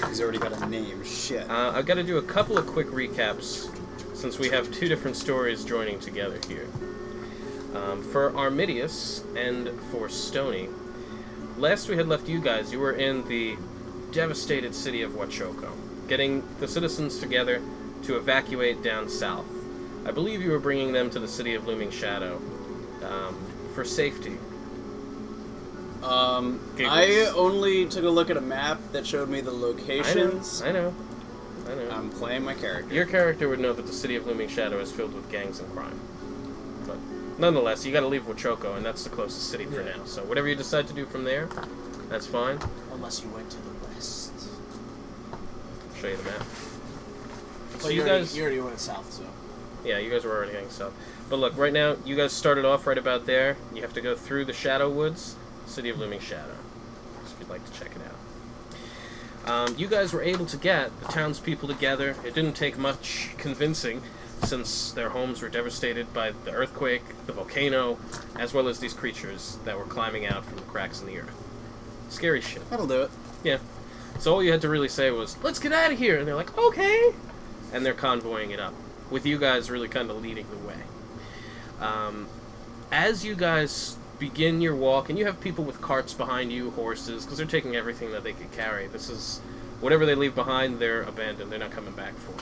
He's already got a name. Shit. I've got to do a couple of quick recaps, since we have two different stories joining together here. For Armidius and for Stoney, last we had left you guys, you were in the devastated city of Huachoco, getting the citizens together to evacuate down south. I believe you were bringing them to the city of Looming Shadow for safety. I only took a look at a map that showed me the locations. I know. I'm playing my character. Your character would know that the city of Looming Shadow is filled with gangs and crime. But nonetheless, you gotta leave Huachoco, and that's the closest city for now. So whatever you decide to do from there, that's fine. Unless you went to the west. I'll show you the map. So you already went south, so. Yeah, you guys were already going south. But look, right now, you guys started off right about there. You have to go through the Shadow Woods, City of Looming Shadow, if you'd like to check it out. You guys were able to get the townspeople together. It didn't take much convincing, since their homes were devastated by the earthquake, the volcano, as well as these creatures that were climbing out from the cracks in the earth. Scary shit. That'll do it. Yeah. So all you had to really say was, "Let's get out of here!" And they're like, "Okay!" And they're convoying it up, with you guys really kind of leading the way. As you guys begin your walk, and you have people with carts behind you, horses, because they're taking everything that they could carry. This is, whatever they leave behind, they're abandoned. They're not coming back for.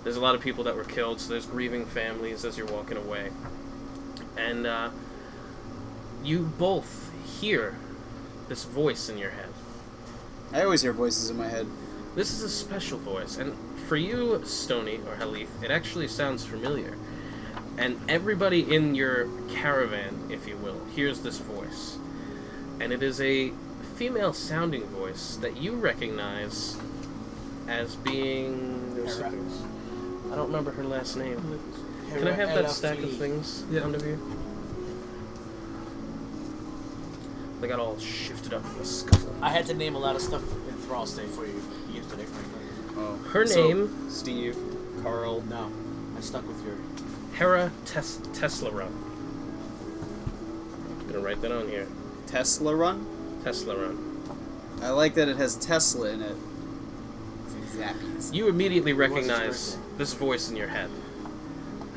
There's a lot of people that were killed, so there's grieving families as you're walking away. And you both hear this voice in your head. I always hear voices in my head. This is a special voice, and for you, Stoney, or Halith, it actually sounds familiar. And everybody in your caravan, if you will, hears this voice. And it is a female-sounding voice that you recognize as being... Hera. I don't remember her last name. Hera, Can I have that LFE. stack of things in front of you? They got all shifted up in the scuffle. I had to name a lot of stuff in Thral-ste for you yesterday, Franklin. Oh. Her name... Steve, Carl. No, I stuck with your... Hera Teslarun. I'm gonna write that on here. Teslarun? Teslarun. I like that it has Tesla in it. Zappies. You immediately It was his recognize birthday. this voice in your head.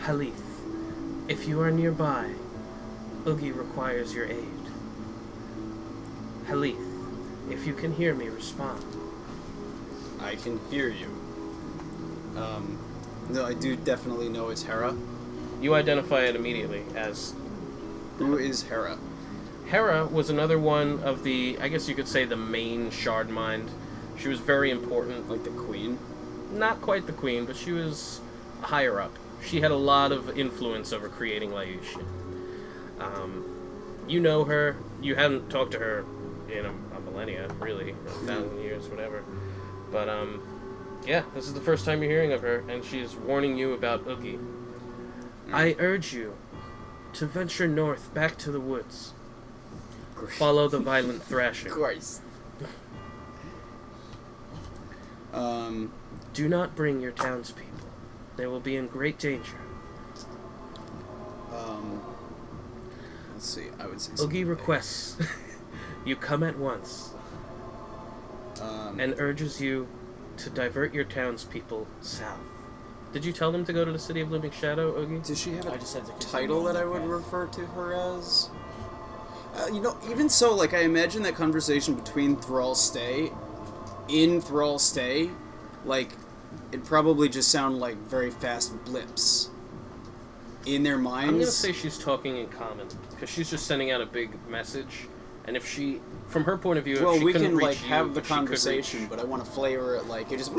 Halith, if you are nearby, Uggy requires your aid. Halith, if you can hear me, respond. I can hear you. No, I do definitely know it's Hera. You identify it immediately as... Who is Hera? Hera was another one of the, I guess you could say, the main shardmind. She was very important. Like the queen? Not quite the queen, but she was higher up. She had a lot of influence over creating Liucian. You know her. You hadn't talked to her in a millennia, really, 1,000 years, whatever. But, yeah, this is the first time you're hearing of her, and she is warning you about Uggy. I urge you to venture north back to the woods. Follow the violent thrashing. Of course. Do not bring your townspeople. They will be in great danger. Let's see, I would say Uggy requests you come at once, and urges you to divert your townspeople south. Did you tell them to go to the city of Looming Shadow, Uggy? Does she have I a just had to title continue that on I that would path. refer to her as? You know, even so, like, I imagine that conversation between Thral-ste, in Thral-ste, like, it probably just sound like very fast blips in their minds. I'm gonna say she's talking in common, because she's just sending out a big message, and if she, from her point of view, well, if she we couldn't can, reach like, you, have the she could reach- conversation, but I want to flavor it like, it just...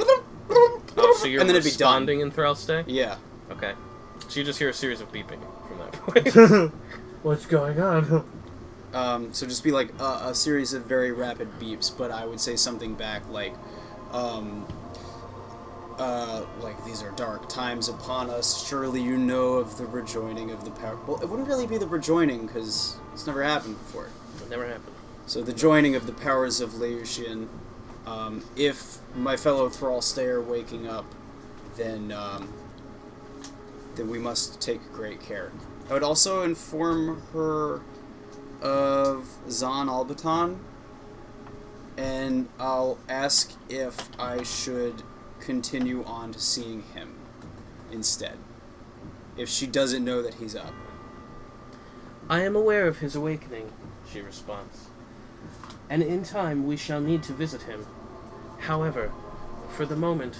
Oh, so you're and then it'd be done. responding in Thral-ste? Yeah. Okay. So you just hear a series of beeping from that point. What's going on? So just be like a series of very rapid beeps, but I would say something back like these are dark times upon us. Surely you know of the rejoining of the power. Well, it wouldn't really be the rejoining because it's never happened before. It never happened. So the joining of the powers of Liucian. If my fellow Thral-ste are waking up, then we must take great care. I would also inform her of Zahn Albaton. then I'll ask if I should continue on to seeing him instead. If she doesn't know that he's up. I am aware of his awakening, she responds. And in time we shall need to visit him. However, for the moment,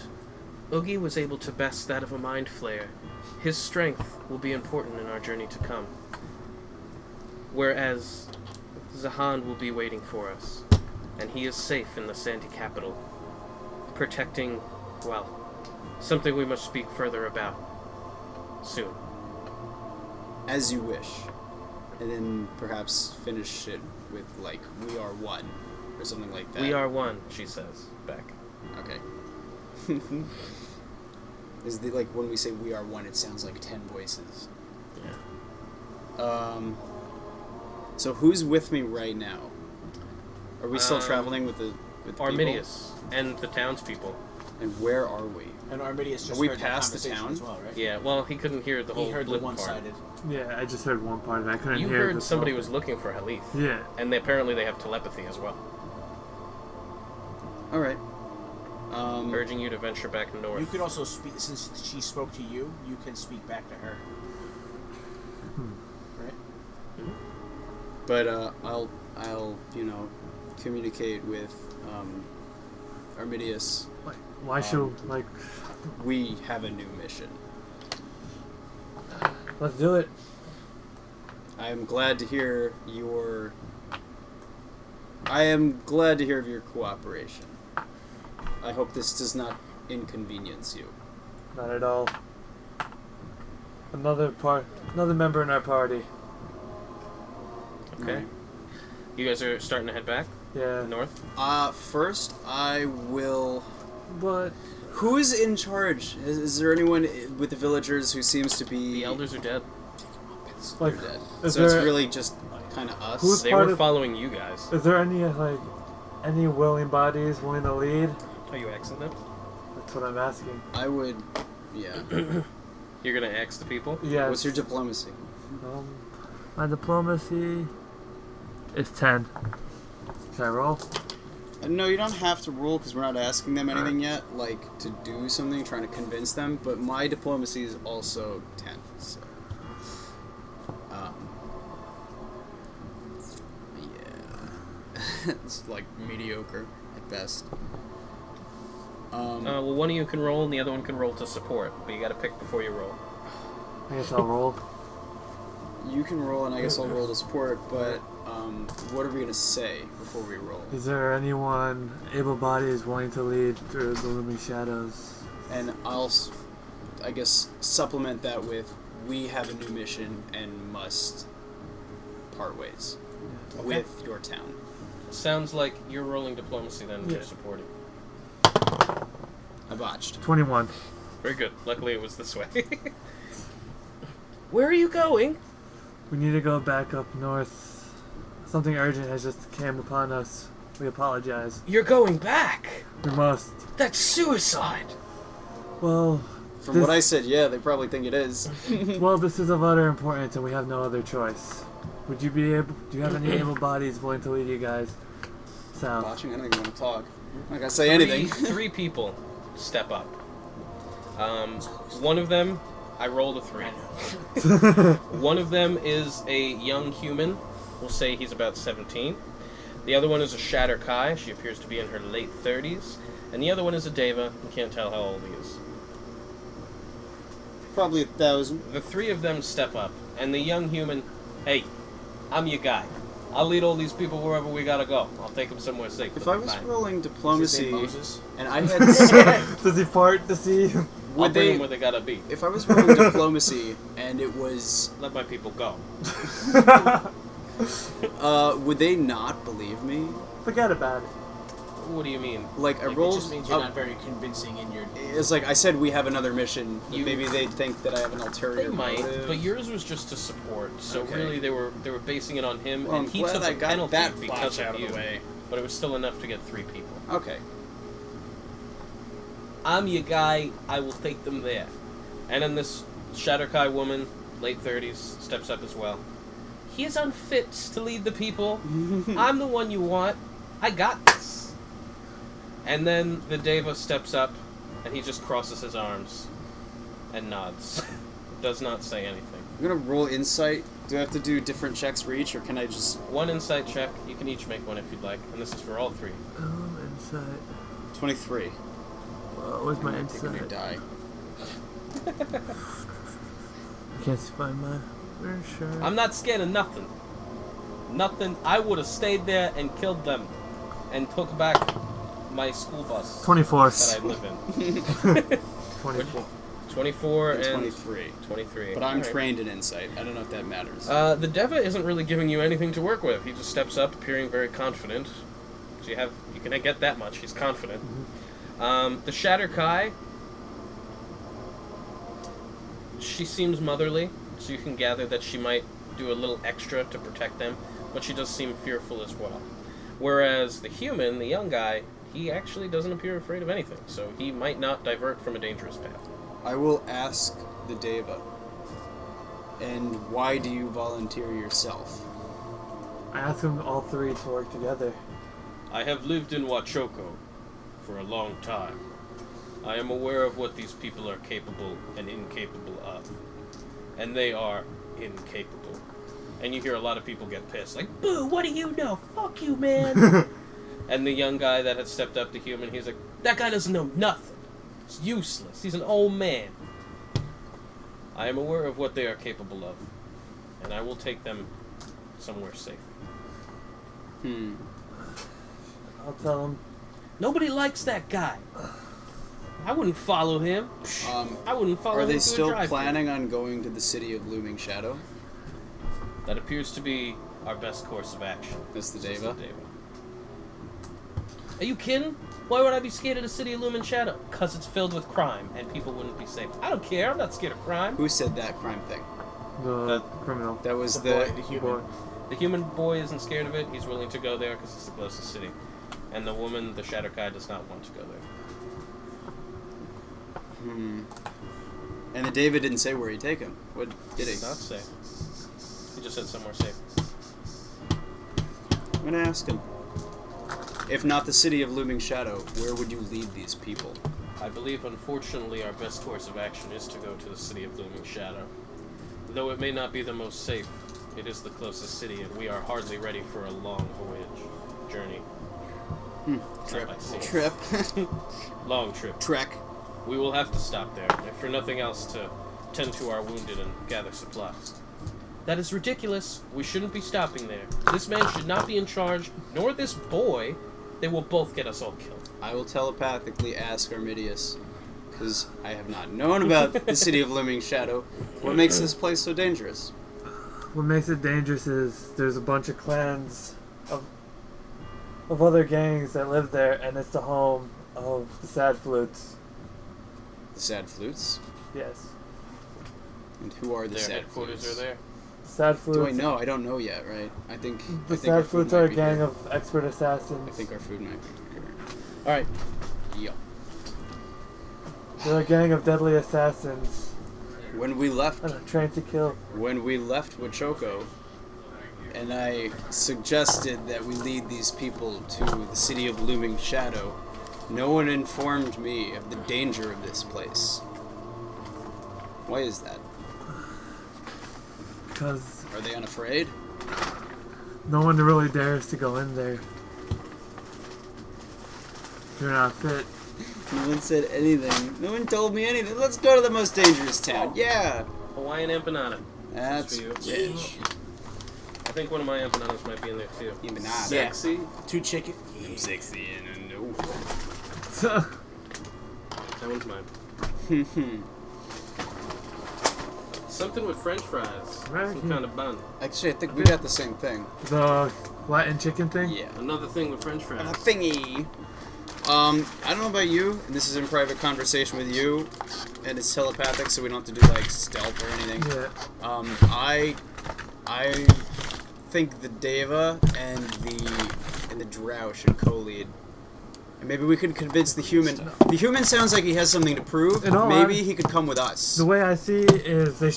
Uggy was able to best that of a mind flayer. His strength will be important in our journey to come. Whereas Zahan will be waiting for us, and he is safe in the Sandy capital, protecting, well, something we must speak further about soon. As you wish. And then perhaps finish it with, like, we are one, or something like that. We are one, she says, back. Okay. Is the, like, when we say we are one, it sounds like 10 voices. Yeah. So who's with me right now? Are we still traveling with the Armidius and the townspeople. And where are we? And Armidius just Are we heard past the conversation town? as well, right? Yeah, well, he couldn't hear the whole He heard the blip part. one-sided. Yeah, I just heard one part of it. I couldn't You hear heard the somebody full was thing. looking for Halith. Yeah. And apparently they have telepathy as well. Alright. Urging you to venture back north. You could also speak, since she spoke to you, you can speak back to her. Right? But I'll communicate with Armidius. Why should, like... We have a new mission. Let's do it. I am glad to hear your... I am glad to hear of your cooperation. I hope this does not inconvenience you. Not at all. Another member in our party. Okay. You guys are starting to head back? Yeah. North? First, I will... But... Who is in charge? Is there anyone with the villagers who seems to be... The elders are dead. They're Like, dead. is So it's there- really just kind of us. Who's They part were of- following you guys. Is there any willing bodies willing to lead? Are you axing them? That's what I'm asking. I would... Yeah. You're gonna axe the people? Yeah. What's your diplomacy? My diplomacy is 10. Should I roll? No, you don't have to rule because we're not asking them anything yet, like to do something, trying to convince them, but my diplomacy is also 10, so... yeah. It's like mediocre at best. Well, one of you can roll and the other one can roll to support, but you gotta pick before you roll. I guess I'll roll. You can roll and I guess I'll roll to support, but what are we going to say before we roll? Is there anyone able-bodied willing to lead through the looming shadows? And I'll, I guess, supplement that with, we have a new mission and must part ways with your town. Sounds like you're rolling diplomacy then and Yeah. you're supporting. I botched. 21. Very good. Luckily it was this way. Where are you going? We need to go back up north. Something urgent has just came upon us. We apologize. You're going back! We must. That's suicide! Well, From what I said, yeah, they probably think it is. well, this is of utter importance, and we have no other choice. Would you be able? Do you have any able bodies willing to lead you guys south? Watching, I don't even want to talk. I'm not going to say anything. Three people step up. One of them, I rolled a 3. One of them is a young human. We'll say he's about 17. The other one is a Shatter Kai. She appears to be in her late 30s. And the other one is a Deva. You can't tell how old he is. Probably 1,000. The three of them step up. And the young human, hey, I'm your guy. I'll lead all these people wherever we gotta go. I'll take them somewhere safe. If I was rolling diplomacy Moses? and I had... Does he part to see? I'll would bring they... them where they gotta be. If I was rolling diplomacy and it was... Let my people go. would they not believe me? Forget about it. What do you mean? Like, I Like, rolled... it just means you're not very convincing in your... It's like I said, we have another mission. You- Maybe they'd think that I have an They ulterior might, motive. but yours was just to support. So Okay. really, they were basing it on him, Well, and I'm he glad took I a got penalty that because botch of out of you. the way. But it was still enough to get 3 people. Okay. I'm your guy. I will take them there. And then this Shatterkai woman, late 30s, steps up as well. He is unfit to lead the people. I'm the one you want. I got this. And then the Deva steps up, and he just crosses his arms and nods. Does not say anything. I'm gonna roll insight. Do I have to do different checks for each, or can I just... One insight check. You can each make one if you'd like, and this is for all three. Insight. 23. Where's my Take a new insight? die. I can't find mine. Where's sure. I'm not scared of nothing. Nothing. I would have stayed there and killed them, and took back my school bus 24. that I live in. 24. 24 and 23. 23. But I'm All right. trained in insight. I don't know if that matters. The Deva isn't really giving you anything to work with. He just steps up, appearing very confident. So you can get that much. He's confident. The Shatter Kai, she seems motherly, so you can gather that she might do a little extra to protect them, but she does seem fearful as well. Whereas the human, the young guy, he actually doesn't appear afraid of anything, so he might not divert from a dangerous path. I will ask the Deva. And why do you volunteer yourself? I asked them all three to work together. I have lived in Huachoco for a long time. I am aware of what these people are capable and incapable of. And they are incapable. And you hear a lot of people get pissed, like, boo, what do you know? Fuck you, man. And the young guy that had stepped up to human, he's like, that guy doesn't know nothing. He's useless. He's an old man. I am aware of what they are capable of. And I will take them somewhere safe. I'll tell them. Nobody likes that guy. I wouldn't follow him. I wouldn't follow him. Are they to a still drive-thru. planning on going to the city of Looming Shadow? That appears to be our best course of action. That's the Says Deva? Are you kidding? Why would I be scared of the city of Lumen Shadow? Because it's filled with crime and people wouldn't be safe. I don't care. I'm not scared of crime. Who said that crime thing? The criminal. That was The boy, the human. Boy. The human boy isn't scared of it. He's willing to go there because it's the closest city. And the woman, the Shadow Kai, does not want to go there. And the David didn't say where he'd take him. What did he? It's not safe. He just said somewhere safe. I'm gonna ask him. If not the city of Looming Shadow, where would you lead these people? I believe, unfortunately, our best course of action is to go to the city of Looming Shadow. Though it may not be the most safe, it is the closest city, and we are hardly ready for a long voyage. Journey. Trip. Not by sea. Trip. Long trip. Trek. We will have to stop there, if for nothing else to tend to our wounded and gather supplies. That is ridiculous. We shouldn't be stopping there. This man should not be in charge, nor this boy. They will both get us all killed. I will telepathically ask Armidius, because I have not known about the city of Looming Shadow. What makes this place so dangerous? What makes it dangerous is there's a bunch of clans of other gangs that live there, and it's the home of the Sad Flutes. The Sad Flutes? Yes. And who are the Their Sad headquarters Flutes? are there. The Sad Flutes. Do I know? I don't know yet, right? I think The I think our Sad food Flutes are might a be gang here. of expert assassins. I think our food might be here. Alright. Yeah. They're a gang of deadly assassins When we left and are trained to kill. Huachoco, and I suggested that we lead these people to the city of Looming Shadow, no one informed me of the danger of this place. Why is that? Because Are they unafraid? no one really dares to go in there. You're not fit. No one said anything. No one told me anything. Let's go to the most dangerous town. Yeah! Hawaiian empanada. That's for you. rich. I think one of my empanadas might be in there too. Empanada. Yeah. Sexy. 2 chicken. I'm sexy and no. That one's mine. Something with French fries. Right. Some kind of bun. Actually, I think we got the same thing. The Latin chicken thing? Yeah. Another thing with French fries. A thingy. I don't know about you, and this is in private conversation with you, and it's telepathic, so we don't have to do like stealth or anything. Yeah. I think the Deva and the Drow should co-lead. And maybe we could convince the human. The human sounds like he has something to prove. In all Maybe honest- he could come with us. The way I see it is they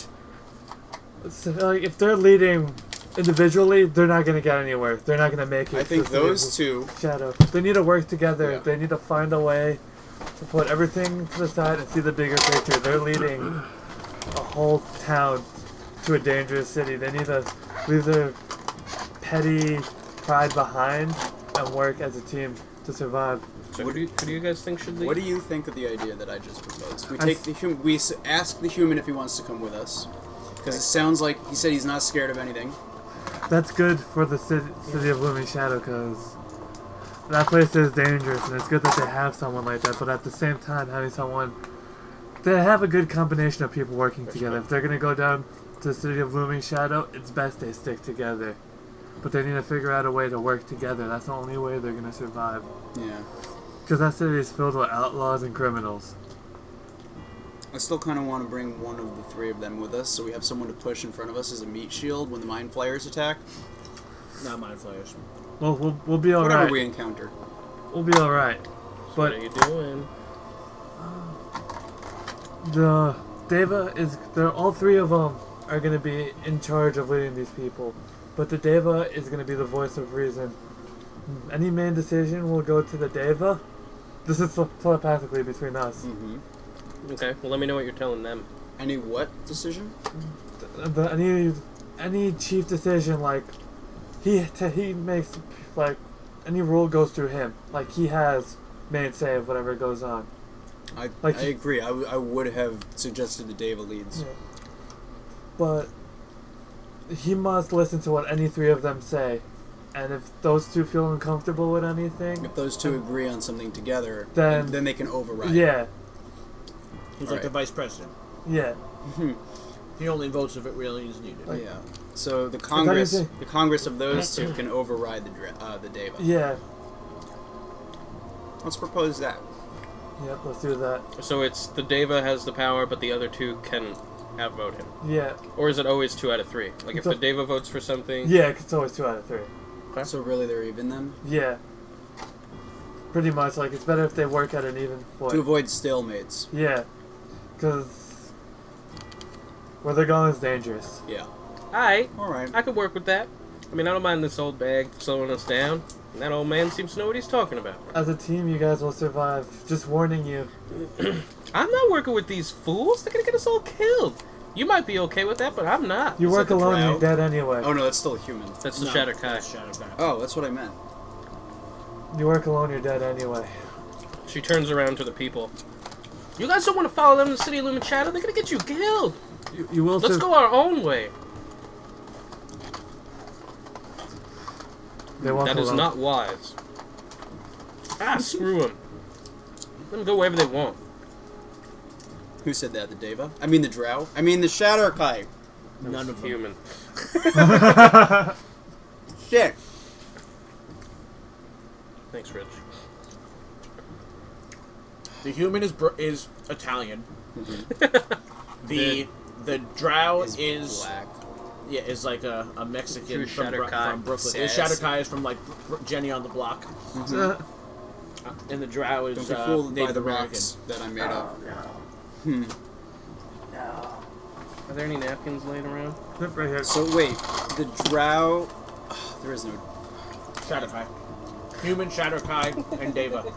so, like, if they're leading individually, they're not going to get anywhere. They're not going to make it. I think to the City of those two. Shadow. They need to work together. Yeah. They need to find a way to put everything to the side and see the bigger picture. They're leading a whole town to a dangerous city. They need to leave their petty pride behind and work as a team to survive. So who do you guys think should lead? What do you think of the idea that I just proposed? We take the human. We ask the human if he wants to come with us, because it sounds like he said he's not scared of anything. That's good for the city of Looming Shadow, because that place is dangerous, and it's good that they have someone like that. But at the same time, having someone, they have a good combination of people working together. If they're gonna go down to the city of Looming Shadow, it's best they stick together. But they need to figure out a way to work together. That's the only way they're gonna survive. Yeah. Because that city is filled with outlaws and criminals. I still kind of want to bring one of the three of them with us, so we have someone to push in front of us as a meat shield when the mind flayers attack. Not mind flayers. Well, we'll be alright. Whatever we encounter. We'll be alright. What But are you doing? the Deva is... all three of them are going to be in charge of leading these people. But the Deva is going to be the voice of reason. Any main decision will go to the Deva. This is telepathically between us. Mm-hmm. Okay, well let me know what you're telling them. Any what decision? Any chief decision, like he makes, like any rule goes through him. Like he has main say of whatever goes on. I Like agree. I would have suggested the Deva leads. Yeah. But he must listen to what any three of them say. And if those two feel uncomfortable with anything, If those two agree on something together, Then- then they can override. yeah, He's All like the right. vice president. yeah. He only votes if it really is needed. Like- Yeah. So the anything- Congress of those two can override the Deva. Yeah. Let's propose that. Yep, let's do that. So it's the Deva has the power, but the other two can outvote him. Yeah. Or is it always 2 out of 3? Like if So- the Deva votes for something, Yeah, it's always 2 out of 3. Okay. So really, they're even then Yeah. Pretty much, like, it's better if they work at an even foot. to avoid stalemates. Yeah. Because where they're going is dangerous. Yeah. alright, All right. I could work with that. I mean, I don't mind this old bag slowing us down. And that old man seems to know what he's talking about. As a team, you guys will survive. Just warning you. I'm not working with these fools. They're gonna get us all killed. You might be okay with that, but I'm not. You Is work that the alone, drow? you're dead anyway. Oh no, that's still a human. That's the No, Shatter Kai. that's Shatter Kai. Oh, that's what I meant. You work alone, you're dead anyway. She turns around to the people. You guys don't want to follow them to the City of Lumen Shadow? They're gonna get you killed. You will Let's sur- go our own way. They walk That is alone. not wise. Ah, screw them. Let them go wherever they want. Who said that? The Deva? I mean the Drow? I mean the Shatter Kai. None of them. Human. Shit. Thanks, Rich. The human is Italian. The drow is black. yeah is like a Mexican True from, Shatter Kai. from Brooklyn. Sass. Shatter Kai is from like Jenny on the Block, and the drow is Don't be fooled by Native the American. rocks that I made up. Are there any napkins laying around? Yep, right here. So wait, the Drow. There is no. Shatter Kai, human Shatter Kai and Deva.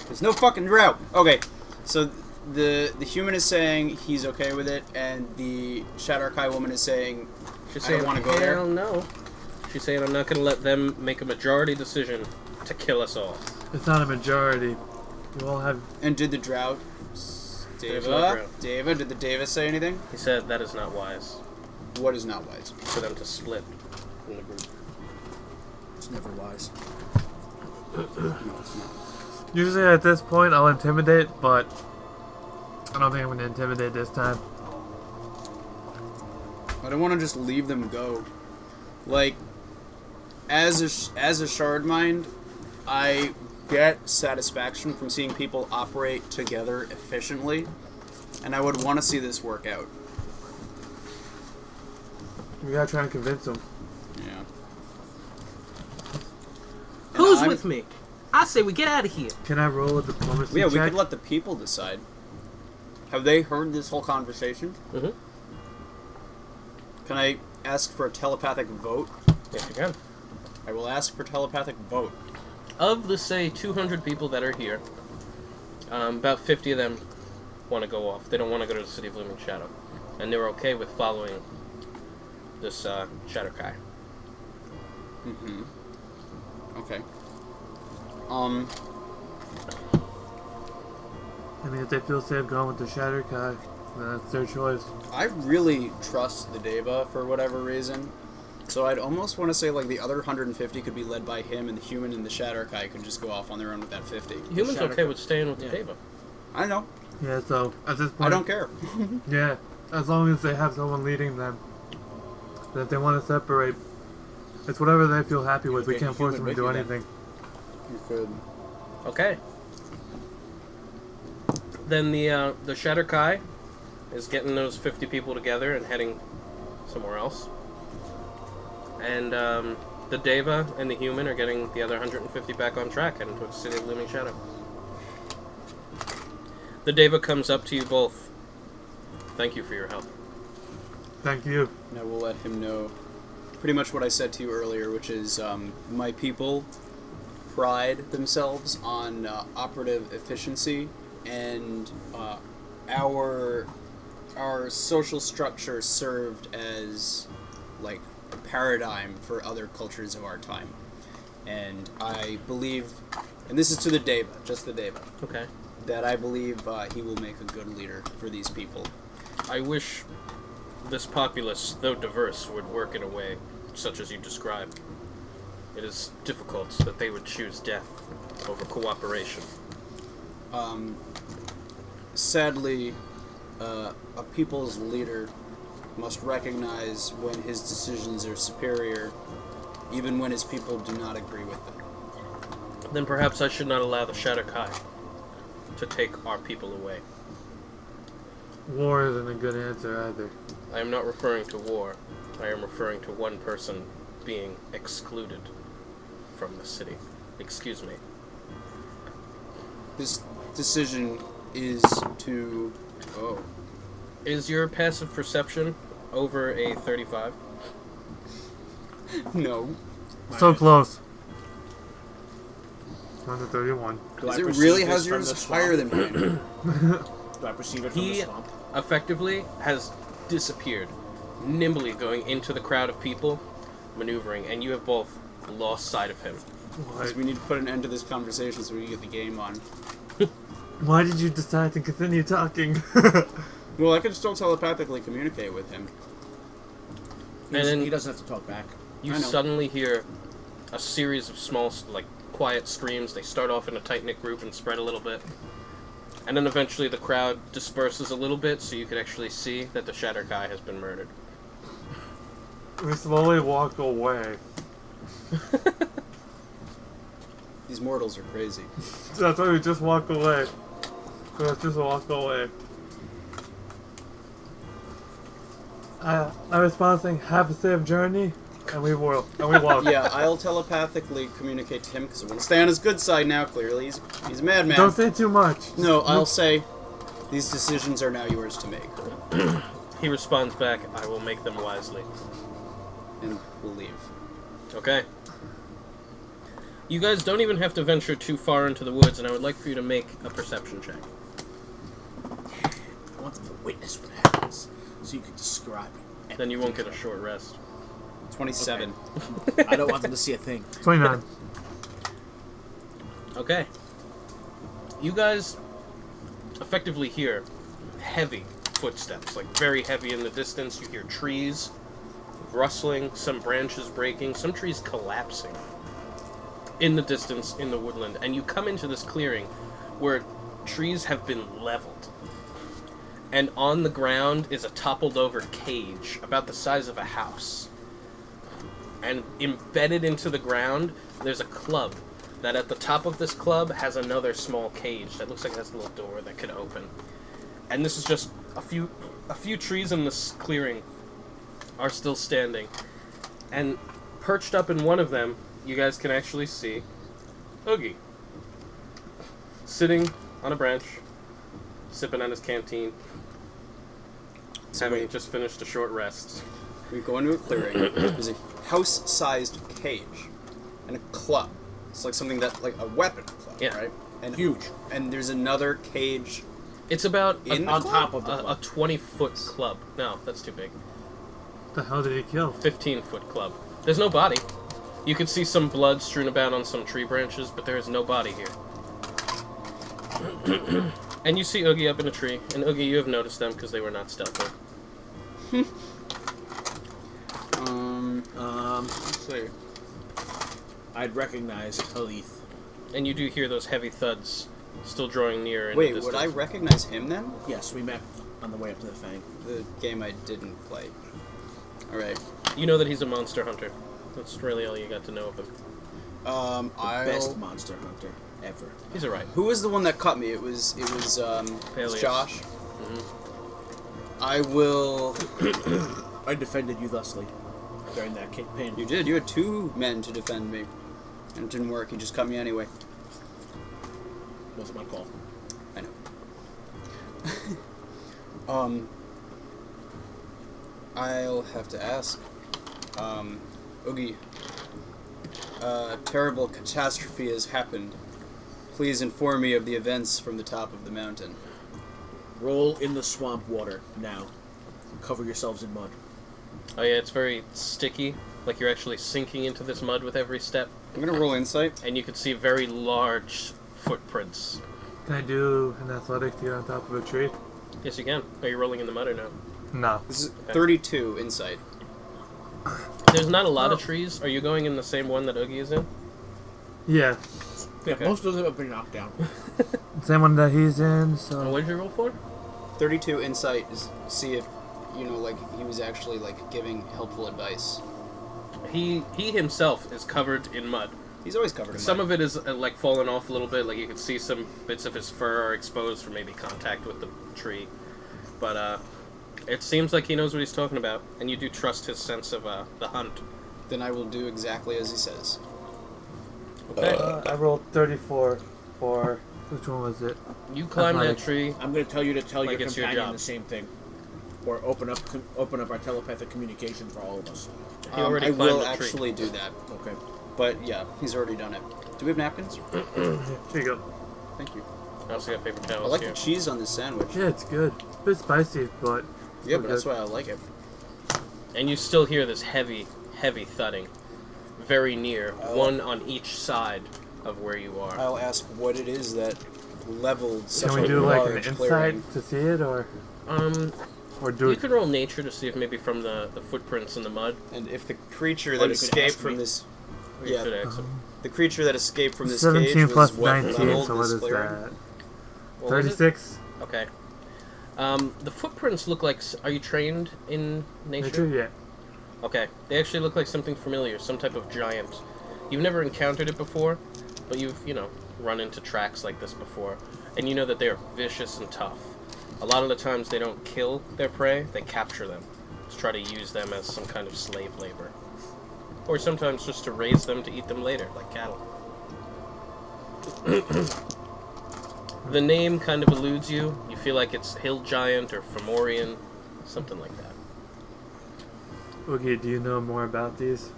There's no fucking Drow. Okay, so the human is saying he's okay with it, and the Shatter Kai woman is saying She's I saying, don't want to go there. hell no. She's saying, I'm not going to let them make a majority decision to kill us all. It's not a majority. You all have... And did the Drow? There's no Drow. Deva? Did the Deva say anything? He said that is not wise What is not wise? for them to split from the group. It's never wise. No, it's not. Usually at this point, I'll intimidate, but I don't think I'm going to intimidate this time. I don't want to just leave them go. Like, as a shardmind, I get satisfaction from seeing people operate together efficiently, and I would want to see this work out. We gotta try and convince them. Yeah. Who's I'm- with me? I say we get out of here. Can I roll a diplomacy Yeah, we check? could let the people decide. Have they heard this whole conversation? Mm-hmm. Can I ask for a telepathic vote? Yes, you can. I will ask for telepathic vote. Of the, say, 200 people that are here, about 50 of them want to go off. They don't want to go to the City of Looming Shadow. And they're okay with following this Shadowkai. Mm-hmm. Okay. I mean, if they feel safe going with the Shadowkai, then that's their choice. I really trust the Deva for whatever reason. So I'd almost want to say like the other 150 could be led by him, and the human and the Shadowkai could just go off on their own with that 50. Humans okay with staying with the Deva. I know. Yeah, so at this point... I don't care. Yeah, as long as they have someone leading them. But if they want to separate, it's whatever they feel happy with. We can't force them to do anything. You could. Okay. Then the Shadowkai is getting those 50 people together and heading somewhere else. And the Deva and the human are getting the other 150 back on track, heading towards the City of Looming Shadow. The Deva comes up to you both. Thank you for your help. Thank you. And I will let him know pretty much what I said to you earlier, which is my people pride themselves on operative efficiency, and our social structure served as like a paradigm for other cultures of our time. And I believe, and this is to the Deva, just the Deva, Okay. that I believe he will make a good leader for these people. I wish this populace, though diverse, would work in a way such as you described. It is difficult that they would choose death over cooperation. Sadly, a people's leader must recognize when his decisions are superior, even when his people do not agree with them. Then perhaps I should not allow the Shadowkai to take our people away. War isn't a good answer either. I am not referring to war. I am referring to one person being excluded from the city. Excuse me. This decision is to... Oh. Is your passive perception over a 35? No. So close. 131. Is it really? How's yours higher than mine? Do I perceive it from the He swamp? effectively has disappeared, nimbly going into the crowd of people, maneuvering, and you have both lost sight of him. Because we need to put an end to this conversation so we can get the game on. Why did you decide to continue talking? Well, I could still telepathically communicate with him. And then He doesn't have to talk back. you I know. suddenly hear a series of small, like, quiet screams. They start off in a tight-knit group and spread a little bit. And then eventually the crowd disperses a little bit so you can actually see that the Shadowkai has been murdered. We slowly walk away. These mortals are crazy. That's why we just walk away. Let's just walk away. I respond saying, have a safe journey, and we walk. Yeah, I'll telepathically communicate to him because I want to stay on his good side now, clearly. He's a madman. Don't say too much. No, I'll say, these decisions are now yours to make. He responds back, I will make them wisely. And we'll leave. Okay. You guys don't even have to venture too far into the woods, and I would like for you to make a perception check. I want them to witness what happens, so you can describe it. Then you won't get a short rest. 27. I don't want them to see a thing. 29. Okay. You guys effectively hear heavy footsteps, like very heavy in the distance. You hear trees rustling, some branches breaking, some trees collapsing in the distance in the woodland. And you come into this clearing where trees have been leveled. And on the ground is a toppled over cage about the size of a house. And embedded into the ground, there's a club that at the top of this club has another small cage that looks like it has a little door that could open. And this is just a few trees in this clearing are still standing. And perched up in one of them, you guys can actually see Uggy. Sitting on a branch, sipping on his canteen, having just finished a short rest. We go into a clearing. There's a house-sized cage and a club. It's like something that, like a weapon club, Yeah. right? And Huge. And there's another cage. It's about In the On club? top of the a club. 20-foot club. No, that's too big. What the hell did he kill? 15-foot club. There's no body. You can see some blood strewn about on some tree branches, but there is no body here. And you see Uggy up in a tree, and Uggy, you have noticed them because they were not stealthy. Let's see. I'd recognize Halith. And you do hear those heavy thuds still drawing near. In Wait, the would I distance. recognize him then? Yes, we met on the way up to the Fang. The game I didn't play. Alright. You know that he's a monster hunter. That's really all you got to know of him. Best monster hunter ever. He's alright. Who was the one that cut me? It was Peleus. Josh. Mm-hmm. I will. I defended you thusly during that campaign. You did. You had 2 men to defend me, and it didn't work. You just cut me anyway. Wasn't my call. I know. I'll have to ask. Uggy, a terrible catastrophe has happened. Please inform me of the events from the top of the mountain. Roll in the swamp water now. Cover yourselves in mud. Oh yeah, it's very sticky. Like you're actually sinking into this mud with every step. I'm gonna roll insight. And you can see very large footprints. Can I do an athletic to get on top of a tree? Yes, you can. Are you rolling in the mud or no? No. This is 32 insight. There's not a lot of trees. Are you going in the same one that Uggy is in? Yeah. Yeah, Okay. most of them have been knocked down. Same one that he's in, And so... what did you roll for? 32 insight is see if like he was actually like giving helpful advice. He himself is covered in mud. He's always covered in Some mud. of it is like fallen off a little bit. Like you can see some bits of his fur are exposed from maybe contact with the tree. But it seems like he knows what he's talking about, and you do trust his sense of the hunt. Then I will do exactly as he says. Okay. I rolled 34 for... Which one was it? You climb that Athletic. tree. I'm going to tell you to tell Like your it's your companion job. the same thing. Or open up our telepathic communication for all of us. He already I climbed will the tree. actually do that. Okay. But yeah, he's already done it. Do we have napkins? Here you go. Thank you. I also got paper I towels like here. the cheese on this sandwich. Yeah, it's good. A bit spicy, but... Yeah, still but that's good. why I like it. And you still hear this heavy, heavy thudding. Very near, Oh. one on each side of where you are. I'll ask what it is that leveled such Can we a do like an large insight clearing. to see it, or do You it? could roll nature to see if maybe from the footprints in the mud. And if the creature Or that you could escaped ask from me. this, Or you yeah, could ask him. the creature that escaped from this 17 cage plus was what 19, leveled so what this is clearing? that? What was it? 36? Okay. The footprints look like... Are you trained in nature? Nature? Yeah. Okay. They actually look like something familiar, some type of giant. You've never encountered it before, but you've, run into tracks like this before. And you know that they are vicious and tough. A lot of the times they don't kill their prey, they capture them. To try to use them as some kind of slave labor. Or sometimes just to raise them to eat them later, like cattle. The name kind of eludes you. You feel like it's hill giant or Fomorian, something like that. Okay, do you know more about these?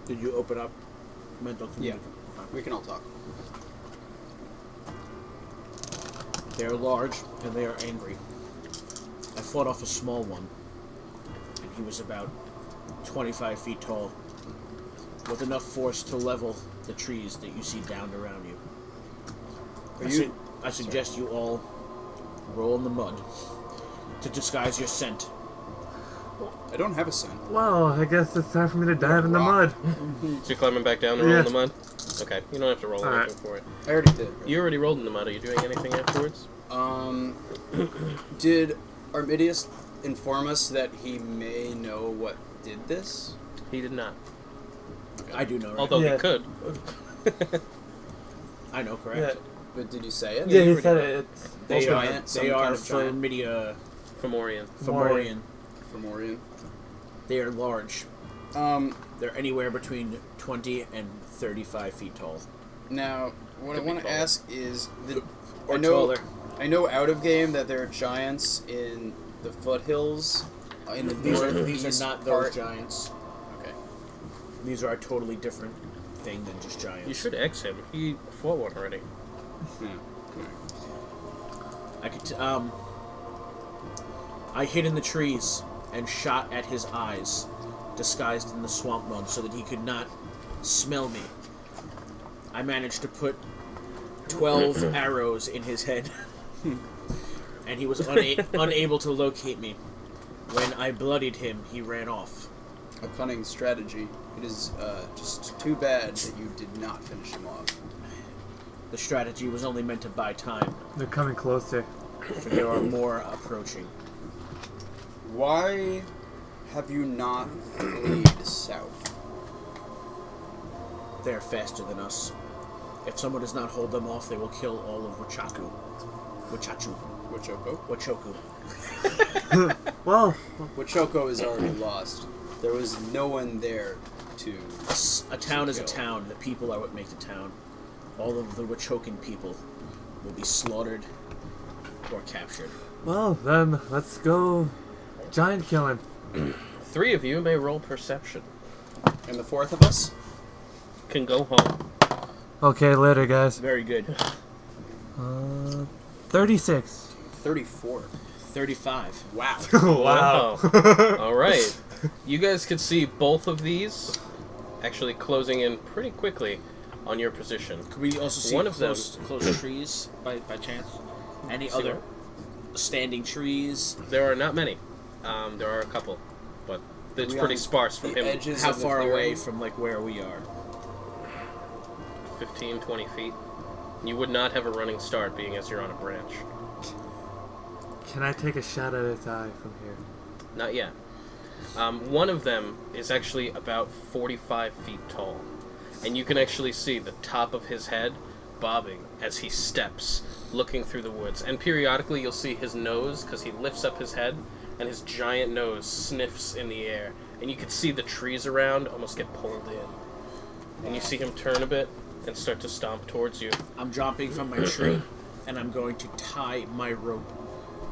Did you open up mental Yeah, communication? we can all talk. They are large and they are angry. I fought off a small one, and he was about 25 feet tall, with enough force to level the trees that you see down around you. I suggest you all roll in the mud to disguise your scent. I don't have a scent. Well, I guess it's time for me to dive in the Rock. mud. So you're climbing back down to roll Yeah. in the mud? Okay, you don't have to roll Alright. anything for it. I already did. You already rolled in the mud. Are you doing anything afterwards? Did Armidius inform us that he may know what did this? He did not. I do know, right? Although Yeah. he could. I know, correct? Yeah, But did you say it? yeah, he already said know. it. It's They Giant, are, some they kind are of giant. Formidia, Fomorian. Fomorian. Fomorian. They are large. Um, They're anywhere between 20 and 35 feet tall. now, what Could I be want to taller. ask is, Or I know, taller. I know out of game that there are giants in the foothills in the These northeast are not part? those giants. Okay. These are a totally different thing than just giants. You should X him. He fought one already. I could. I hid in the trees and shot at his eyes, disguised in the swamp mud, so that he could not smell me. I managed to put 12 arrows in his head, and he was unable to locate me. When I bloodied him, he ran off. A cunning strategy. It is just too bad that you did not finish him off. The strategy was only meant to buy time, They're coming closer. for there are more approaching. Why have you not fled south? They are faster than us. If someone does not hold them off, they will kill all of Wachaku. Huachoko? Wachoku. Well, Huachoko is already lost. There was no one there to... A town is a kill. town. The people are what make the town. All of the Wachokan people will be slaughtered or captured. well, then let's go giant killing. 3 of you may roll perception. And the fourth of us? Can go home. Okay, later, guys. Very good. 36. 34. 35. Wow. Wow. All right. You guys could see both of these actually closing in pretty quickly on your position. Could we also see One of them- close trees by chance? Any See other what? standing trees? There are not many. There are a couple, but it's We pretty on sparse from the him. edges How of the far away clearing? from like where we are? 15, 20 feet. You would not have a running start, being as you're on a branch. Can I take a shot at its eye from here? Not yet. One of them is actually about 45 feet tall, and you can actually see the top of his head bobbing as he steps, looking through the woods. And periodically you'll see his nose, because he lifts up his head, and his giant nose sniffs in the air. And you can see the trees around almost get pulled in. And you see him turn a bit and start to stomp towards you. I'm dropping from my tree, and I'm going to tie my rope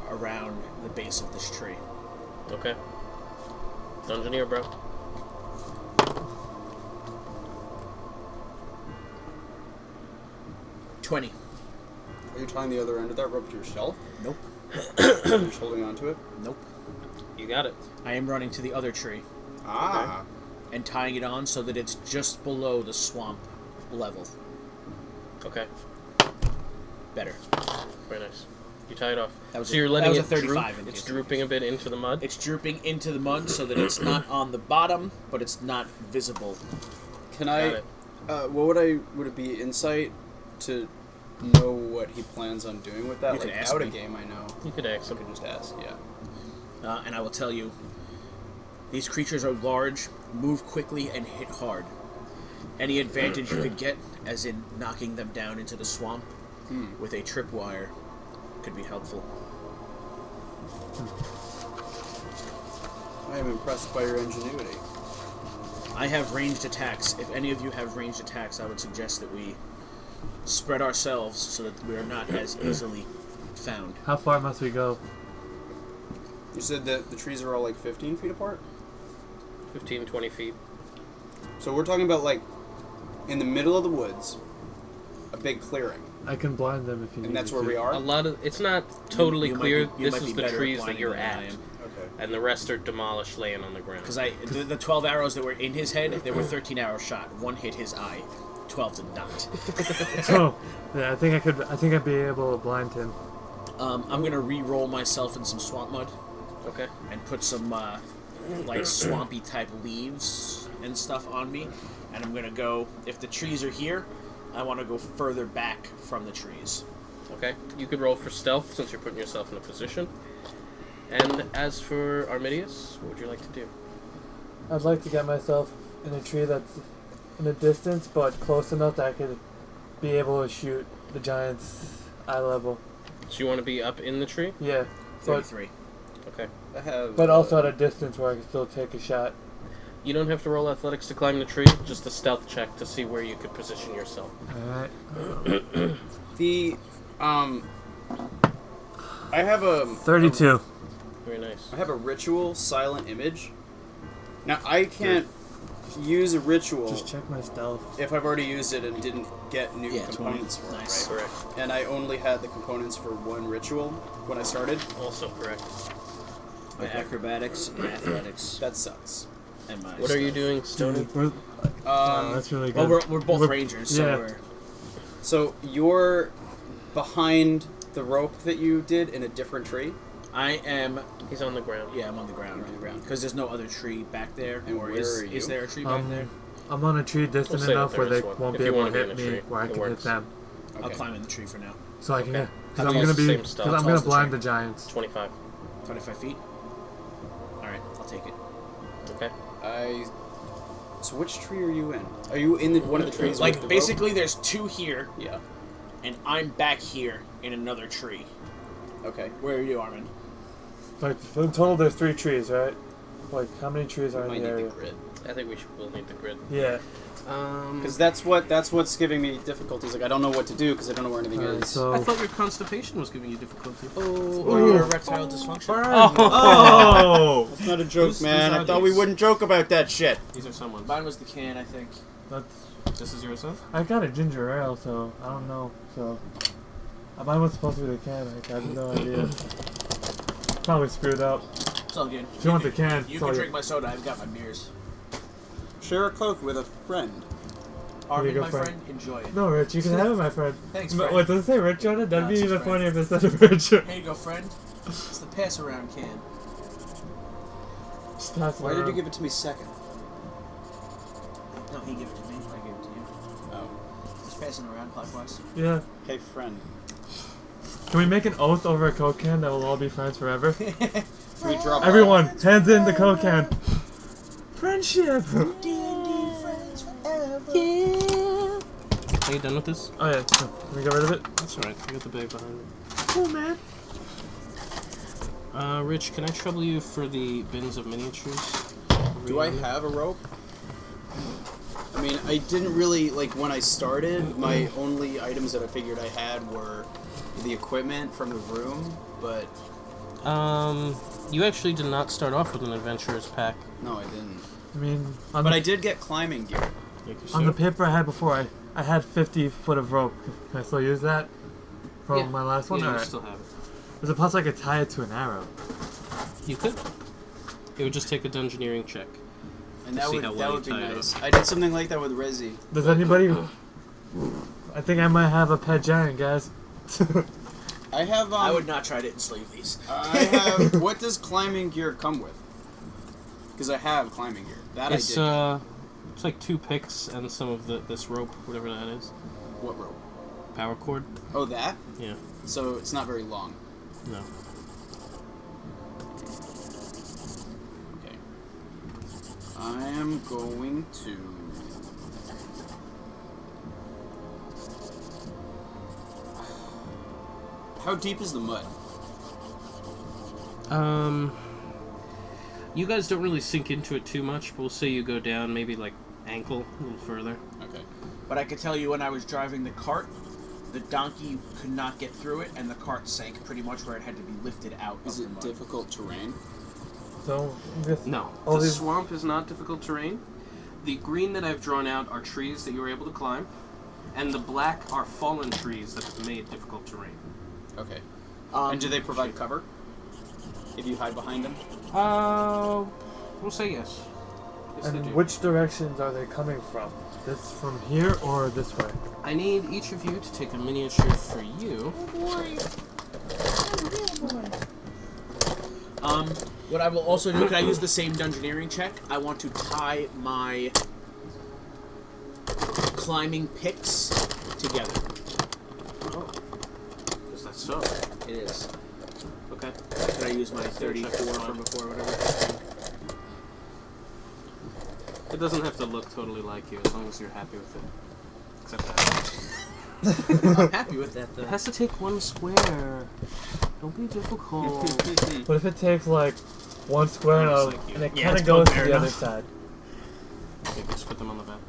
around the base of this tree. Okay. Dungeoneer, bro. $20. Are you tying the other end of that rope to yourself? Nope. You're just holding on to it? Nope. You got it. I am running to the other tree Ah. and tying it on so that it's just below the swamp level. Okay. Better. Very nice. You tie it off. That was So a- you're that letting was a it 35 droop. in It's case you drooping a bit into the mud. It's drooping into the mud so that it's not on the bottom, but it's not visible. Can Got I... it. Would it be insight to know what he plans on doing with that? You can like, ask out me. of game, I know. You could ask I him. could just ask, yeah. And I will tell you, these creatures are large, move quickly, and hit hard. Any advantage you could get, as in knocking them down into the swamp with a tripwire, could be helpful. I am impressed by your ingenuity. I have ranged attacks. If any of you have ranged attacks, I would suggest that we spread ourselves so that we are not as easily found. How far must we go? You said that the trees are all like 15 feet apart? 15, 20 feet. So we're talking about like in the middle of the woods, a big clearing. I can blind them if you need And that's me where to. we are? A lot of it's not totally You might clear. be- you This might is be the better at trees that blinding you're them than I at, am. Okay. and the rest are demolished, laying on the ground. Because the 12 arrows that were in his head, there were 13 arrows shot. One hit his eye. 12 did not. Oh, yeah, I think I'd be able to blind him. I'm gonna re-roll myself in some swamp mud Okay. and put some like swampy type leaves and stuff on me. And I'm gonna go. If the trees are here, I want to go further back from the trees. Okay. You could roll for stealth since you're putting yourself in a position. And as for Armidius, what would you like to do? I'd like to get myself in a tree that's in a distance, but close enough that I could be able to shoot the giant's eye level. So you want to be up in the tree? Yeah, but 33. Okay. I have. but also at a distance where I can still take a shot. You don't have to roll athletics to climb the tree, just a stealth check to see where you could position yourself. Alright. The I have a 32. Very nice. I have a ritual silent image. Now I can't use a ritual Just check my stealth. if I've already used it and didn't get new Yeah, components 20. for it, Nice. right? Correct. And I only had the components for one ritual when I started. Also correct. My acrobatics, my athletics, That sucks. and my. What are you stuff. doing, Stoney? Wow, that's really good. Well, we're both rangers, so yeah. we're. So you're behind the rope that you did in a different tree. I am. He's on the ground. Yeah, I'm on the ground. You're on the ground. Because there's no other tree back there. And or where is, are you? is there a tree back there? I'm on a tree distant We'll say enough that where there they is one. won't If be you able wanna to be in hit a me, tree, where I it can works. hit them. I'll Okay. climb in the tree for now. So I can Okay. get. How Because I'm tall gonna is the be. same Because stealth? I'm How tall gonna is the blind tree? the giants. 25. 25 feet. All right, I'll take it. Okay. So which tree are you in? Are you in one of the trees? with Like the basically, there's two here, rope? Yeah. and I'm back here in another tree. Okay. Where are you, Armin? Like in total, there's 3 trees, right? Like how many trees are Might in the need area? the grid. I think we'll need the grid. Yeah. Because that's what's giving me difficulties. Like I don't know what to do because I don't know where anything Alright, is. so. I thought your constipation was giving you difficulty. Or your erectile dysfunction? Oh! That's not a joke, Who's man. I thought we these? wouldn't joke about that shit. These are someone's. Mine was the can, I think. That's. This is yours, huh? I got a ginger ale, so I don't know. So. Mine was supposed to be the can. I have no idea. Probably screwed up. It's all good. If you want the can, You it's can all drink my soda. I've got my beers. Share a Coke with a friend. Armin, go, my friend. friend, enjoy it. No, Rich, you can have it, my friend. Thanks, But friend. wait, does it say Rich on it? That'd No, be it says even friend. funnier if it said Rich. Here you go, friend. It's the pass around can. Just pass it Why did you around. give it to me second? No, he gave it to me. I gave it to you. Oh. Just passing around clockwise. Yeah. Hey, friend. Can we make an oath over a Coke can that we'll all be friends forever? Can we drop Everyone, hands in the Coke can. Friendship! Are you done with this? Oh yeah, so, can we get rid of it? That's alright. I got the bag behind me. Cool, man. Rich, can I trouble you for the bins of miniatures? Do I have a rope? I mean, I didn't really, like, when I started, my only items that I figured I had were the equipment from the room, but You actually did not start off with an adventurer's pack. no, I didn't. I mean, on, But the, I did get climbing gear. on the paper I had before, I had 50 foot of rope. Can I still use that? From Yeah. my last one? Yeah, you Alright. still have it. There's a plus I could tie it to an arrow. You could. It would just take a dungeoneering check. And See how well that you would be tie it nice. I did something like that with Resi. Does anybody... I think I might have a pet giant, guys. I have, I would not try to enslave these. I have... What does climbing gear come with? Because I have climbing gear. That It's I did. it's like 2 picks and some of this rope, whatever that is. What rope? Power cord. Oh, that? Yeah. So it's not very long. No. Okay. I am going to... How deep is the mud? You guys don't really sink into it too much, but we'll say you go down maybe like ankle a little further. Okay. But I could tell you when I was driving the cart, the donkey could not get through it, and the cart sank pretty much where it had to be lifted out Is of the it mud. difficult terrain? So, this... No. All The these- swamp is not difficult terrain. The green that I've drawn out are trees that you were able to climb, and the black are fallen trees that have made difficult terrain. Okay. And do they provide cover? If you hide behind them? We'll say yes. Yes, they And do. which directions are they coming from? This from here or this way? I need each of you to take a miniature for you. What I will also do, can I use the same dungeoneering check? I want to tie my climbing picks together. Oh. Is that so? It is. Okay. Can I use my 34 from before, whatever? It doesn't have to look totally like you as long as you're happy with it. Except that. I'm happy with that, though. It has to take 1 square. Don't be difficult. What if it takes like 1 square Almost like you. and it Yeah, kind it's of goes to fair the other enough. side? Okay, just put them on the back.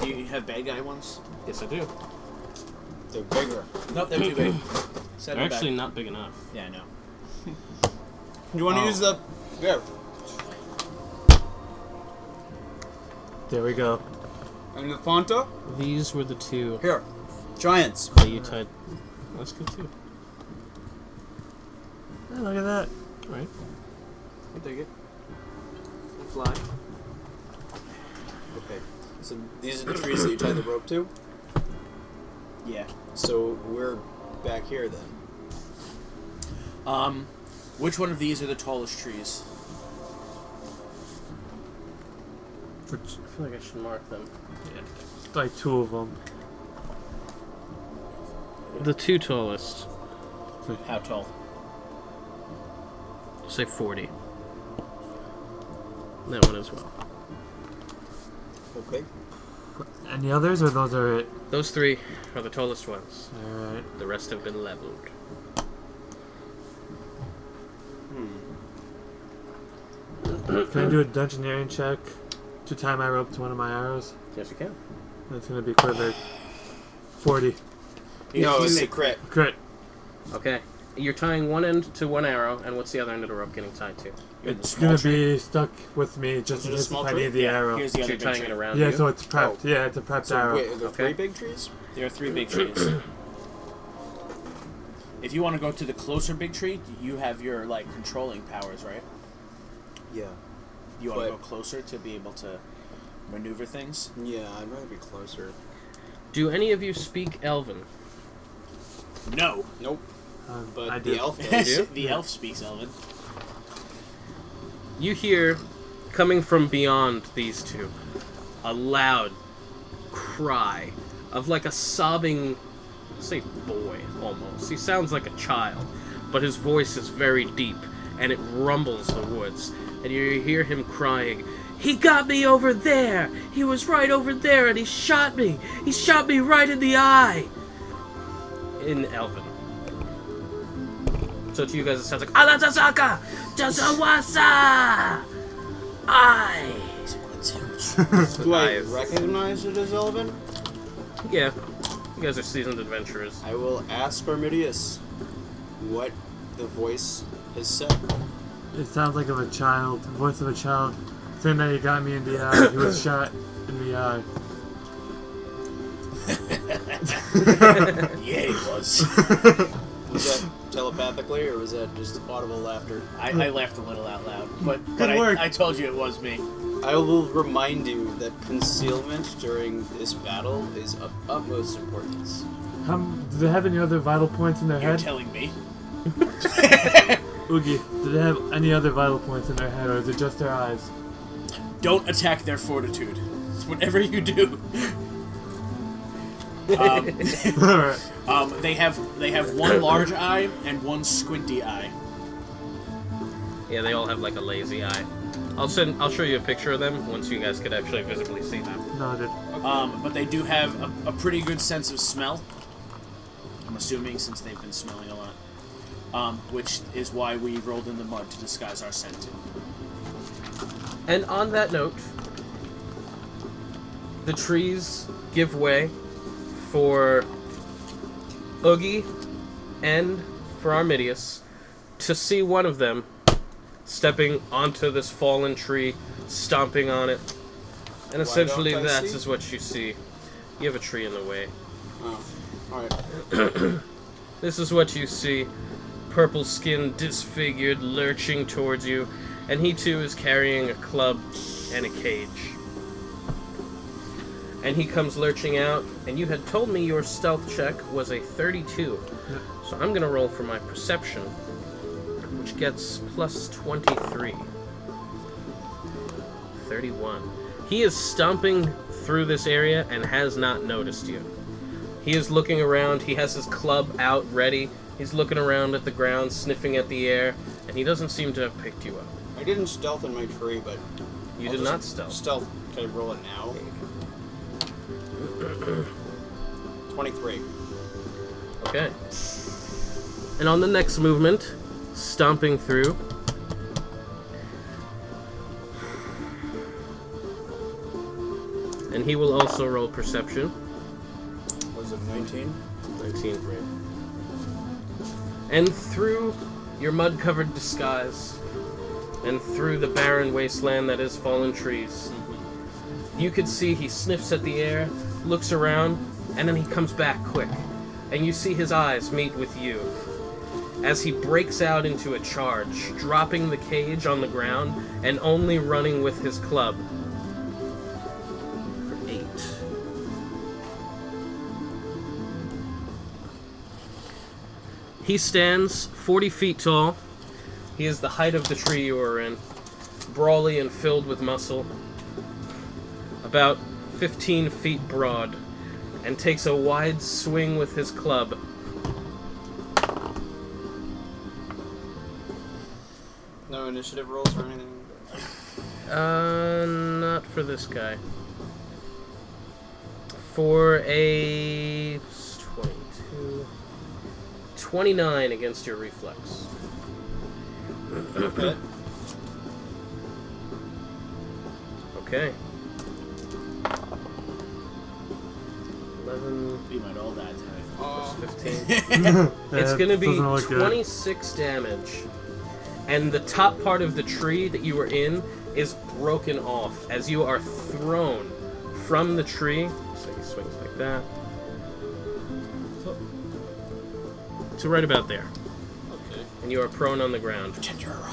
Do you have bad guy ones? Yes, I do. They're bigger. Nope, they're too big. Set They're them actually back. not big enough. Yeah, I know. You want to use the... Yeah. There we go. And the Fanta? These were the two Here. Giants. that you tied. That's good too. Oh, look at that. Right. I'll take it. I'll fly. Okay. So these are the trees that you tie the rope to? Yeah. So we're back here then. Which one of these are the tallest trees? I feel like I should mark them. Yeah. Like 2 of them. The two tallest. How tall? Say 40. That one as well. Okay. Any others, or those are it? Those 3 are the tallest ones. Alright. The rest have been leveled. Can I do a dungeoneering check to tie my rope to one of my arrows? Yes, you can. That's gonna be quiver. 40. No, it's a crit. Crit. Okay. You're tying one end to one arrow, and what's the other end of the rope getting tied to? It's gonna be stuck with me just Is it a in case small if I tree? need the arrow. Here's the So other you're big tying tree. it around Yeah, you? so it's prepped. Oh. Yeah, it's a prepped So arrow. wait, are there Okay. 3 big trees? There are 3 big trees. If you want to go to the closer big tree, you have your like controlling powers, right? Yeah. You want to But- go closer to be able to maneuver things. Yeah, I'd rather be closer. Do any of you speak Elven? No. Nope. But I the do. elf does. do? The elf speaks Elven. You hear, coming from beyond these two, a loud cry of like a sobbing, say boy almost. He sounds like a child, but his voice is very deep and it rumbles the woods. And you hear him crying, "He got me over there! He was right over there and he shot me! He shot me right in the eye!" In Elven. So to you guys it sounds like Alatasaka! Jasawasa! I. Do I Eyes. recognize it as Elven? Yeah. You guys are seasoned adventurers. I will ask Armidius what the voice has said. It sounds like of a child, the voice of a child, saying that he got me in the eye. He was shot in the eye. Yeah, he was. Was that telepathically, or was that just audible laughter? I laughed a little out loud, but work. I told you it was me. I will remind you that concealment during this battle is of utmost importance. Do they have any other vital points in their You're head? telling me. Oogie, do they have any other vital points in their head, or is it just their eyes? Don't attack their fortitude. Whatever you do. Alright. They have one large eye and one squinty eye. Yeah, they all have like a lazy eye. I'll show you a picture of them once you guys could actually visibly see them. Noted. But they do have a pretty good sense of smell. I'm assuming since they've been smelling a lot. Which is why we rolled in the mud to disguise our scent. And on that note, the trees give way for Uggy and for Armidius to see one of them stepping onto this fallen tree, stomping on it. And essentially don't I that see? is what you see. You have a tree in the way. Oh, alright. This is what you see. Purple skin, disfigured, lurching towards you. And he too is carrying a club and a cage. And he comes lurching out, and you had told me your stealth check was a 32. So I'm gonna roll for my perception, which gets plus 23. 31. He is stomping through this area and has not noticed you. He is looking around, he has his club out ready, he's looking around at the ground, sniffing at the air, and he doesn't seem to have picked you up. I didn't stealth in my tree, but... You I'll did just not stealth. Stealth. Can I roll it now? 23. Okay. And on the next movement, stomping through, and he will also roll perception. Was it 19? 19 for him. And through your mud-covered disguise and through the barren wasteland that is fallen trees. You could see he sniffs at the air, looks around, and then he comes back quick. And you see his eyes meet with you as he breaks out into a charge, dropping the cage on the ground and only running with his club. For 8. He stands 40 feet tall. He is the height of the tree you are in, brawly and filled with muscle, about 15 feet broad, and takes a wide swing with his club. No initiative rolls or anything? Not for this guy. For a 22, 29 against your reflex. Okay. Okay. 11 We might all die tonight. Oh. 15. Yeah, It's gonna be doesn't look good. 26 damage. And the top part of the tree that you were in is broken off as you are thrown from the tree. So he swings like that. To right about there. Okay. And you are prone on the ground. You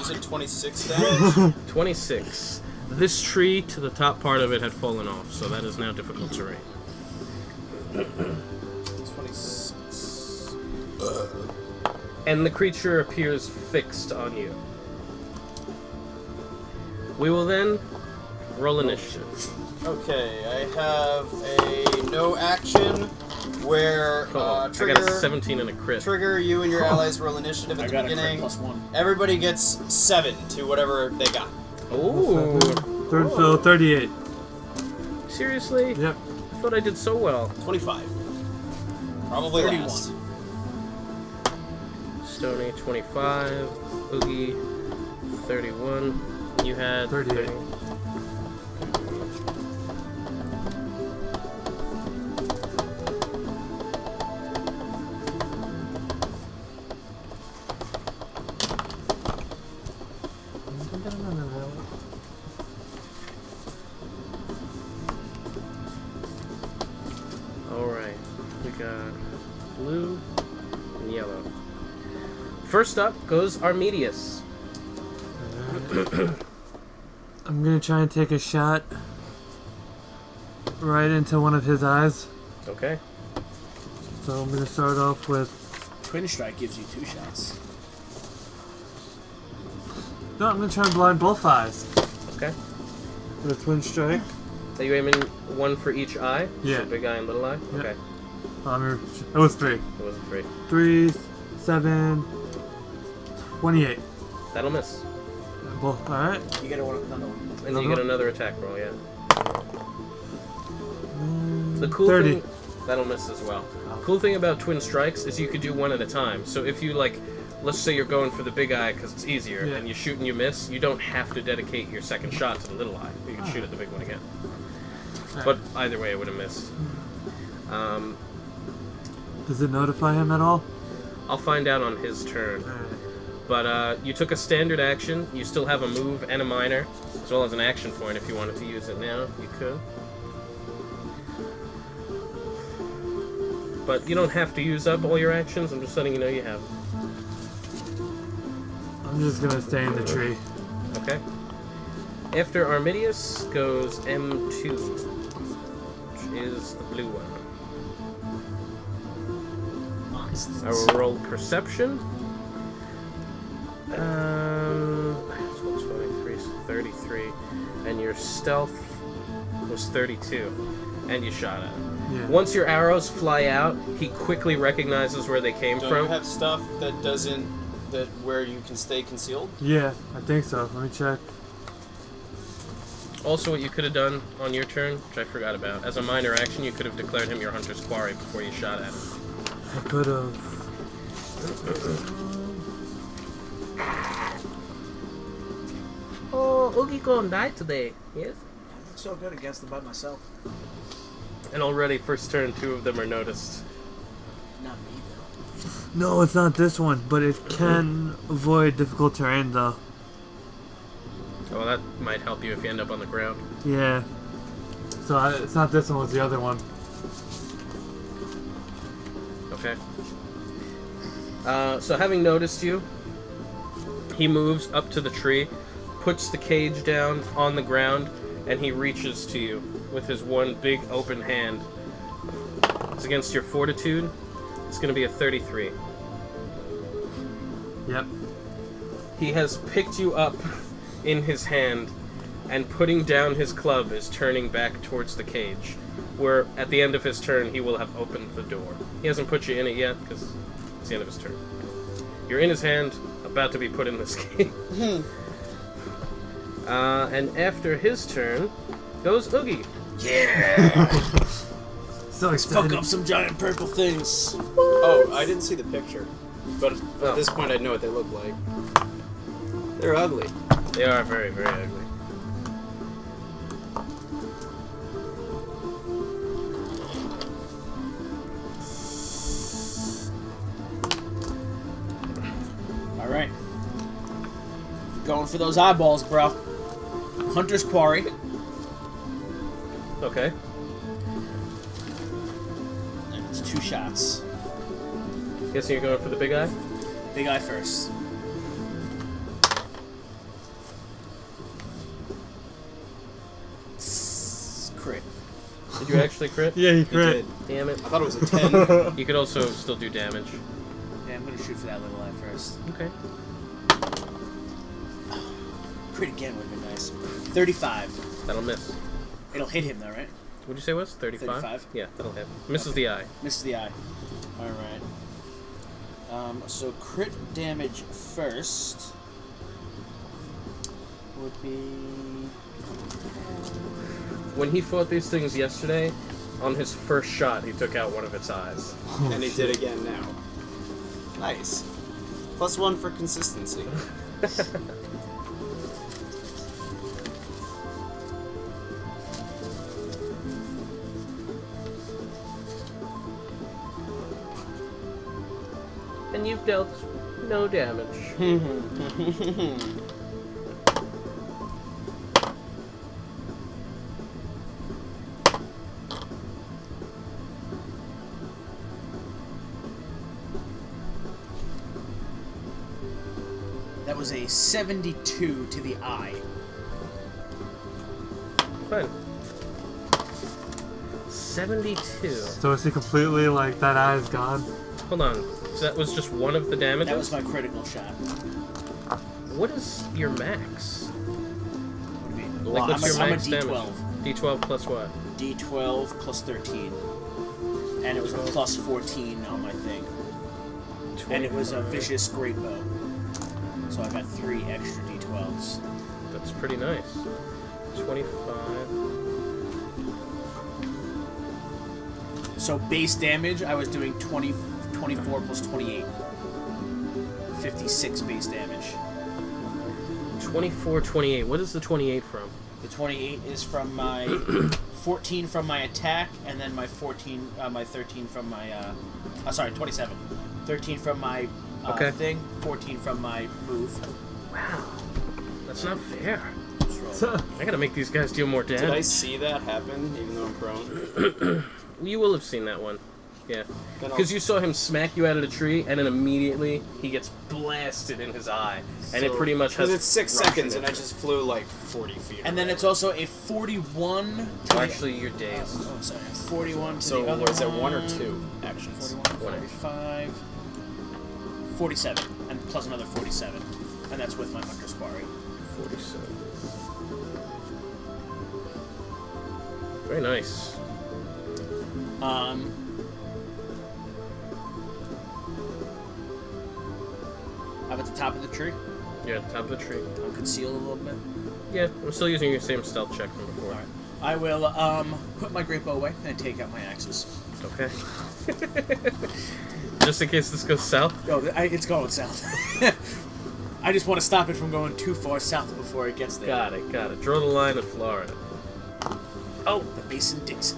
said 26 damage? 26. This tree to the top part of it had fallen off, so that is now difficult terrain. 26. And the creature appears fixed on you. We will then roll initiative. Okay, I have a no action where I trigger, got a 17 and a crit. trigger, you and your allies roll initiative at I the got a crit beginning. +1. Everybody gets 7 to whatever they got. Ooh. So 38. Seriously? Yep. I thought I did so well. 25. Probably 31. last. Stoney, 25. Uggy, 31. You had 38. 30. Alright. We got blue and yellow. First up goes Armedius. I'm gonna try and take a shot right into one of his eyes. Okay. So I'm gonna start off with. Twin Strike gives you 2 shots. No, I'm gonna try and blind both eyes Okay. with a twin strike. Are you aiming one for each eye? Yeah. So big eye and little eye? Yeah. Okay. It was 3. It wasn't 3. 3, 7, 28. That'll miss. Both. All right. You get another one. And then you get another attack roll, yeah. The cool 30. thing, that'll miss as well. Cool thing about twin strikes is you could do one at a time. So if you let's say you're going for the big eye because it's easier, Yeah. and you shoot and you miss, you don't have to dedicate your second shot to the little eye. You can shoot at the big one again. Alright. But either way, it would have missed. Does it notify him at all? I'll find out on his turn. Alright. But you took a standard action. You still have a move and a minor, as well as an action point if you wanted to use it now. You could. But you don't have to use up all your actions. I'm just letting you know you have. I'm just gonna stay in the tree. Okay. After Armedius goes M2, which is the blue one. I will roll perception. 23, so 33. And your stealth was 32. And you shot at him. Yeah. Once your arrows fly out, he quickly recognizes where they came Don't from. you have stuff that doesn't... where you can stay concealed? Yeah, I think so. Let me check. Also, what you could have done on your turn, which I forgot about, as a minor action, you could have declared him your hunter's quarry before you shot at him. I could have. Oh, Uggy gonna die today. Yes. I look so good against them by myself. And already, first turn, 2 of them are noticed. Not me, though. No, it's not this one, but it can avoid difficult terrain, though. Oh, that might help you if you end up on the ground. Yeah. So it's not this one, it's the other one. Okay. So having noticed you, he moves up to the tree, puts the cage down on the ground, and he reaches to you with his one big open hand. It's against your fortitude. It's going to be a 33. Yep. He has picked you up in his hand, and putting down his club is turning back towards the cage, where at the end of his turn he will have opened the door. He hasn't put you in it yet, because it's the end of his turn. You're in his hand, about to be put in this cage. And after his turn goes Uggy. Yeah! So Let's fuck up some giant purple things. Oh, I didn't see the picture. But Oh. at this point, I know what they look like. They're ugly. They are very, very ugly. Alright. Going for those eyeballs, bro. Hunter's Quarry. Okay. And it's 2 shots. Guessing you're going for the big eye? Big eye first. Crit. Did you actually crit? Yeah, he He crit. did. Damn it. I thought it was a 10. You could also still do damage. Yeah, I'm gonna shoot for that little eye first. Okay. Crit again would have been nice. 35. That'll miss. It'll hit him though, right? What'd you say it was? 35? 35? Yeah, that'll hit. Misses the eye. Misses the eye. Alright. So crit damage first would be... When he fought these things yesterday, on his first shot, he took out one of its eyes. And he did again now. Nice. +1 for consistency. And you've dealt no damage. That was a 72 to the eye. Fine. 72. So is he completely like that eye is gone? Hold on. So that was just one of the damages? That was my critical shot. What is your max? What do you mean? Like, what's your I'm max a D12. damage? D12 plus what? D12 plus 13. And it was a plus 14 on my thing. And it was a vicious great bow. So I got 3 extra D12s. That's pretty nice. 25. So base damage, I was doing 24 plus 28. 56 base damage. 24, 28. What is the 28 from? The 28 is from my 14 from my attack, and then my 13 from my, sorry, 27. 13 from my Okay. thing, 14 from my move. Wow. That's not fair. Just roll. I gotta make these guys deal more damage. Did I see that happen, even though I'm prone? You will have seen that one. Yeah. Then I'll- Because you saw him smack you out of the tree, and then immediately he gets blasted in his eye. And it So- pretty much has... 'cause it's 6 ruptured seconds, it. and I just flew like 40 feet. And then it's also a 41 to the... Actually, you're dazed. Oh, sorry. 41 to So the other was it 1 or one. 2 actions? 41, 45, 47, and plus another 47. And that's with my Hunter's Quarry. 47. Very nice. I'm at the top of the tree. Yeah, top of the tree. I'll conceal a little bit. Yeah, I'm still using your same stealth check from before. Alright. I will put my great bow away and take out my axes. Okay. Just in case this goes south. Oh, it's going south. I just want to stop it from going too far south before it gets there. Got it, got it. Draw the line at Florida. Oh, the Mason-Dixon.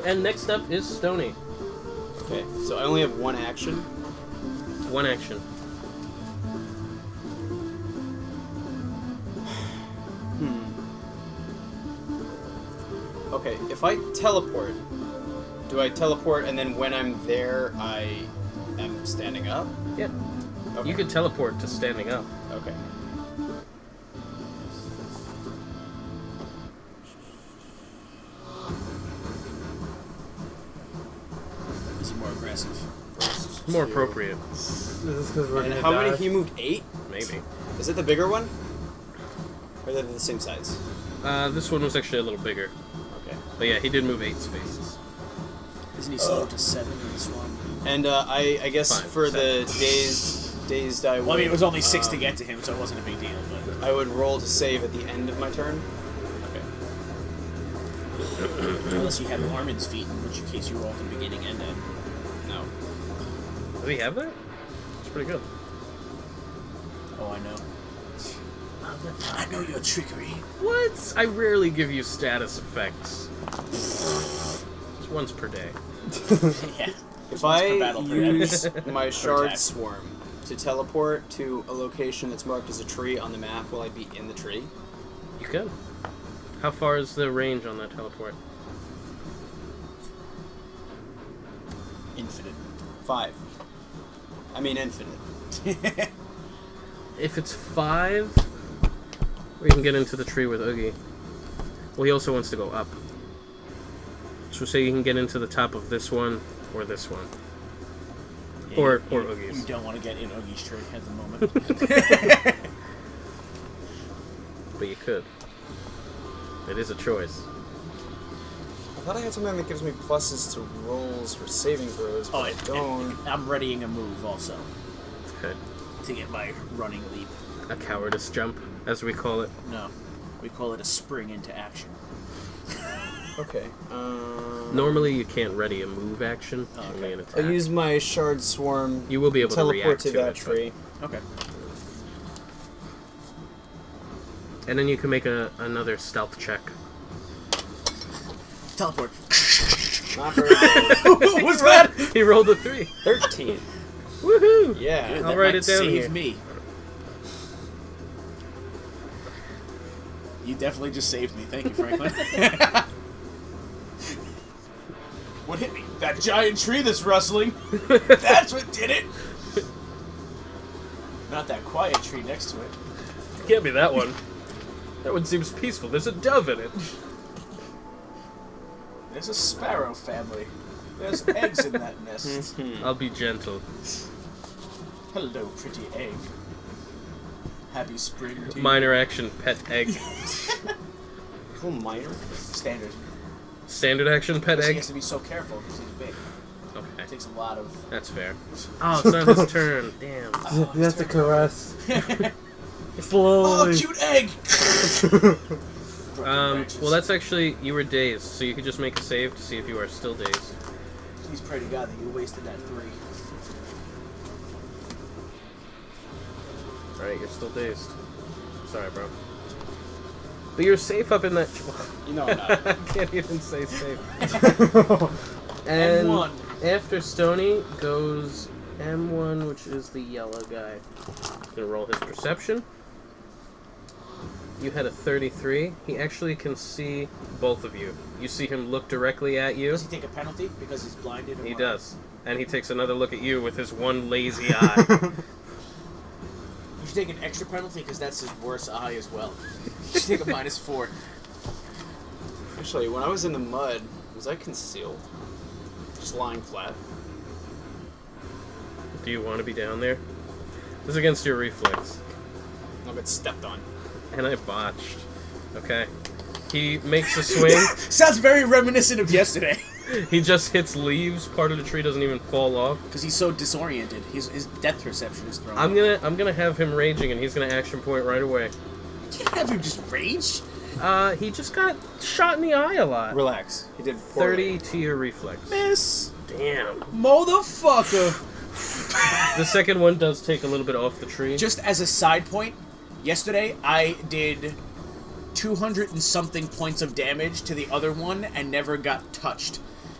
And next up is Stoney. Okay, so I only have one action. One action. Okay, if I teleport, do I teleport and then when I'm there I am standing up? Yep. Okay. You could teleport to standing up. Okay. This is more aggressive. More appropriate. Is this 'cause we're And gonna how die? many? He moved 8? Maybe. Is it the bigger one? Or are they the same size? This one was actually a little bigger. Okay. But yeah, he did move 8 spaces. Isn't he slowed to 7 in this one? And I guess Fine, for seven. the dazed I would... Well, I mean, it was only 6 to get to him, so it wasn't a big deal, but... I would roll to save at the end of my turn. Okay. Unless you have Armin's feet, in which case you roll at the beginning and end. No. Does he have that? It's pretty good. Oh, I know. I know your trickery. What? I rarely give you status effects. It's once per day. Yeah. If I battle per use my per shard attack. swarm to teleport to a location that's marked as a tree on the map, will I be in the tree? You can. How far is the range on that teleport? Infinite. 5. I mean infinite. If it's 5, we can get into the tree with Uggy. Well, he also wants to go up. So say you can get into the top of this one or this one. Yeah, Or you Uggy's. don't want to get in Uggy's tree at the moment. But you could. It is a choice. I thought I had something that gives me pluses to rolls for saving throws, but I don't. I'm readying a move also Okay. to get my running leap. A cowardice jump, as we call it. No, we call it a spring into action. Okay. Normally you can't ready a move action, Oh, only okay. an I'll attack. use my shard swarm. You will be able to teleport react to to that it, tree. Okay. And then you can make another stealth check. Teleport. Not very good. What was that? He rolled a 3. 13. Woohoo! Yeah. Good, I'll that write might it down save here. me. You definitely just saved me. Thank you, Franklin. What hit me? That giant tree that's rustling. That's what did it. Not that quiet tree next to it. Can't be that one. That one seems peaceful. There's a dove in it. There's a sparrow family. There's eggs in that nest. I'll be gentle. Hello, pretty egg. Happy spring to you. Minor action, pet egg. Cool minor. Standard. Standard action, pet He egg. has to be so careful because he's big. It Okay, takes a lot of... that's fair. Oh, it's not his turn. Damn. You have to caress. Oh, Slowly. cute egg! Well, that's actually, you were dazed, so you could just make a save to see if you are still dazed. Please pray to God that you wasted that 3. Alright, you're still dazed. Sorry, bro. But you're safe up in that... You know I'm not. I can't even say safe. And M1. after Stoney goes M1, which is the yellow guy. Gonna roll his perception. You had a 33. He actually can see both of you. You see him look directly at you. Does he take a penalty because he's blinded? Or He what? does. And he takes another look at you with his one lazy eye. You should take an extra penalty because that's his worst eye as well. You should take a -4. Actually, when I was in the mud, was I concealed? Just lying flat. Do you want to be down there? This is against your reflex. I'll get stepped on. And I botched. Okay. He makes a swing. Sounds very reminiscent of yesterday. He just hits leaves. Part of the tree doesn't even fall off. Because he's so disoriented. His depth perception is thrown. I'm gonna have him raging, and he's gonna action point right away. You can't have him just rage. He just got shot in the eye a lot. Relax. He did 30 to your reflex. Miss. Damn. Motherfucker. The second one does take a little bit off the tree. Just as a side point, yesterday I did 200 and something points of damage to the other one and never got touched.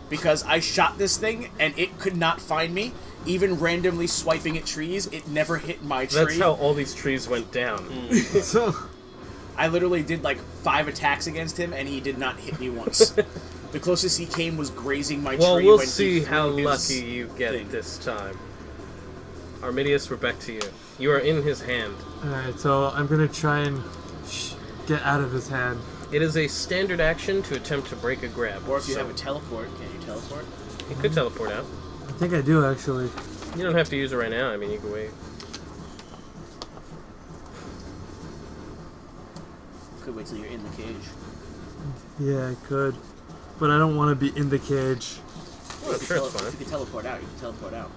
because I shot this thing and it could not find me. Even randomly swiping at trees, it never hit my tree. That's how all these trees went down. So, I literally did like 5 attacks against him, and he did not hit me once. The closest he came was grazing my Well, tree. we'll when see he how threw his lucky you get thing. this time. Armidius, we're back to you. You are in his hand. alright, so I'm gonna try and get out of his hand. It is a standard action to attempt to break a grab. Or if you so have a teleport, can you teleport? you could teleport out. I think I do, actually. You don't have to use it right now. I mean, you can wait. Could wait till you're in the cage. Yeah, I could. But I don't want to be in the cage. Oh, If you sure, it's If fine. you can teleport out, you can teleport out.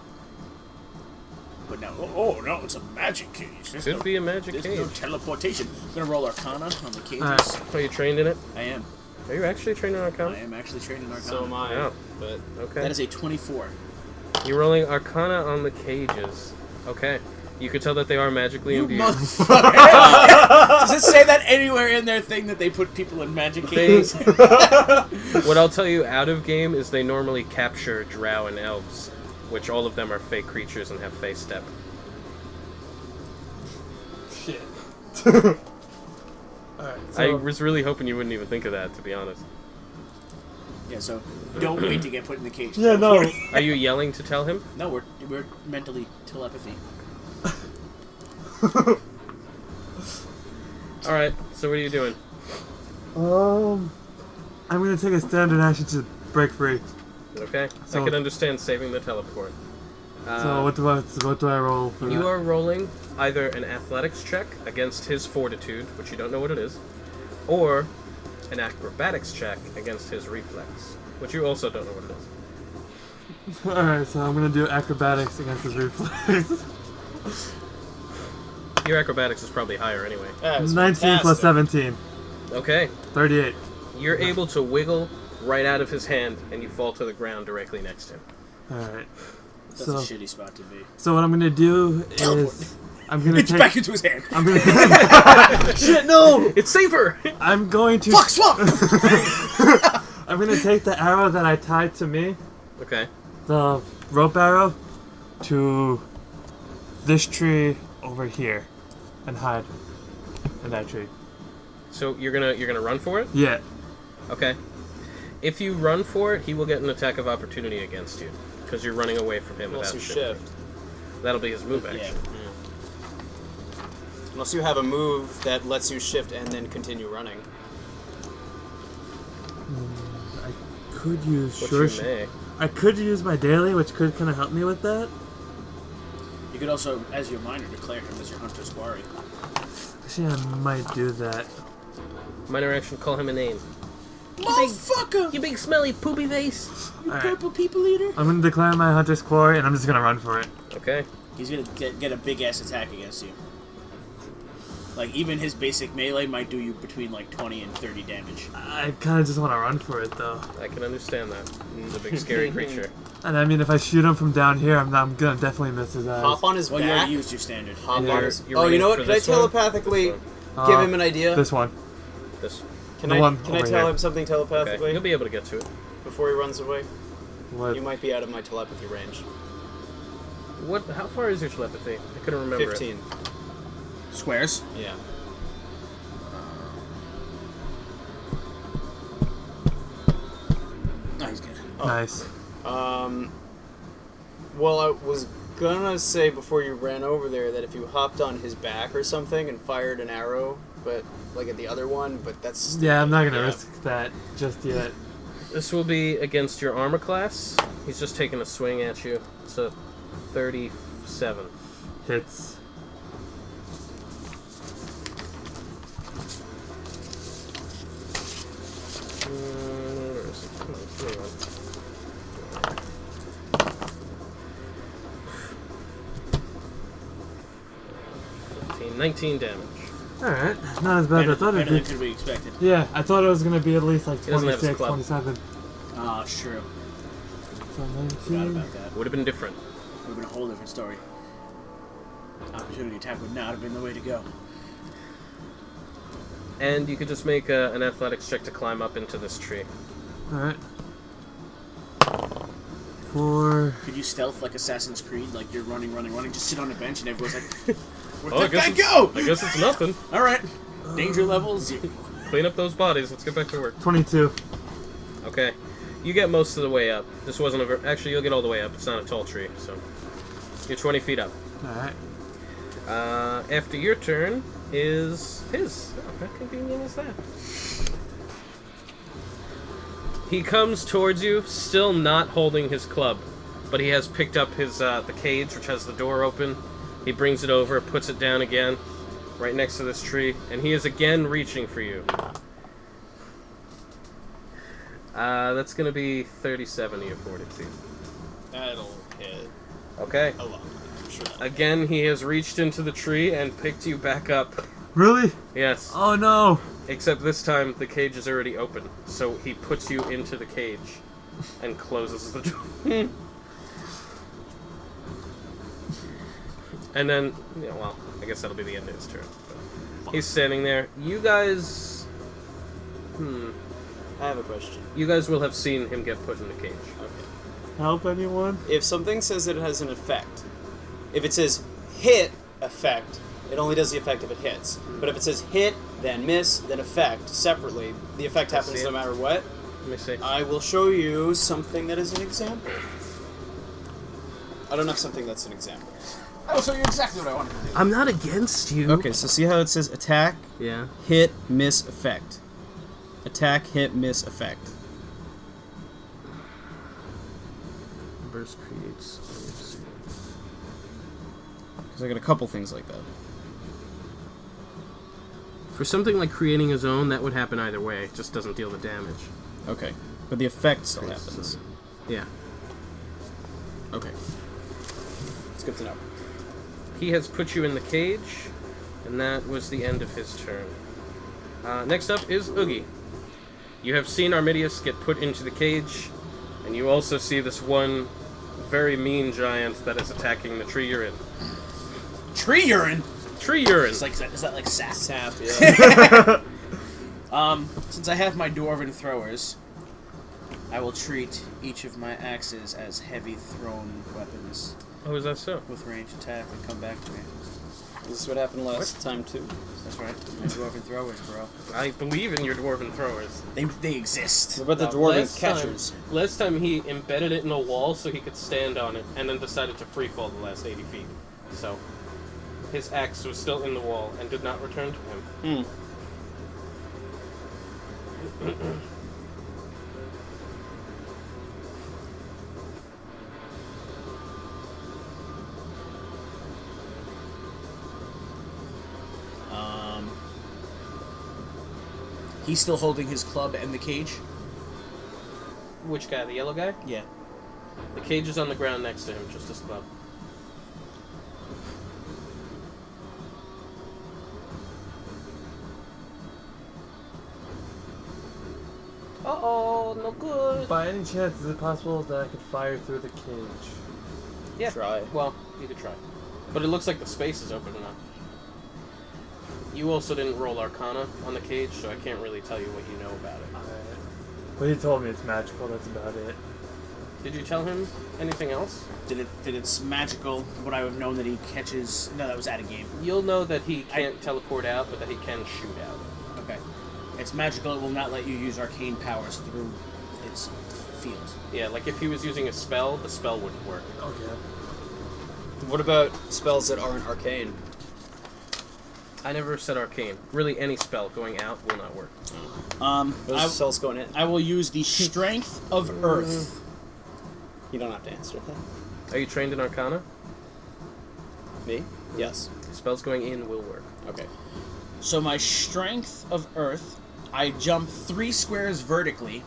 But now, oh no, it's a magic cage. There's Could be a magic there's cage. no teleportation. I'm gonna roll Arcana on the cages. Alright. Are you trained in it? I am. Are you actually trained in I Arcana? am actually trained in Arcana. So am I. Yeah. But Okay. That is a 24. You're rolling Arcana on the cages. Okay. You could tell that they are magically imbued. Motherfucker! Does it say that anywhere in their thing that they put people in magic cages? What I'll tell you out of game is they normally capture drow and elves, which all of them are fake creatures and have face step. Shit. Alright, I was really hoping you wouldn't even think of that, to be honest. Yeah, so don't wait to get put in the cage. Yeah, no. Teleport. Are you yelling to tell him? No, we're mentally telepathy. Alright, so what are you doing? I'm gonna take a standard action to break free. Okay. So- I can understand saving the teleport. So what do I roll for You that? are rolling either an athletics check against his fortitude, which you don't know what it is, or an acrobatics check against his reflex, which you also don't know what it is. Alright, so I'm gonna do acrobatics against his reflex. Your acrobatics is probably higher anyway. that was 19 plus fantastic. 17. Okay. 38. You're able to wiggle right out of his hand, and you fall to the ground directly next to him. Alright. That's So, a shitty spot to be. so what I'm gonna do Teleport. is I'm gonna It's take back into his hand. I'm gonna Shit, no! It's safer! I'm going to Fuck, swap! I'm gonna take the arrow that I tied to me, Okay. the rope arrow, to this tree over here and hide in that tree. So you're gonna run for it? Yeah. Okay. If you run for it, he will get an attack of opportunity against you, because you're running away from him Unless without you shifting. shift. That'll be his move Yeah. action. Unless you have a move that lets you shift and then continue running. I could use Which sure. you may. I could use my daily, which could kind of help me with that. You could also, as your minor, declare him as your hunter's quarry. Actually, I might do that. Minor action, call him a name. Motherfucker! You big smelly poopy face! You Alright. purple people eater? I'm gonna declare my hunter's quarry, and I'm just gonna run for it. Okay. He's gonna get a big ass attack against you. Like, even his basic melee might do you between like 20 and 30 damage. I kind of just want to run for it, though. I can understand that. He's a big scary creature. And I mean, if I shoot him from down here, I'm gonna definitely miss his eyes. Hop on his Well, you back. already used your standard. Hop And on you're- his. you're Oh, you running know what? for Could I this one? telepathically give him an idea? This one. This. Can the I one can I over tell here. him something Okay. telepathically You'll be able to get to it. before he runs away? What? You might be out of my telepathy range. What? How far is your telepathy? I couldn't remember. 15. Squares? Yeah. No, he's good. Nice. Well, I was gonna say before you ran over there that if you hopped on his back or something and fired an arrow, but like at the other one, but that's Yeah, I'm not gonna yeah. risk that just yet. This will be against your armor class. He's just taking a swing at you. It's a 37. Hits. Where is it? Come on, come on. 15, 19 damage. Alright, not as bad as I thought Better than it'd could be expected. be. Yeah, I thought it was gonna be at least like He doesn't have his 26, club. 27. Ah, true. So Forgot 19. about that. Would have been different. Would have been a whole different story. Opportunity attack would not have been the way to go. And you could just make an athletics check to climb up into this tree. Alright. 4. Could you stealth like Assassin's Creed? Like you're running, just sit on a bench and everyone's like, where'd Oh, that guy go? I guess it's nothing. Alright. Danger level 0. Clean up those bodies. Let's get back to work. 22. Okay. You get most of the way up. This wasn't a... Actually, you'll get all the way up. It's not a tall tree, so... You're 20 feet up. Alright. After your turn is his. Oh, how convenient is that? He comes towards you, still not holding his club, but he has picked up his the cage, which has the door open. He brings it over, puts it down again, right next to this tree, and he is again reaching for you. That's going to be 37 to your fortitude. That'll hit Okay. a lot. I'm sure that'll Again, he has reached into the tree and picked you back up. Really? Yes. Oh no! Except this time, the cage is already open, so he puts you into the cage and closes the door. And then, yeah, well, I guess that'll be the end of his turn. But he's standing there. You guys... I have a question. You guys will have seen him get put in the cage. Okay. Help anyone? If something says that it has an effect, if it says hit effect, it only does the effect if it hits. But if it says hit, then miss, then effect, separately, the effect Let's happens see no it. matter what. Let me see. I will show you something that is an example. I don't have something that's an example. I will show you exactly what I wanted to do. I'm not against you. Okay, so see how it says attack, Yeah. hit, miss, effect. Attack, hit, miss, effect. Burst creates... Because I got a couple things like that. For something like creating a zone, that would happen either way. It just doesn't deal the damage. Okay, but the effect still Creates a happens. zone. Yeah. Okay. It's good to know. He has put you in the cage, and that was the end of his turn. Next up is Uggy. You have seen Armidius get put into the cage, and you also see this one very mean giant that is attacking the tree you're in. Tree urine? Tree urine! It's like, is that like sap? Sap, yeah. Since I have my dwarven throwers, I will treat each of my axes as heavy thrown weapons Oh, is that so? with ranged attack and come back to me. This is what happened last time, too. That's right. My dwarven throwers, bro. I believe in your dwarven throwers. They exist. What about the dwarven catchers? Last time he embedded it in a wall so he could stand on it, and then decided to freefall the last 80 feet. So, his axe was still in the wall and did not return to him. He's still holding his club and the cage? Which guy? The yellow guy? Yeah. The cage is on the ground next to him, just his club. Uh-oh, no good. By any chance, is it possible that I could fire through the cage? Yeah. Try. Well, you could try. But it looks like the space is open enough. You also didn't roll Arcana on the cage, so I can't really tell you what you know about it. Well, he told me it's magical, that's about it. Did you tell him anything else? Did it's magical? Would I have known that he catches? No, that was out of game. You'll know that he can't teleport out, but that he can shoot out. Okay. It's magical. It will not let you use arcane powers through its field. Yeah, like if he was using a spell, the spell wouldn't work. Okay. What about spells that aren't arcane? I never said arcane. Really, any spell going out will not work. Those spells going in. I will use the strength of earth. You don't have to answer that. Are you trained in Arcana? Me? Yes. Spells going in will work. Okay. So my strength of earth, I jump 3 squares vertically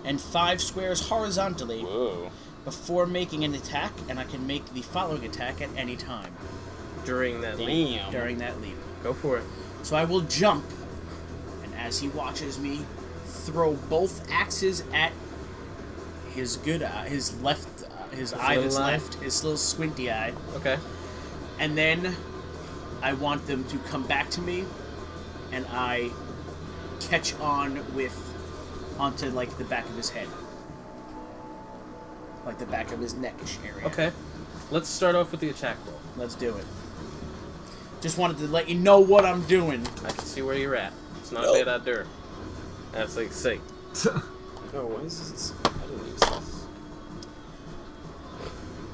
and 5 squares horizontally Whoa. before making an attack, and I can make the following attack at any time During that leap. Damn. during that leap. Go for it. So I will jump, and as he watches me, throw both axes at his good eye, his left, his eye that's little eye? left, his little squinty eye, Okay. and then I want them to come back to me, and I catch on onto like the back of his head. like the back of his neckish area. Okay. Let's start off with the attack roll. Let's do it. Just wanted to let you know what I'm doing. I can see where you're at. It's not bad out there. That's like sick. Oh, why is this? I didn't use this.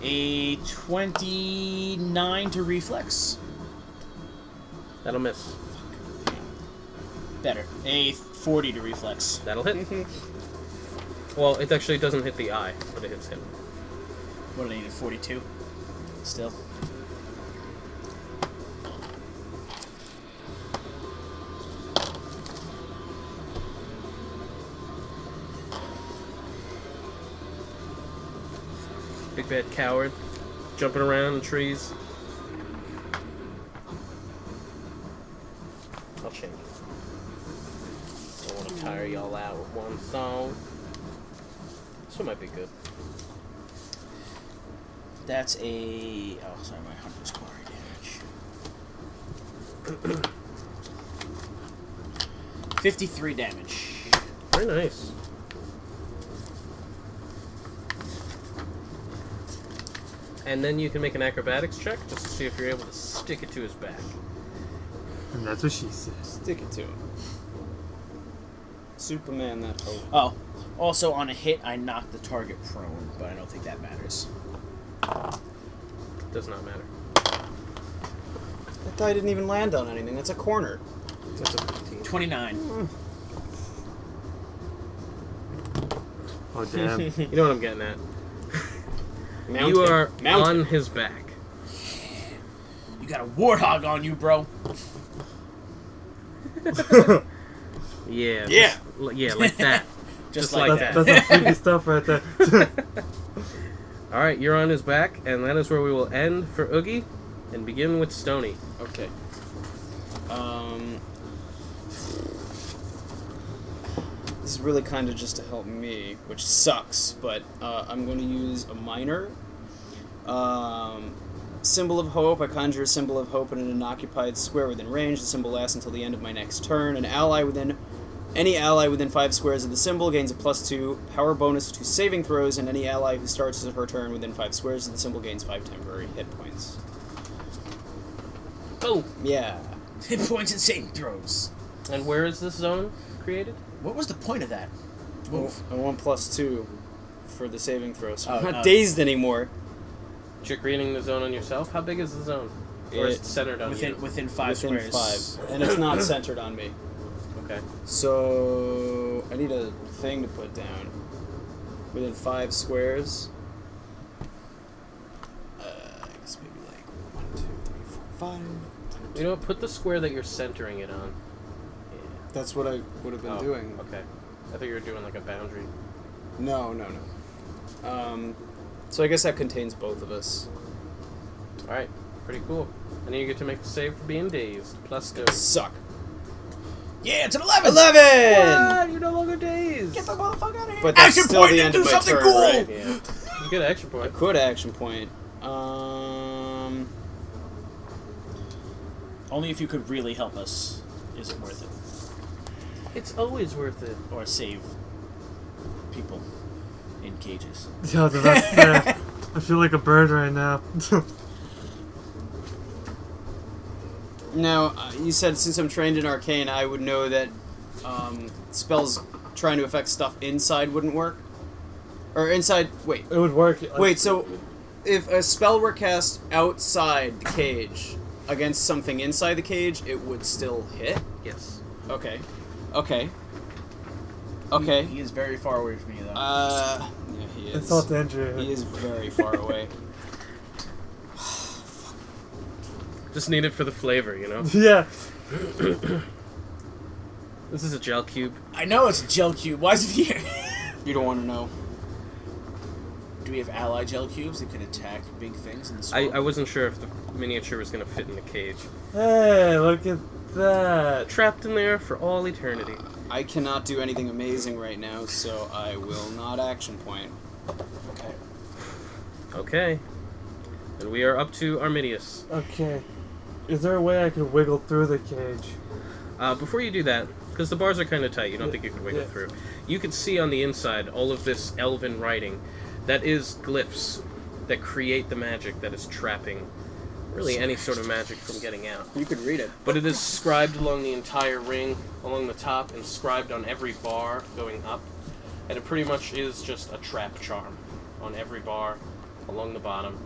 A 29 to reflex. That'll miss. Better. A 40 to reflex. That'll hit. Well, it actually doesn't hit the eye, but it hits him. What did I need? A 42? Still. Big bad coward. Jumping around in trees. I'll change it. Don't want to tire y'all out with one song. This one might be good. That's a... Oh, sorry, my hunter's quarry damage. 53 damage. Very nice. And then you can make an acrobatics check just to see if you're able to stick it to his back. And that's what she said. Stick it to him. Superman that hope. Oh, also on a hit, I knocked the target prone, but I don't think that matters. Does not matter. That die didn't even land on anything. That's a corner. That's a 15. 29. Oh, damn. You know what I'm getting at. Mount You him. are Mount on him. his back. You got a warthog on you, bro. Yeah. Yeah. Yeah, like that. Just like like that. that. That's some freaky stuff right there. Alright, you're on his back, and that is where we will end for Uggy and begin with Stoney. Okay. This is really kind of just to help me, which sucks, but I'm going to use a minor. Symbol of Hope. I conjure a symbol of hope in an unoccupied square within range. The symbol lasts until the end of my next turn. Any ally within 5 squares of the symbol gains a +2 power bonus to saving throws, and any ally who starts her turn within 5 squares of the symbol gains 5 temporary hit points. Oh! Yeah. Hit points and saving throws. And where is this zone created? What was the point of that? Move. I want +2 for the saving throws. So I'm Oh, not dazed anymore. You're creating the zone on yourself? How big is the zone? Or is it centered on you? Within 5 Within squares. 5. And it's not centered on me. Okay. So I need a thing to put down. Within 5 squares. I guess maybe like 1, 2, 3, 4, 5. You know what? Put the square that you're centering it on. Yeah. That's what I would have been doing. Okay. I thought you were doing like a boundary. No. So I guess that contains both of us. Alright. Pretty cool. And then you get to make a save for being dazed. +2. Suck. Yeah, it's an 11! 11! You're no longer dazed! Get the motherfucker out of here! But that's Action still point the to end do of my something turn, cool! right? Yeah. You get an action I point. could action point. Only if you could really help us is it worth it. It's always worth it. Or save people in cages. Yo, that's fair. I feel like a bird right now. Now, you said since I'm trained in Arcane, I would know that spells trying to affect stuff inside wouldn't work? Or inside... Wait. It would work. Wait, so if a spell were cast outside the cage against something inside the cage, it would still hit? Yes. Okay. He is very far away from you, though. Yeah, he is. It's all danger. He is very far away. Just need it for the flavor, you know? Yeah. This is a gel cube. I know it's a gel cube. Why is it here? You don't want to know. Do we have ally gel cubes that can attack big things in the swamp? I wasn't sure if the miniature was going to fit in the cage. Hey, look at that. Trapped in there for all eternity. I cannot do anything amazing right now, so I will not action point. Okay. Okay. And we are up to Arminius. Okay. Is there a way I could wiggle through the cage? Before you do that, because the bars are kind of tight, you don't think you could wiggle through. You can see on the inside all of this elven writing. that is glyphs that create the magic that is trapping really any sort of magic from getting out. You could read it. But it is scribed along the entire ring, along the top, and scribed on every bar going up. And it pretty much is just a trap charm on every bar along the bottom.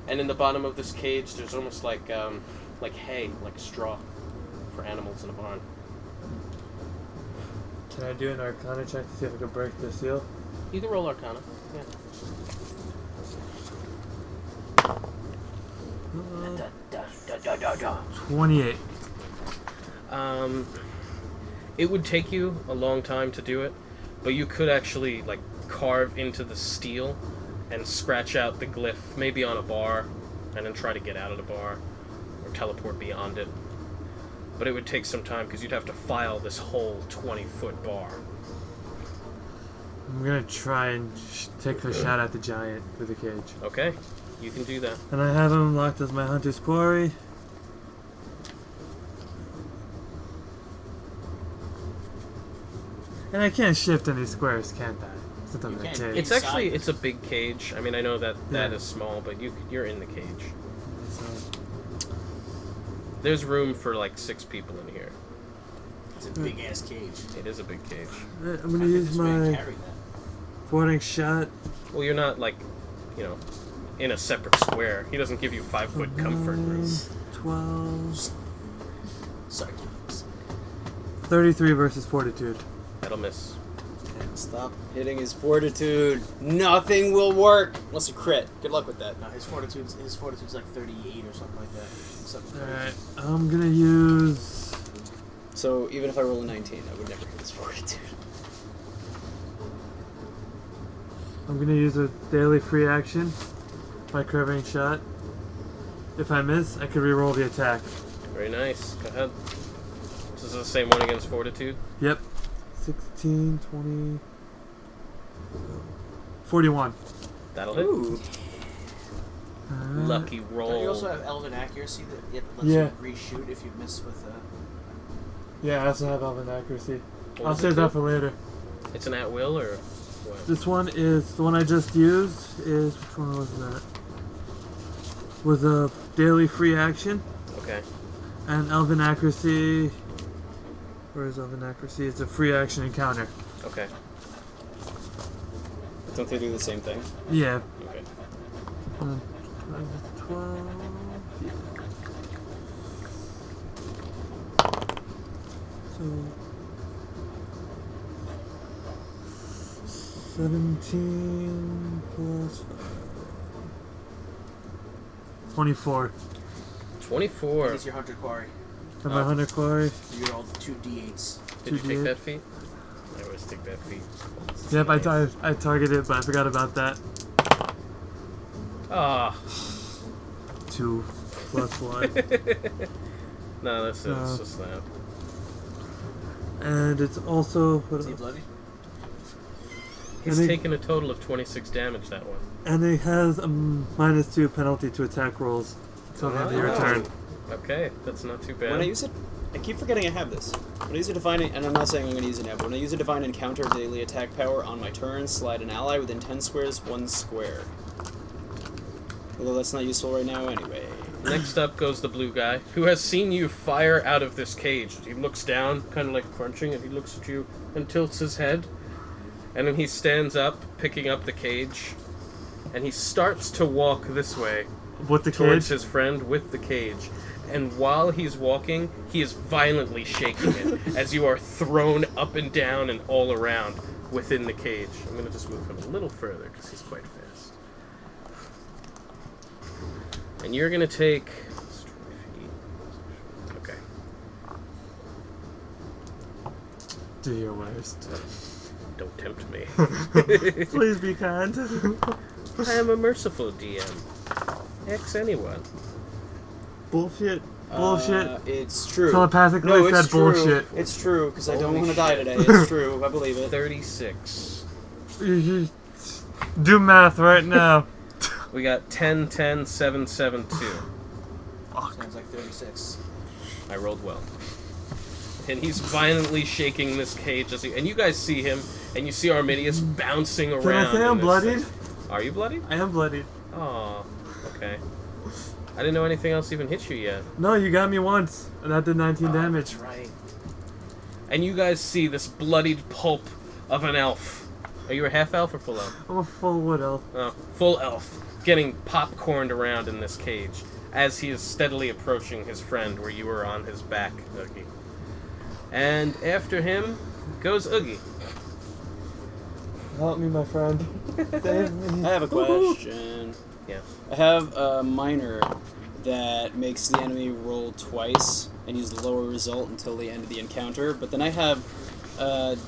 And in the bottom of this cage, there's almost like hay, like straw for animals in a barn. Can I do an Arcana check to see if I can break the seal? You can roll Arcana. Yeah. 28. It would take you a long time to do it, but you could actually like carve into the steel and scratch out the glyph, maybe on a bar, and then try to get out of the bar or teleport beyond it. But it would take some time because you'd have to file this whole 20-foot bar. I'm gonna try and take a shot at the giant with the cage. Okay, you can do that. And I have him locked as my hunter's quarry. And I can't shift any squares, can't I? Since I'm in a can. cage. It's actually it's a big cage. I mean, I know that that Yeah. is small, but you're in the cage. So, There's room for like 6 people in here. It's a big ass cage. It is a big cage. I'm gonna use my Carry that. boarding shot. Well, you're not like, in a separate square. He doesn't give you 5-foot comfort room. 12. Sorry. 33 versus fortitude. That'll miss. Stop hitting his fortitude. Nothing will work unless you crit. Good luck with that. No, his fortitude's like 38 or something like that. Something crazy. Alright, I'm gonna use. So even if I roll a 19, I would never hit his fortitude. I'm gonna use a daily free action. My curving shot. If I miss, I can reroll the attack. Very nice. Go ahead. This is the same one against fortitude. Yep. 16, 20, 41. That'll hit. Ooh. Lucky Don't roll. you also have elven accuracy that it lets Yeah. you reshoot if you miss with Yeah, I also have elven accuracy. What I'll was save it that to? for later. It's an at will or what? This one is the one I just used. Is which one was that? Was a daily free action Okay. and elven accuracy. Where is elven accuracy? It's a free action encounter. Okay. Don't they do the same thing? Yeah. Okay. 12. Yeah. So 17 plus 24. 24. it's your hunter quarry. And my hunter quarry. You rolled 2 d8s. Did you take 2d8. that feat? I always take that feat. Yep, I targeted it, but I forgot about that. Ah. 2 plus 1. No, that's it. It's just that. And it's also. What Is he else? bloody? He's And it- taken a total of 26 damage, that one. And it has a -2 penalty to attack rolls until the end of your Oh. turn. Okay, that's not too bad. When I use it, I keep forgetting I have this. When I use a divine, and I'm not saying I'm going to use it now, but when I use a divine encounter daily attack power on my turn, slide an ally within 10 squares, 1 square. Although that's not useful right now anyway. Next up goes the blue guy, who has seen you fire out of this cage. He looks down, kind of like crunching, and he looks at you and tilts his head. And then he stands up, picking up the cage, and he starts to walk this way With the towards cage. his friend with the cage. And while he's walking, he is violently shaking it as you are thrown up and down and all around within the cage. I'm going to just move him a little further because he's quite fast. And you're going to take... Okay. Do your worst. Don't tempt me. Please be kind. I am a merciful DM. X anyone. Bullshit. Bullshit. It's true. Telepathically no, it's said true. bullshit. It's true, because I don't Holy want to die shit. today. It's true. I believe it. 36. Do math right now. We got 10, 10, 7, 7, 2. Sounds like 36. I rolled well. And he's violently shaking this cage as he, and you guys see him, and you see Arminius bouncing Can around. I say in I'm this bloodied? thing. Are you bloody? I am bloodied. Oh, okay. I didn't know anything else even hit you yet. No, you got me once, and that did 19 damage. That's right. And you guys see this bloodied pulp of an elf. Are you a half elf or full elf? I'm a full wood elf. Oh, full elf. Getting popcorned around in this cage as he is steadily approaching his friend where you were on his back, Uggy. And after him goes Uggy. Help me, my friend. Save me. I have a question. Yeah. I have a miner that makes the enemy roll twice and use the lower result until the end of the encounter, but then I have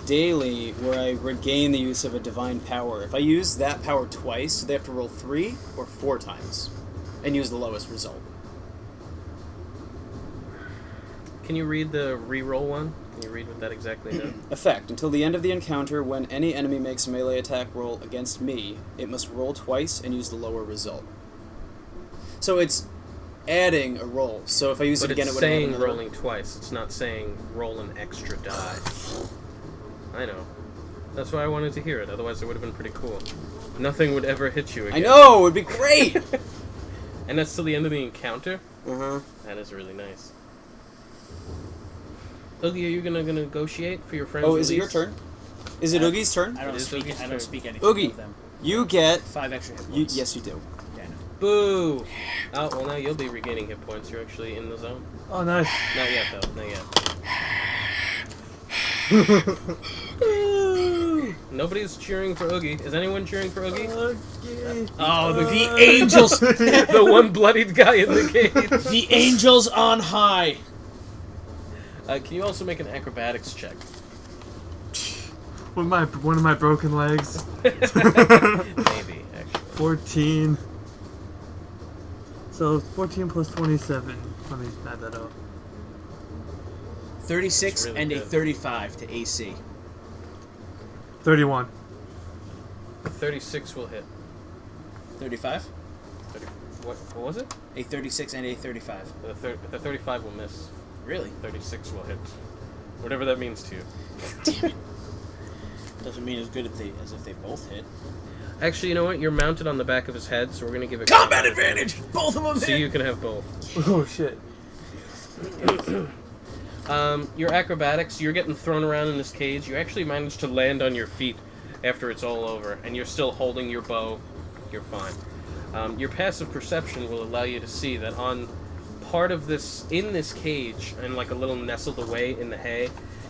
daily where I regain the use of a divine power. If I use that power twice, do they have to roll 3 or 4 times and use the lowest result? Can you read the reroll one? Can you read what that exactly does? Effect. Until the end of the encounter, when any enemy makes a melee attack roll against me, it must roll twice and use the lower result. So it's adding a roll. So if I use But it again, it it's would have saying another... rolling twice. It's not saying roll an extra die. I know. That's why I wanted to hear it. Otherwise, it would have been pretty cool. Nothing would ever hit you again. I know! It would be great! And that's till the end of the encounter? Uh-huh. That is really nice. Uggy, are you gonna negotiate for your friend's Oh, is it your release? turn? Is it Uggy's turn? I don't It is speak. Uggy's I don't turn. speak anything Uggy, of them. you get... 5 extra hit You, points. yes, you do. Yeah, I know. Boo! Oh, well, now you'll be regaining hit points. You're actually in the zone. Oh, nice. Not yet, though. Not yet. Nobody's cheering for Uggy. Is anyone cheering for Uggy? Okay. Oh, The angels, the one bloodied guy in the cage. the angels on high. Can you also make an acrobatics check? With one of my broken legs. Maybe, actually. 14. So 14 plus 27. Let me add that up. 36 Really and a good. 35 to AC. 31. 36 will hit. 35? 30, what was it? A 36 and a 35. The 35 will miss. Really? 36 will hit. Whatever that means to you. Doesn't mean as good as if they both hit. Actually, you know what? You're mounted on the back of his head, so we're going to give it Combat advantage! Both of them So hit! you can have both. Oh shit. Your acrobatics, you're getting thrown around in this cage. You actually manage to land on your feet after it's all over, and you're still holding your bow. You're fine. Your passive perception will allow you to see that on part of this, in this cage, and like a little nestled away in the hay,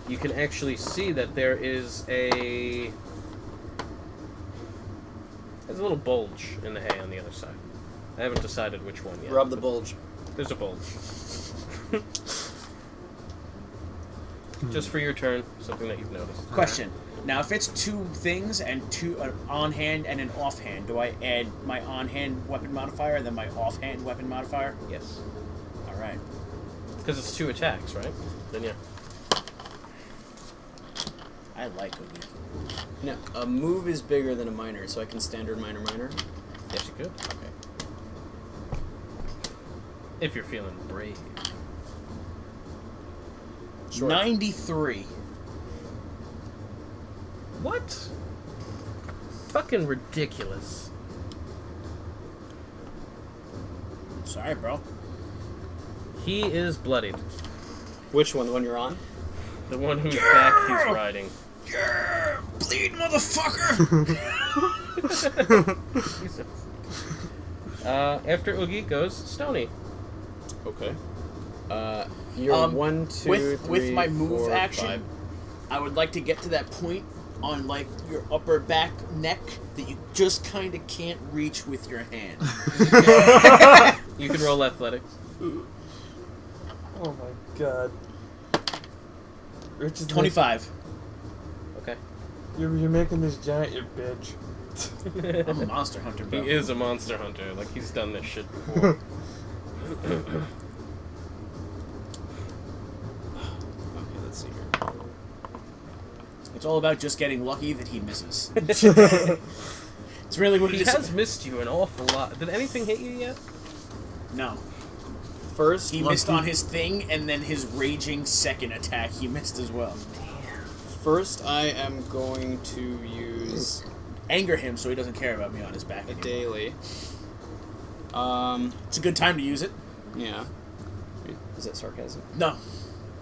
you can actually see that there is a... There's a little bulge in the hay on the other side. I haven't decided which one yet. Rub the but bulge. There's a bulge. Just for your turn, something that you've noticed. Question. Now, if it's 2 things and an on-hand and an off-hand, do I add my on-hand weapon modifier and then my off-hand weapon modifier? Yes. Alright. Because it's 2 attacks, right? Then yeah. I like Uggy. Now, a move is bigger than a minor, so I can standard minor. Yes, you could. Okay. If you're feeling brave. Sure. 93. What? Fucking ridiculous. Sorry, bro. He is bloodied. Which one? The one you're on? The one whose back he's riding. Yeah! Bleed, motherfucker! Jesus. After Uggy goes Stoney. Okay. You're 1, 2, with 3, my move 4, action, 5. I would like to get to that point on like your upper back neck that you just kind of can't reach with your hand. You can roll athletics. Oh my god. Rich is 25. Okay. You're making this giant your bitch. I'm a monster hunter, bro. He is a monster hunter. Like, he's done this shit before. Okay, let's see here. It's all about just getting lucky that he misses. It's really what He it is. has missed you an awful lot. Did anything hit you yet? No. First, He missed on his thing, and then his raging second attack he missed as well. First, I am going to use anger him so he doesn't care about me on his back A anymore. daily. It's a good time to use it. Yeah. Is that sarcasm? No,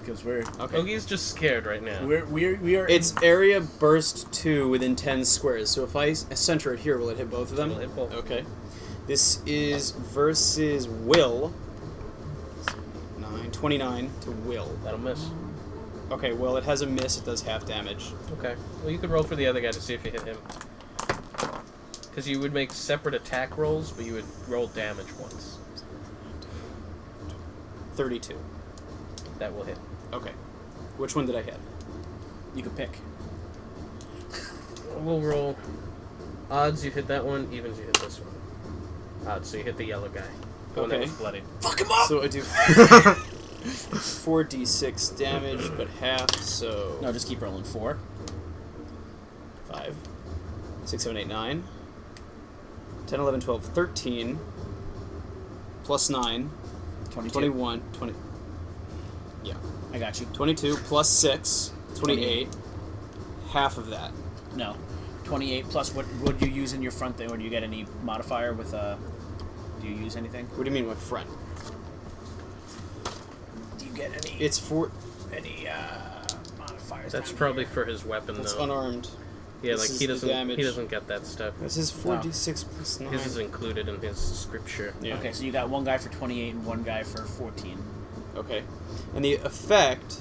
because we're Okay. Uggy's just scared right now. we are. It's area burst 2 within 10 squares. So if I center it here, will it hit both of them? It'll hit both. Okay. This is versus Will. 29 to Will. That'll miss. Okay, well, it has a miss. It does half damage. Okay. Well, you could roll for the other guy to see if you hit him. Because you would make separate attack rolls, but you would roll damage once. 32. That will hit. Okay. Which one did I hit? You can pick. We'll roll odds. You hit that one. Evens. You hit this one. Odds. So you hit the yellow guy. The one that Okay. was bloody. Fuck him up. So I do 4d6 damage, but half, so... No, just keep rolling. 4. 5, 6, 7, 8, 9, 10, 11, 12, 13, plus 9, 22. 21, 20... Yeah. I got you. 22 plus 6, 28. Half of that. No. 28 plus what would you use in your front thing? Or do you get any modifier with do you use anything? What do you mean with front? Do you get any It's modifiers? That's down probably here? for his weapon, It's though. unarmed. Yeah, This like is he the doesn't. damage. He doesn't get that stuff. This is 4d6 plus 9. His is included in his scripture. Yeah. Okay, so you got one guy for 28 and one guy for 14. Okay. And the effect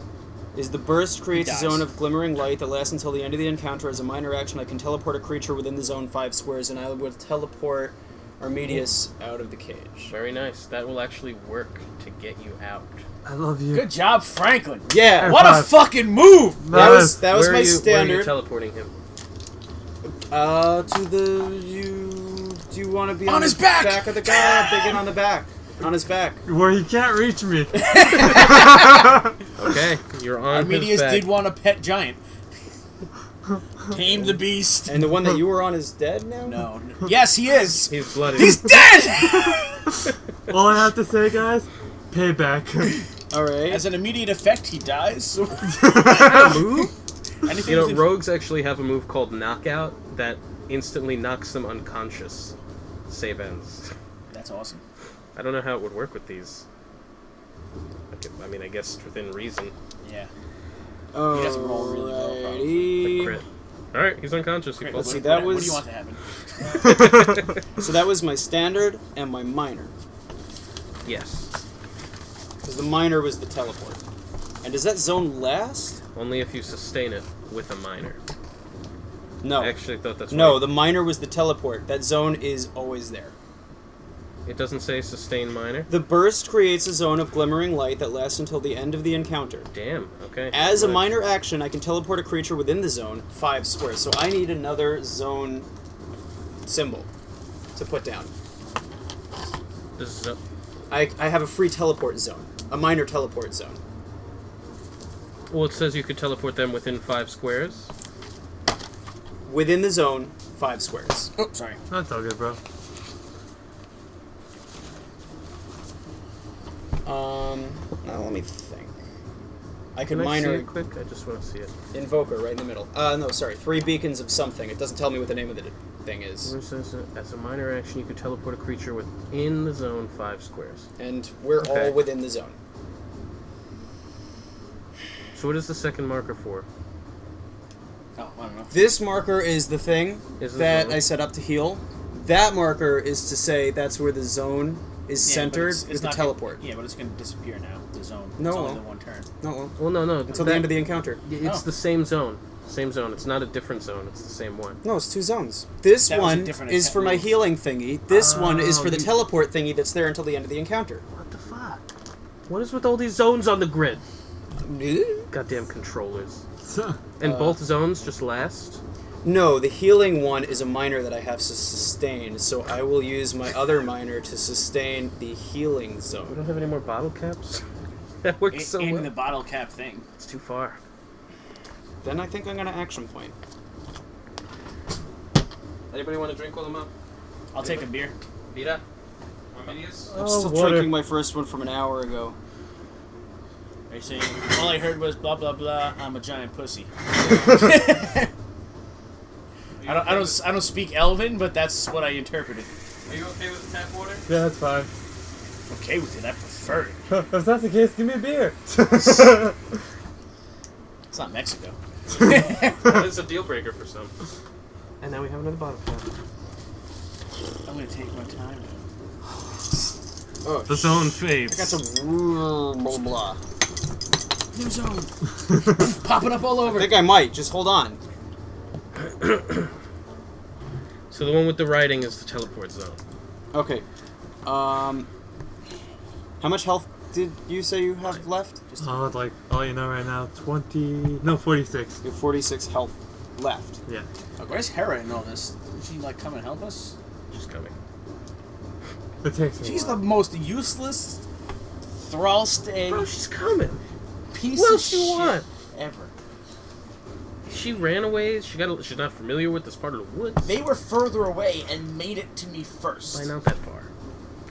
is the burst creates a dies. zone of glimmering light that lasts until the end of the encounter. As a minor action, I can teleport a creature within the zone 5 squares, and I will teleport Armedius out of the cage. Very nice. That will actually work to get you out. I love you. Good job, Franklin. Yeah! What a Five. fucking move! That was Where my are you, Where are you standard. teleporting him? To the... Do you want to be On his the back! of the guy? Big in on the back. On his back. Where he can't reach me. Okay, you're on his Armedius back. did want a pet giant. Tame the beast. And the one that you were on is dead now? No. Yes, he is. He's bloody. He's dead! All I have to say, guys, payback. Alright. As an immediate effect, he dies. move? Anything You know, within- rogues actually have a move called Knockout that instantly knocks them unconscious. Save ends. That's awesome. I don't know how it would work with these. I mean, I guess within reason. Yeah. Oh, He doesn't roll really well, probably. Like crit. Alright, he's unconscious. He Great. falls see, What- that what was- do you want to happen? So that was my standard and my minor. Yes. Because the minor was the teleport. And does that zone last? Only if you sustain it with a minor. No. I actually thought that's No, right. the minor was the teleport. That zone is always there. It doesn't say sustain minor. The burst creates a zone of glimmering light that lasts until the end of the encounter. Damn, okay. As a Right. minor action, I can teleport a creature within the zone 5 squares. So I need another zone symbol to put down. This is I have a free teleport zone. A minor teleport zone. well, it says you could teleport them within 5 squares. Within the zone, 5 squares. Oh, sorry. That's all good, bro. Now let me think. I can Can I see minor it quick? I just want to see it. invoker right in the middle. No, sorry. 3 beacons of something. It doesn't tell me what the name of the thing is. Where it says, as a minor action, you could teleport a creature within the zone 5 squares. And we're Okay. all within the zone. So what is the second marker for? Oh, I don't know. This marker is the thing Is the that zone. I set up to heal. That marker is to say that's where the zone is Yeah, but centered it's with the not teleport. Gonna, yeah, but it's going to disappear now, the zone. No, It's only well. the one turn. No, Well, no. until the end of the encounter. It's Oh. the same zone. Same zone. It's not a different zone. It's the same one. No, it's 2 zones. This That was a one different is for my move. healing thingy. This one is Oh, for the you- teleport thingy that's there until the end of the encounter. What the fuck? What is with all these zones on the grid? Goddamn controllers. And both zones just last? No, the healing one is a minor that I have to sustain, so I will use my other minor to sustain the healing We zone. don't have any more bottle caps? That works so in well. the bottle cap thing. It's too far. Then I think I'm gonna action point. Anybody want to drink while I'm up? I'll take a beer. Vida? Arminius? I'm Oh, still water. drinking my first one from an hour ago. Are you saying, all I heard was blah, blah, blah, I'm a giant pussy. I don't speak Elven, but that's what I interpreted. Are you okay with the tap water? Yeah, that's fine. Okay with it. I prefer it. If that's the case, give me a beer. It's not Mexico. That is a deal breaker for some. And now we have another bottle cap. I'm gonna take my time. Oh, The zone I fades. got some blah blah. New zone. Popping up all I over. think I might. Just hold on. So the one with the writing is the teleport zone. Okay. How much health did you say you have left? Just Oh, like, all you know right now, 46. you have 46 health left. Yeah. Oh, where's Hera in all this? Did she like come and help us? She's coming. It takes me She's a the while. most useless Thral-ste Bro, she's coming. piece What of else you shit want? ever. She ran away. She's not familiar with this part of the woods. They were further away and made it to me first. Why not that far?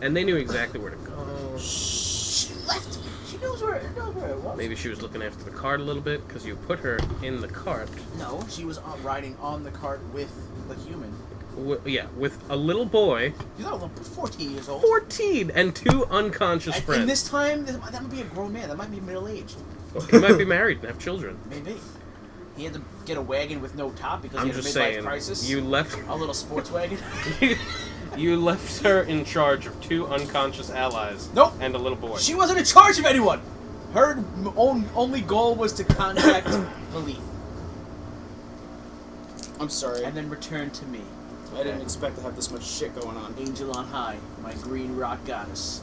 And they knew exactly where to go. She left me. She knows where it was. Maybe she was looking after the cart a little bit because you put her in the cart. No, she was riding on the cart with the human. With a little boy, You're not a little 14 years old. 14, and 2 unconscious And friends. this time, that might be a grown man. That might be middle-aged. He might be married and have children. Maybe. He had to get a wagon with no top because I'm he had a just midlife saying, crisis. you left A little sports wagon. you left her in charge of 2 unconscious allies. Nope. And a little boy. She wasn't in charge of anyone. Her only goal was to contact Lilith I'm sorry. and then return to me. I didn't expect to have this much shit going on. Angel on high, my green rock goddess.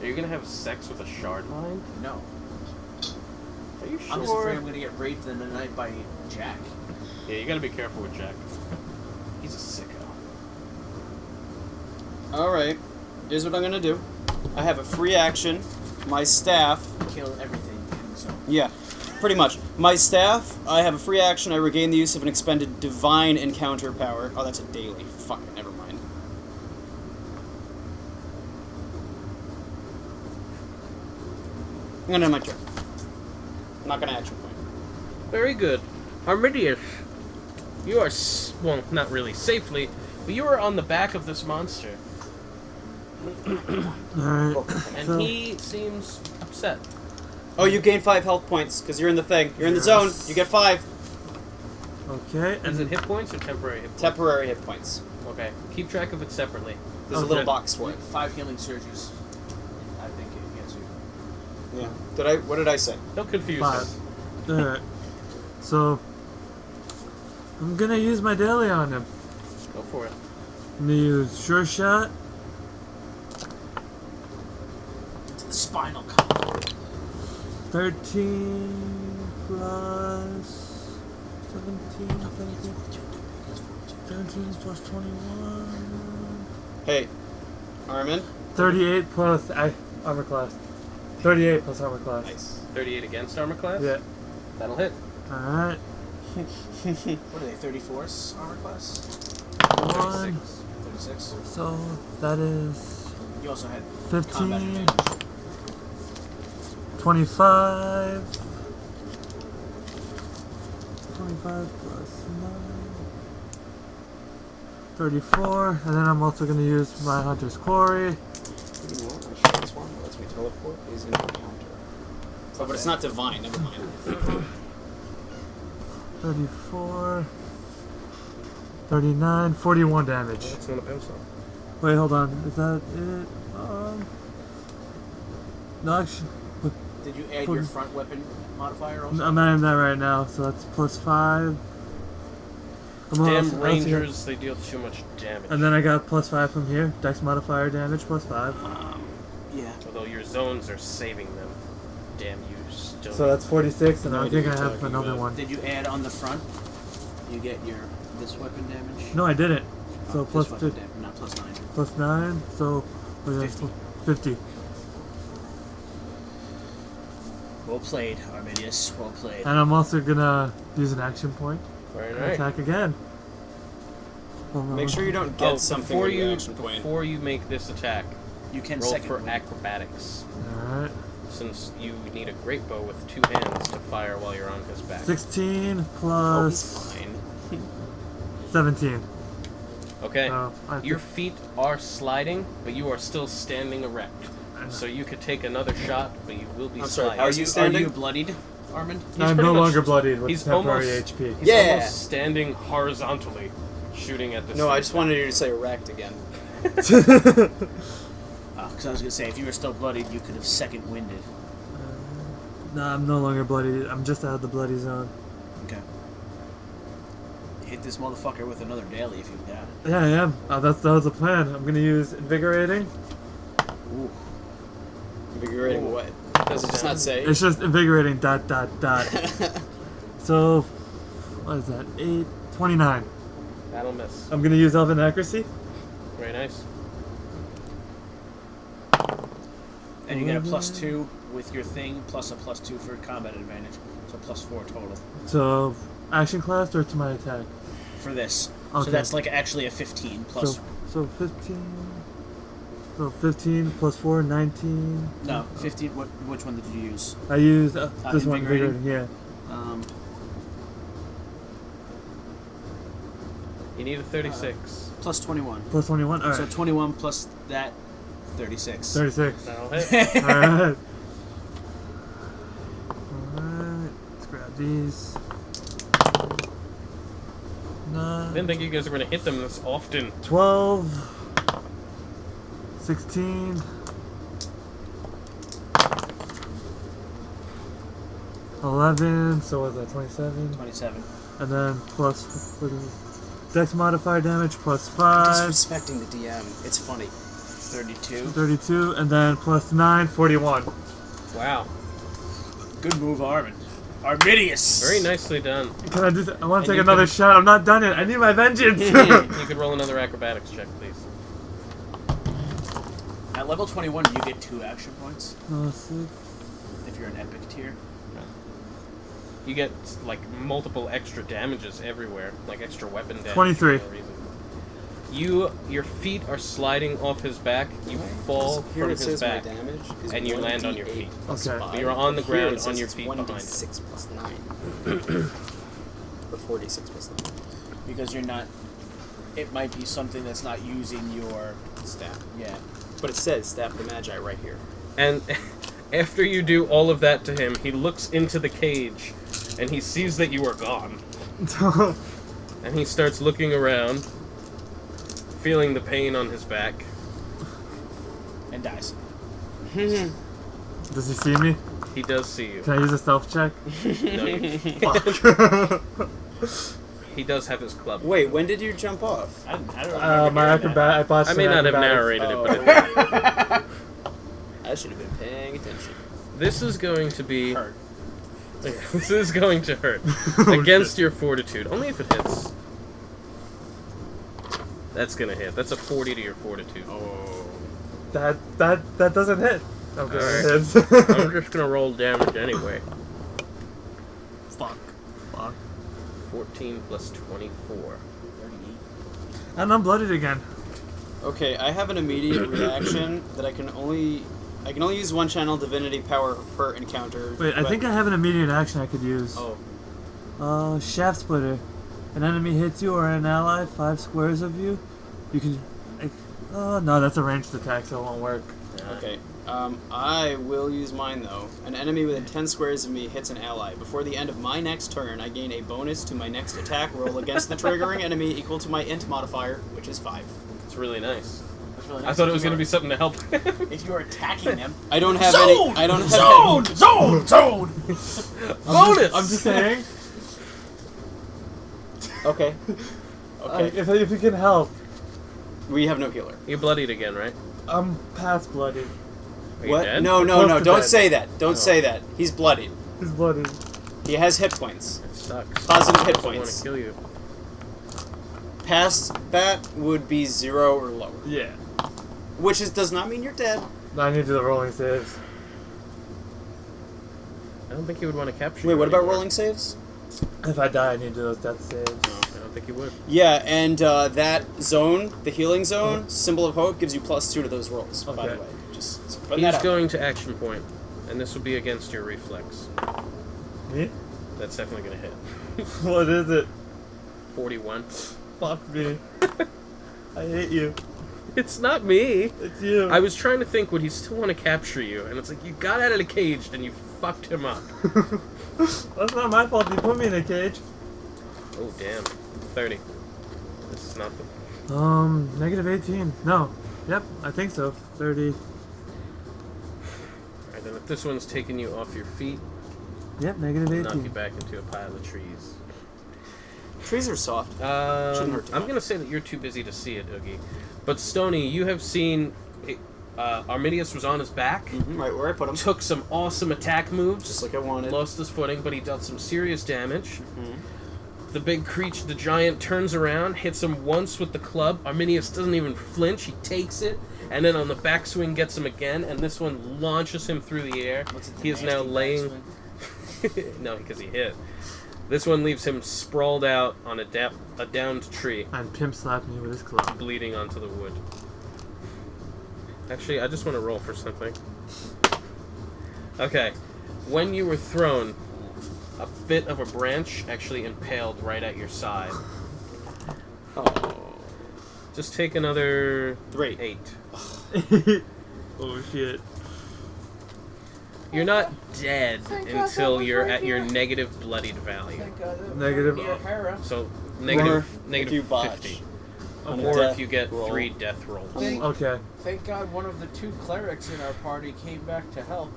Are you gonna have sex with a shardmind? No. Are you sure? I'm just afraid I'm gonna get raped in the night by Jack. Yeah, you gotta be careful with Jack. He's a sicko. Alright. Here's what I'm gonna do. I have a free action. My staff. Kill everything in the zone. Yeah. Pretty much. My staff, I have a free action. I regain the use of an expended divine encounter power. Oh, that's a daily. Fuck it, never mind. I'm gonna end my turn. I'm not gonna action point. Very good. Armidius, you are, well, not really safely, but you are on the back of this monster. Alright. And So, he seems upset. Oh, you gain 5 health points, because you're in the thing. You're in the zone. You get 5 okay, Is it and hit points or temporary hit points? temporary hit points. Okay. Keep track of it separately. There's a Okay. little box for it. 5 healing surges. I think it gets you. Yeah. What did I say? Don't confuse 5. him. Alright. So, I'm gonna use my daily on him. Go for it. I'm gonna use Sure Shot. To the spinal column. 13 plus 17 plus 21. Hey, Armin. 38 plus armor class. 38 plus armor class. Nice. 38 against armor class? Yeah. That'll hit. Alright. What are they, 34's armor class? 1. 36? So that is You also had 15. combat advantage. 25. 25 plus 9. 34. And then I'm also going to use my Hunter's Quarry. You know what? My short swarm lets me teleport is an encounter. Oh, but it's not divine. Never mind. 34. 39. 41 damage. That's not a pencil. Wait, hold on. Is that it? No, actually, Did you add your front weapon modifier also? I'm adding that right now, so that's plus 5. Damn rangers, they deal too much damage. And then I got plus 5 from here. Dex modifier damage plus 5. Yeah. Although your zones are saving them. Damn you, Stoney. So that's 46, and No I idea think I what you're have talking another about. one. Did you add on the front? You get this weapon damage? No, I didn't. So Oh, plus this weapon 50, damage, not plus 9. plus 9, so we have 50. 50. Well played, Arminius. Well played. And I'm also gonna use an action point. Very And nice. attack again. Make sure you don't get something before with you the action point. before you make this attack, You can roll second for roll. acrobatics. Alright. since you need a great bow with 2 hands to fire while you're on his back. 16 Oh, plus he's fine. 17. Okay. I Your think- feet are sliding, but you are still standing erect. So you could take another shot, but you will be I'm sorry, sliding. how are you standing? Are you bloodied, Armand? He's I'm pretty no much- longer bloodied with he's temporary almost- HP. He's Yeah. almost standing horizontally, shooting at this No, I thing. just wanted you to say erect again. Because I was going to say, if you were still bloodied, you could have second winded. No, I'm no longer bloodied. I'm just out of the bloody zone. Okay. Hit this motherfucker with another daily if you've got it. Yeah, I am. That was the plan. I'm gonna use invigorating. Ooh. Invigorating what? Does it just not say? It's just invigorating. ... So, what is that? 8, 29. That'll miss. I'm gonna use elven accuracy. Very nice. And you get a +2 with your thing, plus a +2 for combat advantage. So +4 total. So, action class or to my attack? For this. Okay. So that's like actually a 15 plus. So 15. So 15 plus 4, 19. No, 15. Which one did you use? I used this one, invigorating? invigorating. Yeah. You need a 36. Plus 21. Plus 21. All right. So 21 plus that, 36. 36. That'll hit. Alright. Alright. Let's grab these. I didn't think you guys were going to hit them this often. 12. 16. 11. So what was that? 27. 27. And then plus what is it? Dex modifier damage plus 5. Disrespecting the DM. It's funny. 32. 32. And then plus 9. 41. Wow. Good move, Armin. Armidius! Very nicely done. Can I do I want And to take you another can- shot. I'm not done yet. I need my vengeance. You could roll another acrobatics check, please. At level 21, you get 2 action points Oh, 6. if you're an epic tier. You get, like, multiple extra damages everywhere. Like, extra weapon damage. 23. For no reason. Your feet are sliding off his back. You fall Here from it his says back. my damage is and you land on your 1d8 feet. plus Okay. 5. But you're on the Here it ground says on your it's feet behind. 1d6 plus 9. Or 4d6 plus 9. Because you're not. It might be something that's not using your. Staff. Yeah. But it says Staff of the Magi right here. And after you do all of that to him, he looks into the cage, and he sees that you are gone. And he starts looking around, feeling the pain on his back. And dies. Does he see me? He does see you. Can I use a stealth check? No, you- Fuck. he does have his club. Wait, when did you jump off? I don't remember. My hearing acrobat. I botched I may an not have acrobatics. narrated it, Oh. but I should have been paying attention. this is going to be... that. Hurt. This is going to hurt. Against your fortitude. Only if it hits. That's gonna hit. That's a 40 to your fortitude. Oh. That doesn't hit. Okay, Alright. it hits. I'm just gonna roll damage anyway. Fuck. 14 plus 24. 38. And I'm blooded again. Okay, I have an immediate reaction that I can only use one channel divinity power per encounter. Wait, I but- think I have an immediate action I could use. Oh. Shaft Splitter. An enemy hits you or an ally 5 squares of you. You can. Oh no, that's a ranged attack, so it won't work. Okay. I will use mine though. An enemy within 10 squares of me hits an ally. Before the end of my next turn, I gain a bonus to my next attack roll against the triggering enemy equal to my int modifier, which is 5. It's really nice. That's really I nice. thought it was gonna be something to help him. If you're attacking them. I don't have Zone! any. I don't have Zone! Zone! Bonus! I'm just saying. Okay. Okay. If you can help. We have no healer. You bloodied again, right? I'm past bloodied. Are you What? dead? No, no, Close no! to Don't dead. say that. Don't say that. He's bloodied. He's bloodied. He has hit points. It sucks. Positive hit I want points. to kill you. Past that would be 0 or lower, Yeah. which does not mean you're dead. I need to do the rolling saves. I don't think he would want to capture Wait, you what about anymore. rolling saves? If I die, I need to do those death saves. I don't think he would. Yeah, and that zone, the healing zone, symbol of hope, gives you +2 to those rolls. By the Okay. way, just putting that He's out. going to action point, And this will be against your reflex. Me? That's definitely going to hit. What is it? 41. Fuck me. I hate you. It's not me. It's you. I was trying to think, would he still want to capture you? And it's like, you got out of the cage, and you fucked him up. That's not my fault. You put me in a cage. Oh, damn. 30. This is not the... Negative 18. No. Yep, I think so. 30. Alright, then if this one's taking you off your feet, Yep, negative 18. knock you back into a pile of trees. Trees are soft. Shouldn't hurt too I'm much. going to say that you're too busy to see it, Uggy. But Stoney, you have seen... Arminius was on his back, Right where I put him. took some awesome attack moves, Just like I wanted. lost his footing, but he dealt some serious damage. The big creature, the giant, turns around, hits him once with the club. Arminius doesn't even flinch. He takes it, and then on the backswing gets him again, and this one launches him through the air. He is now laying... No, because he hit. This one leaves him sprawled out on a downed tree, And Pimp slapped me with his club. bleeding onto the wood. Actually, I just want to roll for something. Okay. When you were thrown, a bit of a branch actually impaled right at your side. Oh. Just take another 3. 8. Oh shit. You're not dead Thank God until that was you're right at your here. negative bloodied value. Negative. So Or negative if you botch. 50. On a Or death if you get roll. 3 death rolls. Okay. Thank God one of the 2 clerics in our party came back to help.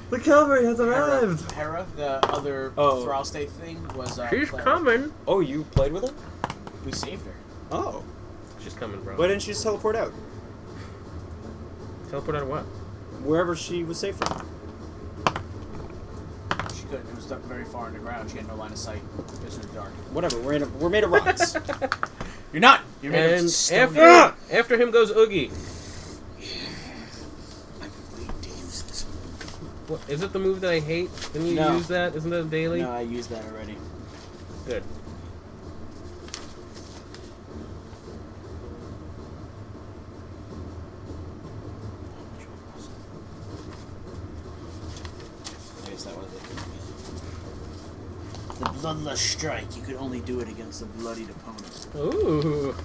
The cavalry has arrived! Hera, the other Oh. Thral-ste thing, was She's cleric. coming. Oh, you played with her? We saved her. Oh. She's coming, bro. Why didn't she just teleport out? Teleport out of what? Wherever she was safe from. She couldn't. It was stuck very far underground. She had no line of sight. It was in the dark. Whatever, we're made of rocks. You're not! You're made And of stone. after him goes Uggy. I've been waiting to use this move. What, is it the move that I hate? Didn't you No. use that? Isn't that a daily? No, I used that already. Good. I guess that was it. The Bloodlust Strike. You could only do it against a bloodied opponent. Ooh.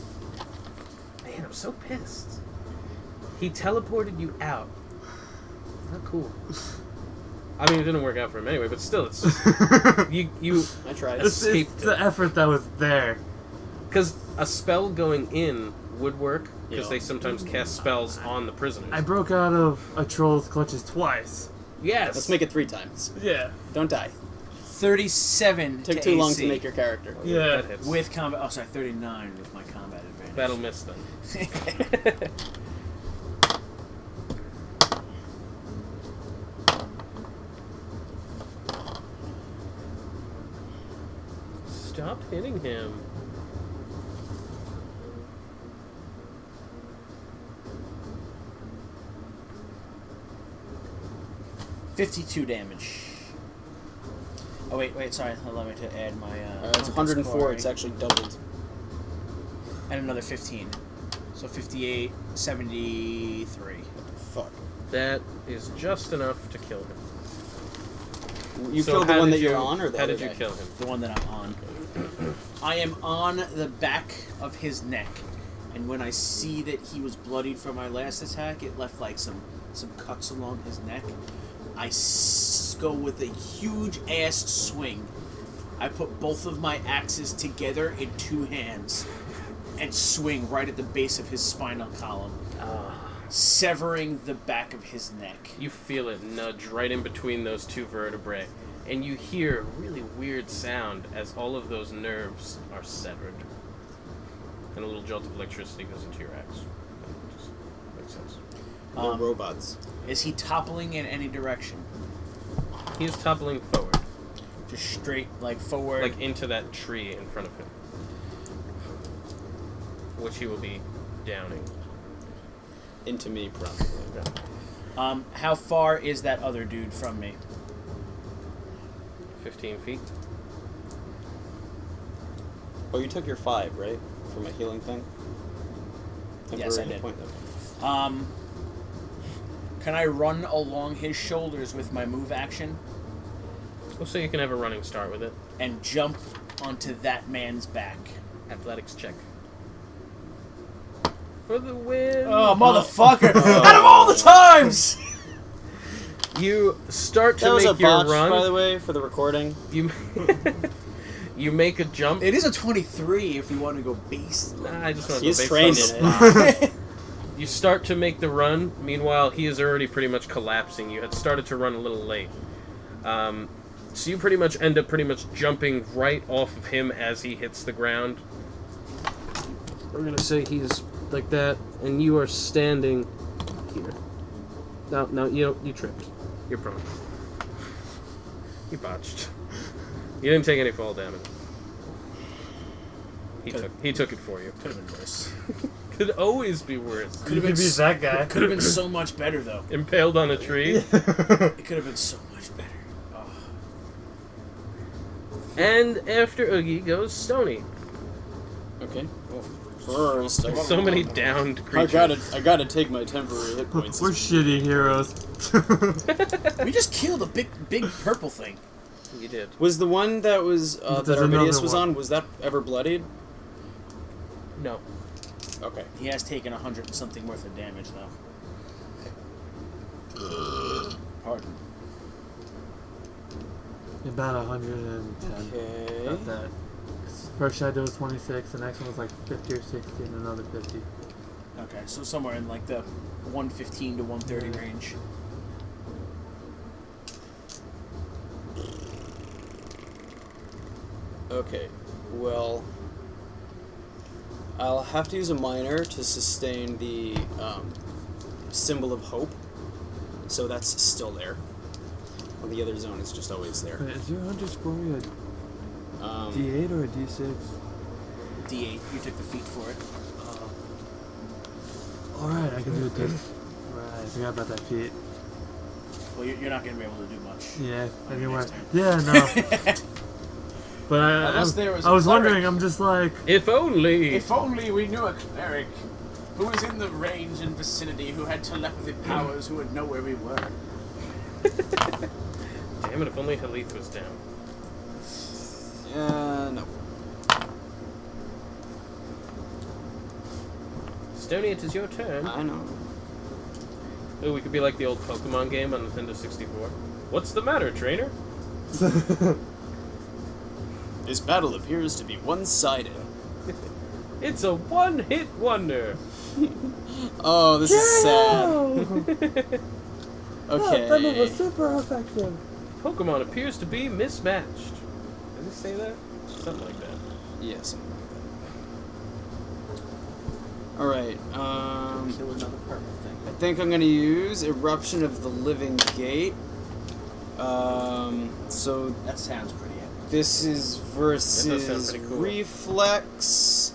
Man, I'm so pissed. He teleported you out. Not cool. I mean, it didn't work out for him anyway, but still, it's just, you I tried. It's escaped the effort that was there. because a spell going in would work because Yeah. they sometimes cast spells on the prisoners. I broke out of a troll's clutches twice. Yes. Let's make it 3 times. Yeah. Don't die. 37 Took to too long AC. to make your character. Yeah. That hits. With combat. Oh, sorry, 39 with my combat advantage. That'll miss then. Stop hitting him. $52 damage. Oh, wait, sorry. Allow me to add my. It's 104, it's actually doubled. And another 15. So 58, 73. Fuck. That is just enough to kill him. You So killed the how one did that you're you- on, or the how other did you guy? kill him? The one that I'm on. I am on the back of his neck. And when I see that he was bloodied from my last attack, it left like some cuts along his neck. I go with a huge ass swing. I put both of my axes together in 2 hands and swing right at the base of his spinal column, severing the back of his neck. You feel it nudge right in between those 2 vertebrae, and you hear a really weird sound as all of those nerves are severed. And a little jolt of electricity goes into your axe. That just makes sense. No robots. Is he toppling in any direction? He is toppling forward, Just straight, like forward? like into that tree in front of him, which he will be downing. Into me, probably. How far is that other dude from me? 15 feet. Oh, you took your 5, right? For my healing thing? Yes, I Temporary did. point, okay. Can I run along his shoulders with my move action Well, so you can have a running start with it. and jump onto that man's back? Athletics check. For the win! Oh, motherfucker! Out of all the times! You start to That was make a your botch, run. by the way, for the recording. You you make a jump. It is a 23 if you want to go base. Nah, I just want to He's go trained based in on it. You start to make the run. Meanwhile, he is already pretty much collapsing. You had started to run a little late. So you pretty much end up jumping right off of him as he hits the ground. We're going to say he's like that, and you are standing here. No, you tripped. You're prone. You botched. You didn't take any fall damage. He took it for you. Could have been worse. Could always be worse. Could have You been, could be that guy. could have been so much better, though. Impaled on a tree. It could have been so much better. Oh. And after Uggy goes Stoney. Okay. Well, first, So many downed creatures. I gotta take my temporary hit points. We're shitty heroes. We just killed a big purple thing. You did. Was the one that was that There's Arminius another was one. on? Was that ever bloodied? No. Okay. He has taken 100 and something worth of damage, though. Pardon. About 110. Okay. About that. First shadow was 26, the next one was like 50 or 60, and another 50. Okay, so somewhere in like the 115 to 130 range. Okay. Well, I'll have to use a minor to sustain the symbol of hope. So that's still there. Well, the other zone is just always there. Wait, is your hunter score a Um, D8 or a D6? D8, you took the feat for it. Alright, I can do this. Right, I forgot about that feat. Well, you're not going to be able to do much. Yeah, On your anyway. next turn. Yeah, no. But Unless there was I a was cleric. wondering, I'm just like, If only. If only we knew a cleric who was in the range and vicinity, who had telepathy powers, who would know where we were. Damn it! If only Halith was down. no. Stoney, it is your turn. I know. Oh, we could be like the old Pokemon game on Nintendo 64. What's the matter, trainer? This battle appears to be one-sided. It's a one-hit wonder. Oh, this is sad. Okay. that move was super effective. Pokemon appears to be mismatched. Did it say that? Something like that. Yeah, something like that. Alright, Kill another purple thing. I think I'm gonna use Eruption of the Living Gate. So That sounds pretty epic. this is That does sound versus pretty cool. Reflex.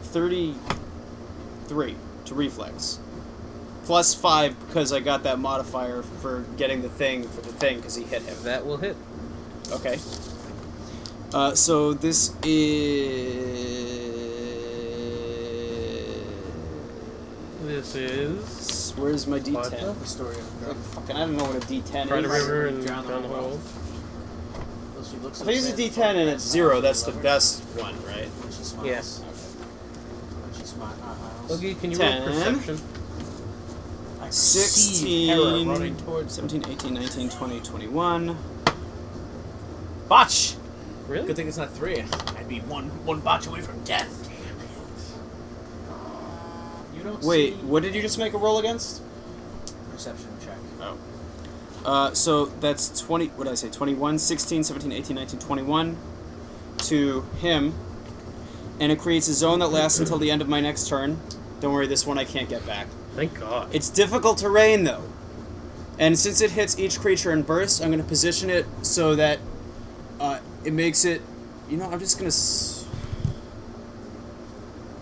33 to Reflex. Plus 5 because I got that modifier for getting the thing for the thing because he hit him. That will hit. Okay. So this is. Where's my D10? The story of Like, fucking, I don't know what a D10 Try to is. river and Down down the the hole. She looks If I use a D10 and it's 0, that's the best one, right? When she smiles. Yes. When she smiles. Uggy, can you 10. roll perception? I perceive Hera 16, running towards 17, 18, 19, 20, 21. Botch! Really? Good thing it's not 3. I'd be one botch away from death. You don't Wait, see what did you just make a roll against? perception check. Oh. So that's 20, what did I say, 21, 16, 17, 18, 19, 21 to him. And it creates a zone that lasts until the end of my next turn. Don't worry, this one I can't get back. Thank God. It's difficult terrain, though. And since it hits each creature in bursts, I'm going to position it so that it makes it... You know, I'm just going to...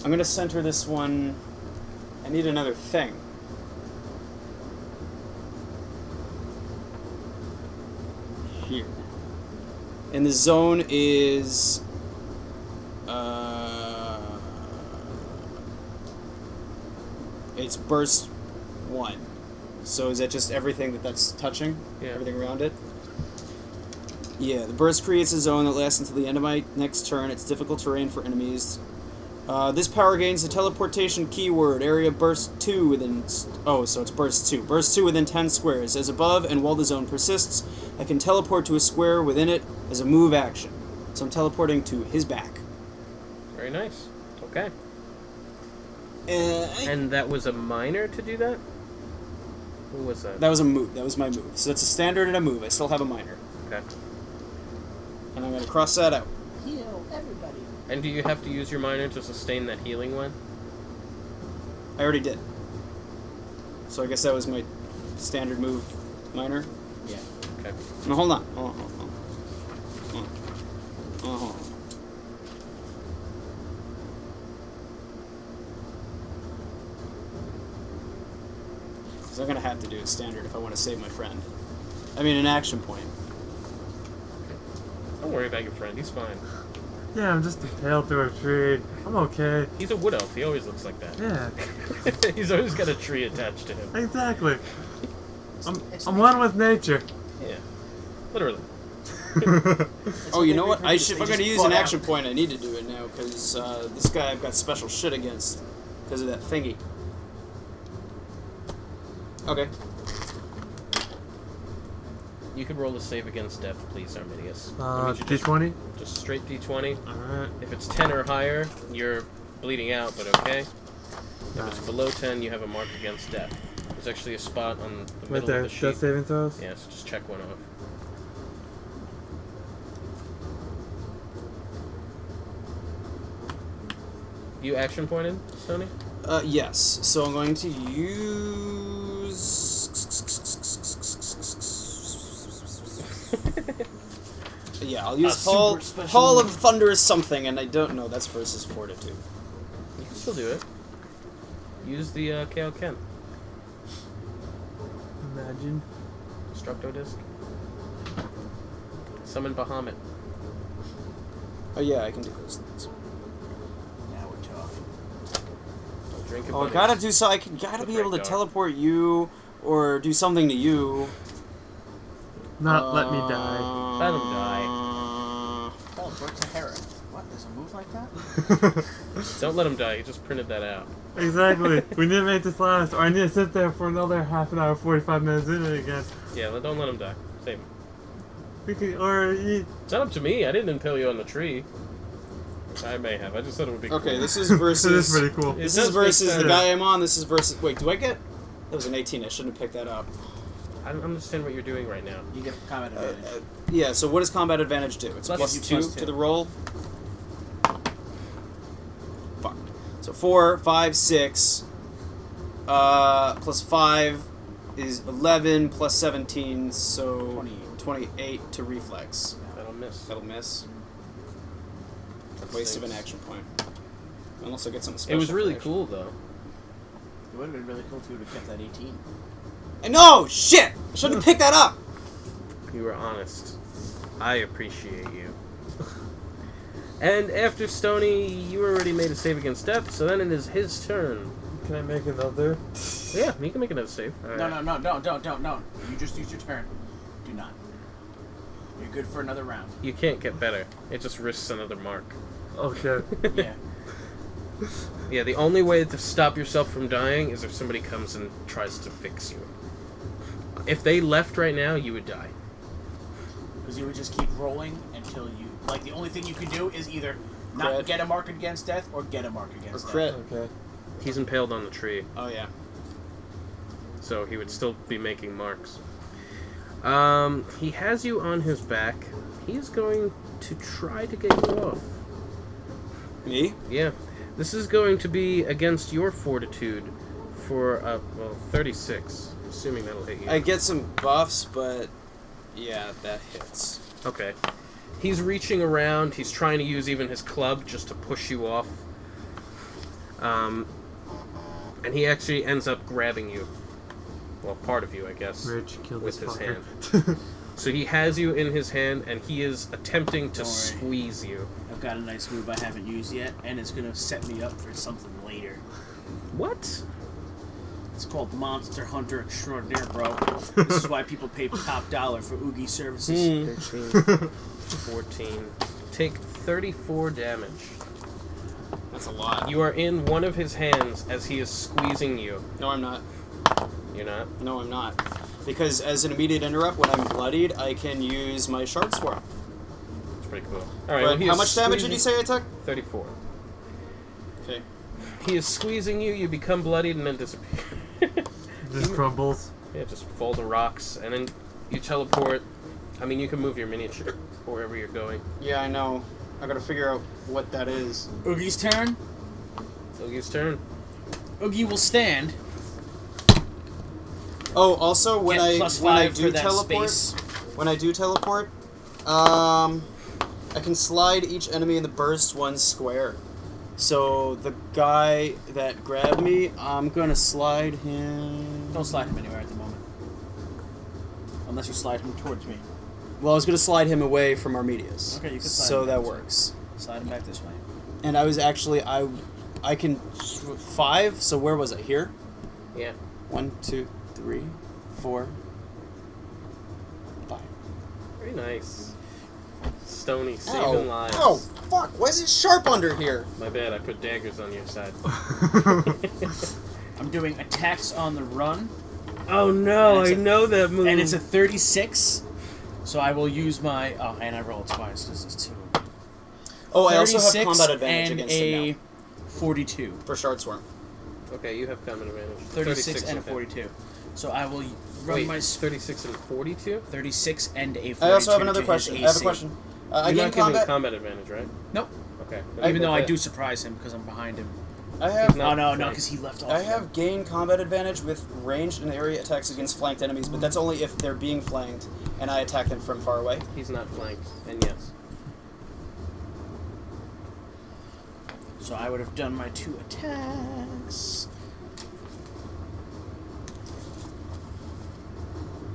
I'm going to center this one... I need another thing. Here. And the zone is... It's burst 1. So is that just everything that's touching? Yeah. Everything around it? Yeah, the burst creates a zone that lasts until the end of my next turn. It's difficult terrain for enemies. This power gains the teleportation keyword. Area burst 2 within... Oh, so it's burst 2. Burst 2 within 10 squares. As above, and while the zone persists, I can teleport to a square within it as a move action. So I'm teleporting to his back. Very nice. Okay. And And that was a minor to do that? What was that? that was a move. That was my move. So that's a standard and a move. I still have a minor. Okay. And I'm going to cross that out. Heal everybody. And do you have to use your minor to sustain that healing one? I already did. So I guess that was my standard move minor. Yeah. Okay. No, hold on. Hold on. Because I'm going to have to do it standard if I want to save my friend. I mean, an action point. Don't worry about your friend. He's fine. Yeah, I'm just impaled through a tree. I'm okay. He's a wood elf. He always looks like that. Yeah, He's always got a tree attached to him. exactly. It's I'm one with nature. Yeah. Literally. Oh, you know what? They If I'm going to just use bought an out. action point, I need to do it now, because this guy I've got special shit against because of that thingy. Okay. You could roll a save against death, please, Arminius. That means you just- D20? Just straight D20. Alright. If it's 10 or higher, you're bleeding out, but okay. If it's below 10, you have a mark against death. There's actually a spot on the Right middle there, of the sheet. death saving throws? Yeah, so just check one off. You action pointed, Stoney? Yes. So I'm going to use... Yeah, I'll use Hall of Thunderous something, and I don't know. That's versus Fortitude. You can still do it. Use the KO Ken. Imagine. Destructo Disc. Summon Bahamut. Oh yeah, I can do those things. Now we're talking. Drink a Oh, I bunny. gotta do so. Gotta be able to teleport you or do something to you. Not let me die. Let him die. Teleport to Hera. What? There's a move like that? Don't let him die. He just printed that out. Exactly. We need to make this last, or I need to sit there for another half an hour, 45 minutes in it again. Yeah, don't let him die. Save him. We could, or you, It's not up to me. I didn't impale you on the tree. I may have. I just thought it would be Okay, cool. this is versus. it is pretty cool. This It is does make versus the sense. guy I'm on. This is versus. Wait, do I get? That was an 18. I shouldn't have picked that up. I don't understand what you're doing right now. You get combat advantage. Yeah. So what does combat advantage do? It's Plus plus you two plus to two. the roll. Fuck. So 4, 5, 6. Plus 5 is 11. Plus 17, so 28. 28 to reflex. That'll miss. That'll miss. That Waste of an stinks. action point. Unless I get something It special. was really for cool, though. It would have been really cool if you would have kept that 18. No! Shit! I shouldn't have picked that up! You were honest. I appreciate you. And after Stoney, you already made a save against death, so then it is his turn. Can I make another? Yeah, you can make another save. No. You just use your turn. Do not. You're good for another round. You can't get better. It just risks another mark. Okay. Yeah. Yeah, the only way to stop yourself from dying is if somebody comes and tries to fix you. If they left right now, you would die. Because you would just keep rolling until you... Like, the only thing you can do is either not Crit. get a mark against death or get a mark against Or death. crit. Okay. He's impaled on the tree, Oh, yeah. so he would still be making marks. He has you on his back. He's going to try to get you off. Me? Yeah. This is going to be against your fortitude for, 36. Assuming that'll hit you. I get some buffs, but yeah, that hits. Okay. He's reaching around. He's trying to use even his club just to push you off. And he actually ends up grabbing you. Well, part of you, I guess. Rich, kill With this his fucker. So he has you in his hand, and he is attempting to Don't worry. squeeze you. I've got a nice move I haven't used yet, and it's going to set me up for something later. What? It's called Monster Hunter Extraordinaire, bro. This is why people pay top dollar for Uggy services. 13, 14. Take 34 damage. That's a lot. You are in one of his hands as he is squeezing you. No, I'm not. You're not? No, I'm not. Because as an immediate interrupt, when I'm bloodied, I can use my shard swarm. It's pretty cool. Alright, But how much damage did you say I took? 34. Okay. He is squeezing you, you become bloodied, and then disappear. Just crumbles. Yeah, just fall to rocks, and then you teleport. I mean, you can move your miniature wherever you're going. Yeah, I know. I gotta figure out what that is. Uggy's turn. Uggy's turn. Uggy will stand. Oh, also when Get I plus when I 5 do for that teleport, space. when I do teleport, I can slide each enemy in the burst 1 square. So the guy that grabbed me, I'm gonna slide him. Don't slide him anywhere at the moment. Unless you slide him towards me. Well, I was gonna slide him away from our medias. Okay, you can slide So him that this way. works. Slide him back this way. And I was actually I can 5. So where was I? Here. Yeah. 1, 2, 3, 4, 5. Very nice. Stoney, saving lives. Oh, fuck! Why is it sharp under here? My bad, I put daggers on your side. I'm doing attacks on the run, Oh no, And I it's a- know that move. and it's a 36. So I will use my... Oh, and I roll twice because it's 2. Oh, I also have 36 combat advantage and against him now. 42. For Shard Swarm. Okay, you have combat advantage. 36 and a okay. 42. So I will run Wait, my 36 and 42? 36 and a 42. I also have another to question. his I have a AC. question. I You're gain not giving combat. combat advantage, right? Nope. Okay. Even though I Okay. do surprise him because I'm behind him. I have. not Oh, no, flanked. because he left off. I have gain combat advantage with ranged and area attacks against flanked enemies, but that's only if they're being flanked and I attack them from far away. He's not flanked, and yes. So I would have done my 2 attacks.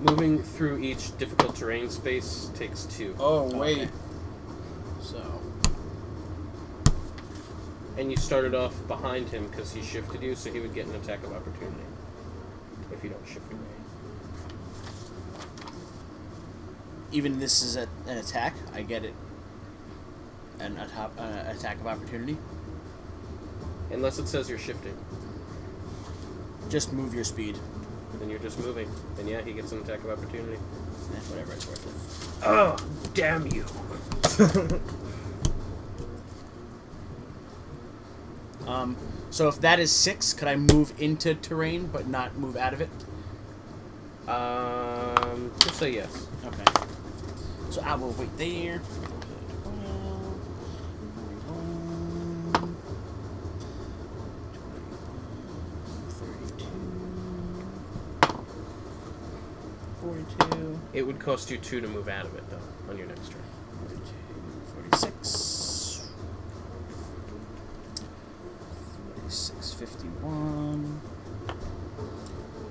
Moving through each difficult terrain space takes 2. Oh wait. Okay. So And you started off behind him because he shifted you, so he would get an attack of opportunity. If you don't shift away. even this is an attack, I get it. An attack of opportunity. Unless it says you're shifting. Just move your speed. Then you're just moving. And yeah, he gets an attack of opportunity. Whatever, it's worth it. Oh, damn you. So if that is 6, could I move into terrain but not move out of it? Just say yes. Okay. So I will wait there. 42. It would cost you 2 to move out of it, though, on your next turn. 46. 46, 51.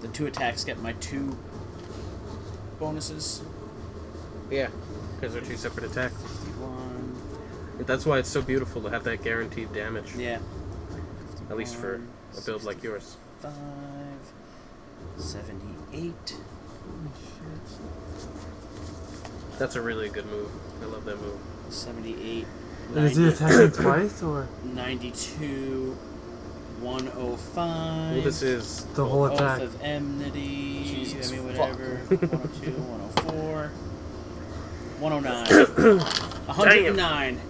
The 2 attacks get my 2 bonuses. Yeah, because they're 2 separate attacks. 51. That's why it's so beautiful to have that guaranteed damage. Yeah. At least for a build like yours. 5. 78. That's a really good move. I love that move. 78. Is he attacking twice or 92. 105. Well, this is the whole Oath attack? of enmity. Jesus I mean, fuck. whatever. 102, 104. 109. 109.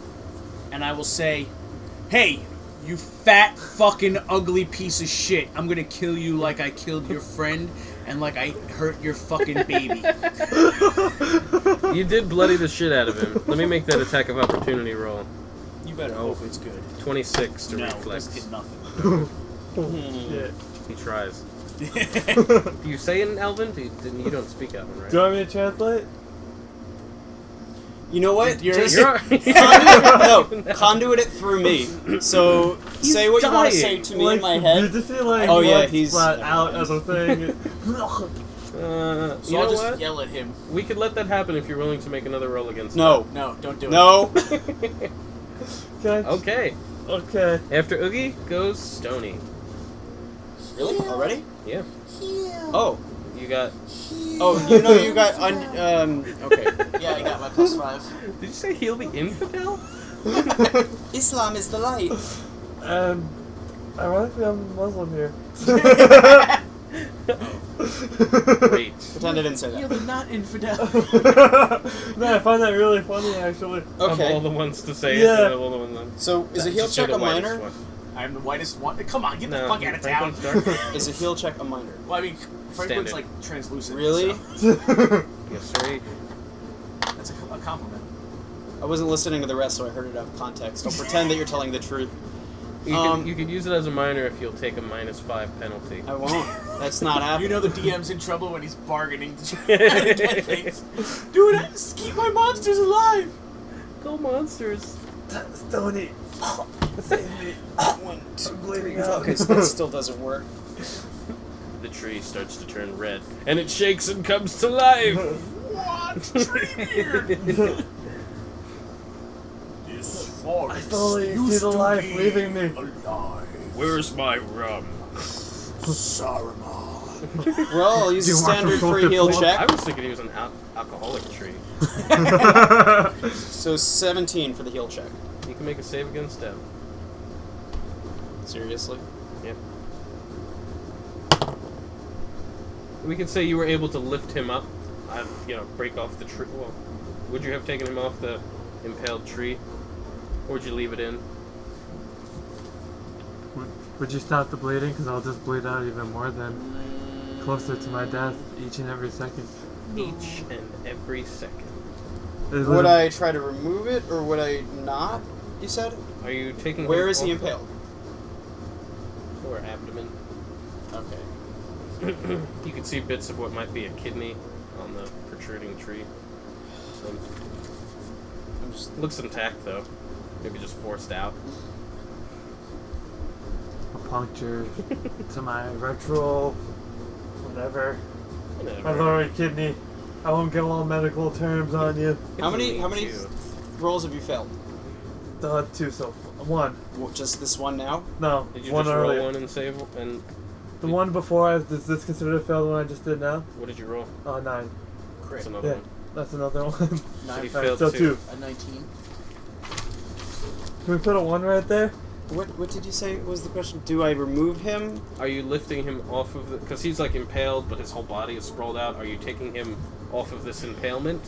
And I will say, hey, you fat fucking ugly piece of shit. I'm gonna kill you like I killed your friend and like I hurt your fucking baby. You did bloody the shit out of him. Let me make that attack of opportunity roll. You better hope it's good. 26 to No, reflex. this get nothing. Shit. He tries. Do you say it in Elven? You don't speak Elven, right? Do you want me to translate? You know what? You're- Conduit it through me. So say what you want to say dying. to me in my head. Did you see like Oh, yeah, blood he's- splat never out mind. as a thing? So you I'll know just what? yell at him. We could let that happen if you're willing to make another roll against No. No, don't do No. it. Okay. Okay. After Uggy goes Stoney. Really? Already? Yeah. Heal. Oh. You got... Oh, you know you got okay. Yeah, I got my +5. Did you say heal the infidel? Islam is the light. And ironically, I'm Muslim here. Great. Pretend I didn't say Heal that. the not infidel. No, I find that really funny, actually. Of all Okay. the ones to say Yeah. it, of all the ones... So, is a heal Just do check the a whitest minor? one. I'm the whitest one. Come on, get the No, fuck out of town. Franklin's darker. Is a heal check a minor? Well, I mean, Franklin's Standard. like translucent. Really? So Yes, sir. that's a compliment. I wasn't listening to the rest, so I heard it out of context. Don't pretend that you're telling the truth. You could use it as a minor if you'll take a -5 penalty. I won't. That's not happening. You know the DM's in trouble when he's bargaining to get things. Dude, just keep my monsters alive. Go monsters! Stoney, save me. I'm bleeding out. Okay, so that still doesn't work. The tree starts to turn red, and it shakes and comes to life! What? Treebeard! This forest Slowly used see the to life be leaving me. alive. Where's my rum? Saruman. Well, I'll use Do a you want standard some free heal salted I check. was thinking he was an alcoholic tree. So 17 for the heal check. You can make a save against them. Seriously? Yeah. We could say you were able to lift him up, break off the tree. Well, would you have taken him off the impaled tree? Or would you leave it in? Would you stop the bleeding? Because I'll just bleed out even more then. Closer to my death each and every second. Each and every second. Would I try to remove it, or would I not, you said? Are you taking Where him is he off the- impaled? Or abdomen. Okay. You can see bits of what might be a kidney on the protruding tree. I'm just... Looks intact though. Maybe just forced out. A puncture to my rectal, whatever. My Whatever. lower kidney. I won't get all medical terms on you. How many You. rolls have you failed? Two so one. Well, just this one now? No, Did you one just earlier. roll one and save? And The one before, is this considered a failed one I just did now? what did you roll? 9. That's Crit. another Yeah, one. that's another one. But he Nine, failed so two. a 19. Can we put a 1 right there? What did you say was the question? Do I remove him? Are you lifting him off of the... Because he's like impaled, but his whole body is sprawled out. Are you taking him off of this impalement?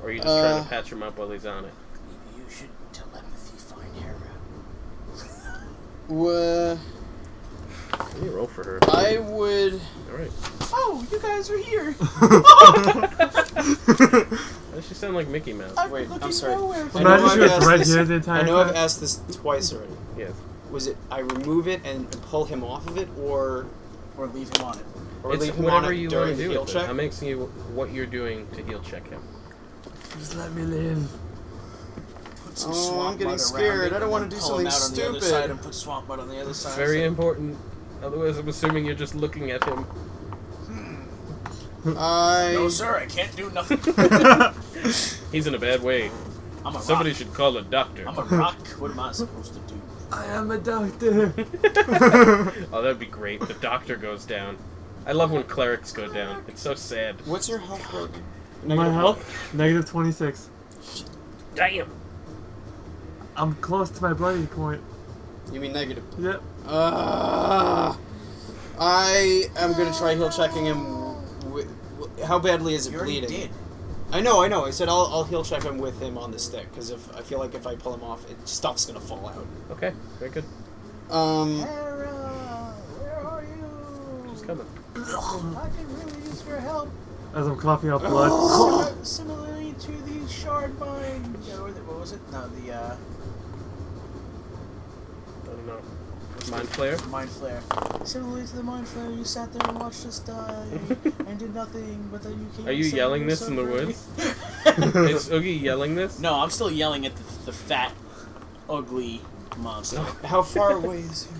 Or are you just trying to patch him up while he's on it? You should telepathy find Hera. Let me roll for her. I would... Alright. Oh, you guys are here. Why does she sound like Mickey Mouse? I've Wait, been I'm looking sorry. nowhere for I know Imagine I've she was asked right this- here the entire I know I've time. asked this twice already. Yes. Was it I remove it and pull him off of it, or or leave him on it. leave It's him on whatever it you during want the to do heal with it. check? I'm asking you what you're doing to heal check him. Just let me in. Put some Oh, swamp I'm getting mud scared. around it I don't and wanna then do pull him something out on the other stupid. side and put swamp mud on the other It's side. very so- important. Otherwise, I'm assuming you're just looking at him. No, sir, I can't do nothing. He's in a bad way. I'm a Somebody rock. should call a doctor. I'm a rock. What am I supposed to do? I am a doctor. Oh, that'd be great. The doctor goes down. I love when clerics go down. It's so sad. What's your health broken? My health? Negative 26. Damn. I'm close to my bloody point. You mean negative? Yep. I am gonna try heal checking him. How badly is it You already bleeding? did. I know. I said I'll heal check him with him on the stick, because I feel like if I pull him off, stuff's gonna fall out. Okay, very good. Hera, where are you? She's coming. I can really use your help. As I'm coughing up blood. Similarly to the shardmind. What was it? No, the I don't know. Mind flare? mind flare. Similarly to the mind flare, you sat there and watched us die and did nothing, but then you came. Are you and said yelling were this so in the brave. woods? Is Uggy yelling this? No, I'm still yelling at the fat, ugly monster. How far away is he?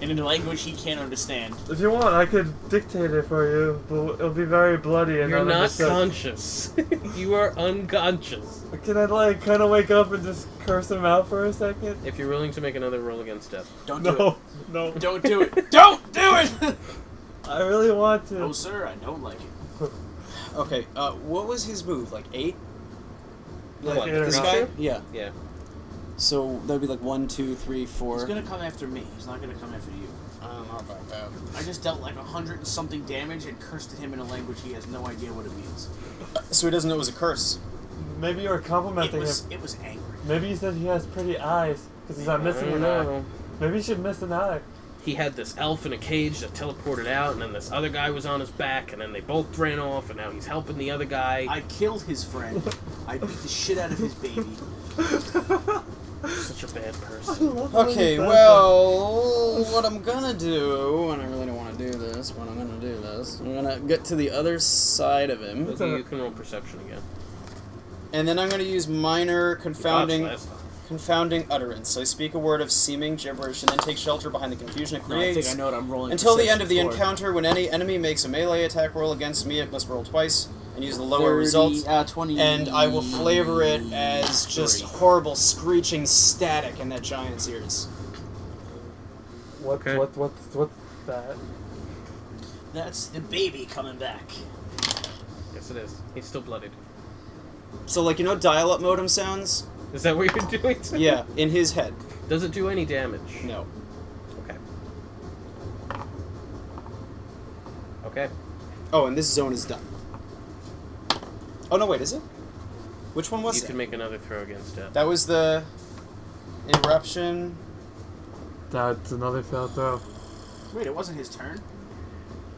And in a language he can't understand. If you want, I could dictate it for you, but it'll be very bloody and You're not understood. conscious. You are unconscious. Can I, kind of wake up and just curse him out for a second? If you're willing to make another roll against death. Don't do it. No. Don't do it. Don't do it! I really want to. No, sir, I don't like it. Okay, what was his move? Like 8? What, Like, Hera this Teslarun? guy? Yeah. Yeah. So that would be like 1, 2, 3, 4. He's gonna come after me. He's not gonna come after you. I don't know about that. I just dealt like 100 and something damage and cursed at him in a language he has no idea what it means. So he doesn't know it was a curse. Maybe you were complimenting him. It was angry. Maybe you said he has pretty eyes because he's not missing an eye. Maybe you should miss an eye. He had this elf in a cage that teleported out, and then this other guy was on his back, and then they both ran off, and now he's helping the other guy. I killed his friend. I beat the shit out of his baby. Such a bad person. Okay, well, what I'm gonna do, and I really don't want to do this, but I'm gonna do this. I'm gonna get to the other side of him, Okay, you can roll perception again. and then I'm gonna use minor confounding Dodged last time. confounding utterance. So I speak a word of seeming gibberish, and then take shelter behind the confusion it No, I think creates. I know what I'm rolling. Until the end of the perception for. encounter, when any enemy makes a melee attack roll against me, it must roll twice and use the lower 30, results. 20. And I will flavor it as just horrible screeching static in that giant's ears. What's that? That's the baby coming back. Yes, it is. He's still bloodied. So, like, you know dial-up modem sounds? Is that what you're doing? Yeah, in his head. Does it do any damage? No. Okay. Okay. Oh, and this zone is done. Oh, no, wait, is it? Which one was You it? can make another throw against death. That was the interruption. That's another failed throw. Wait, it wasn't his turn.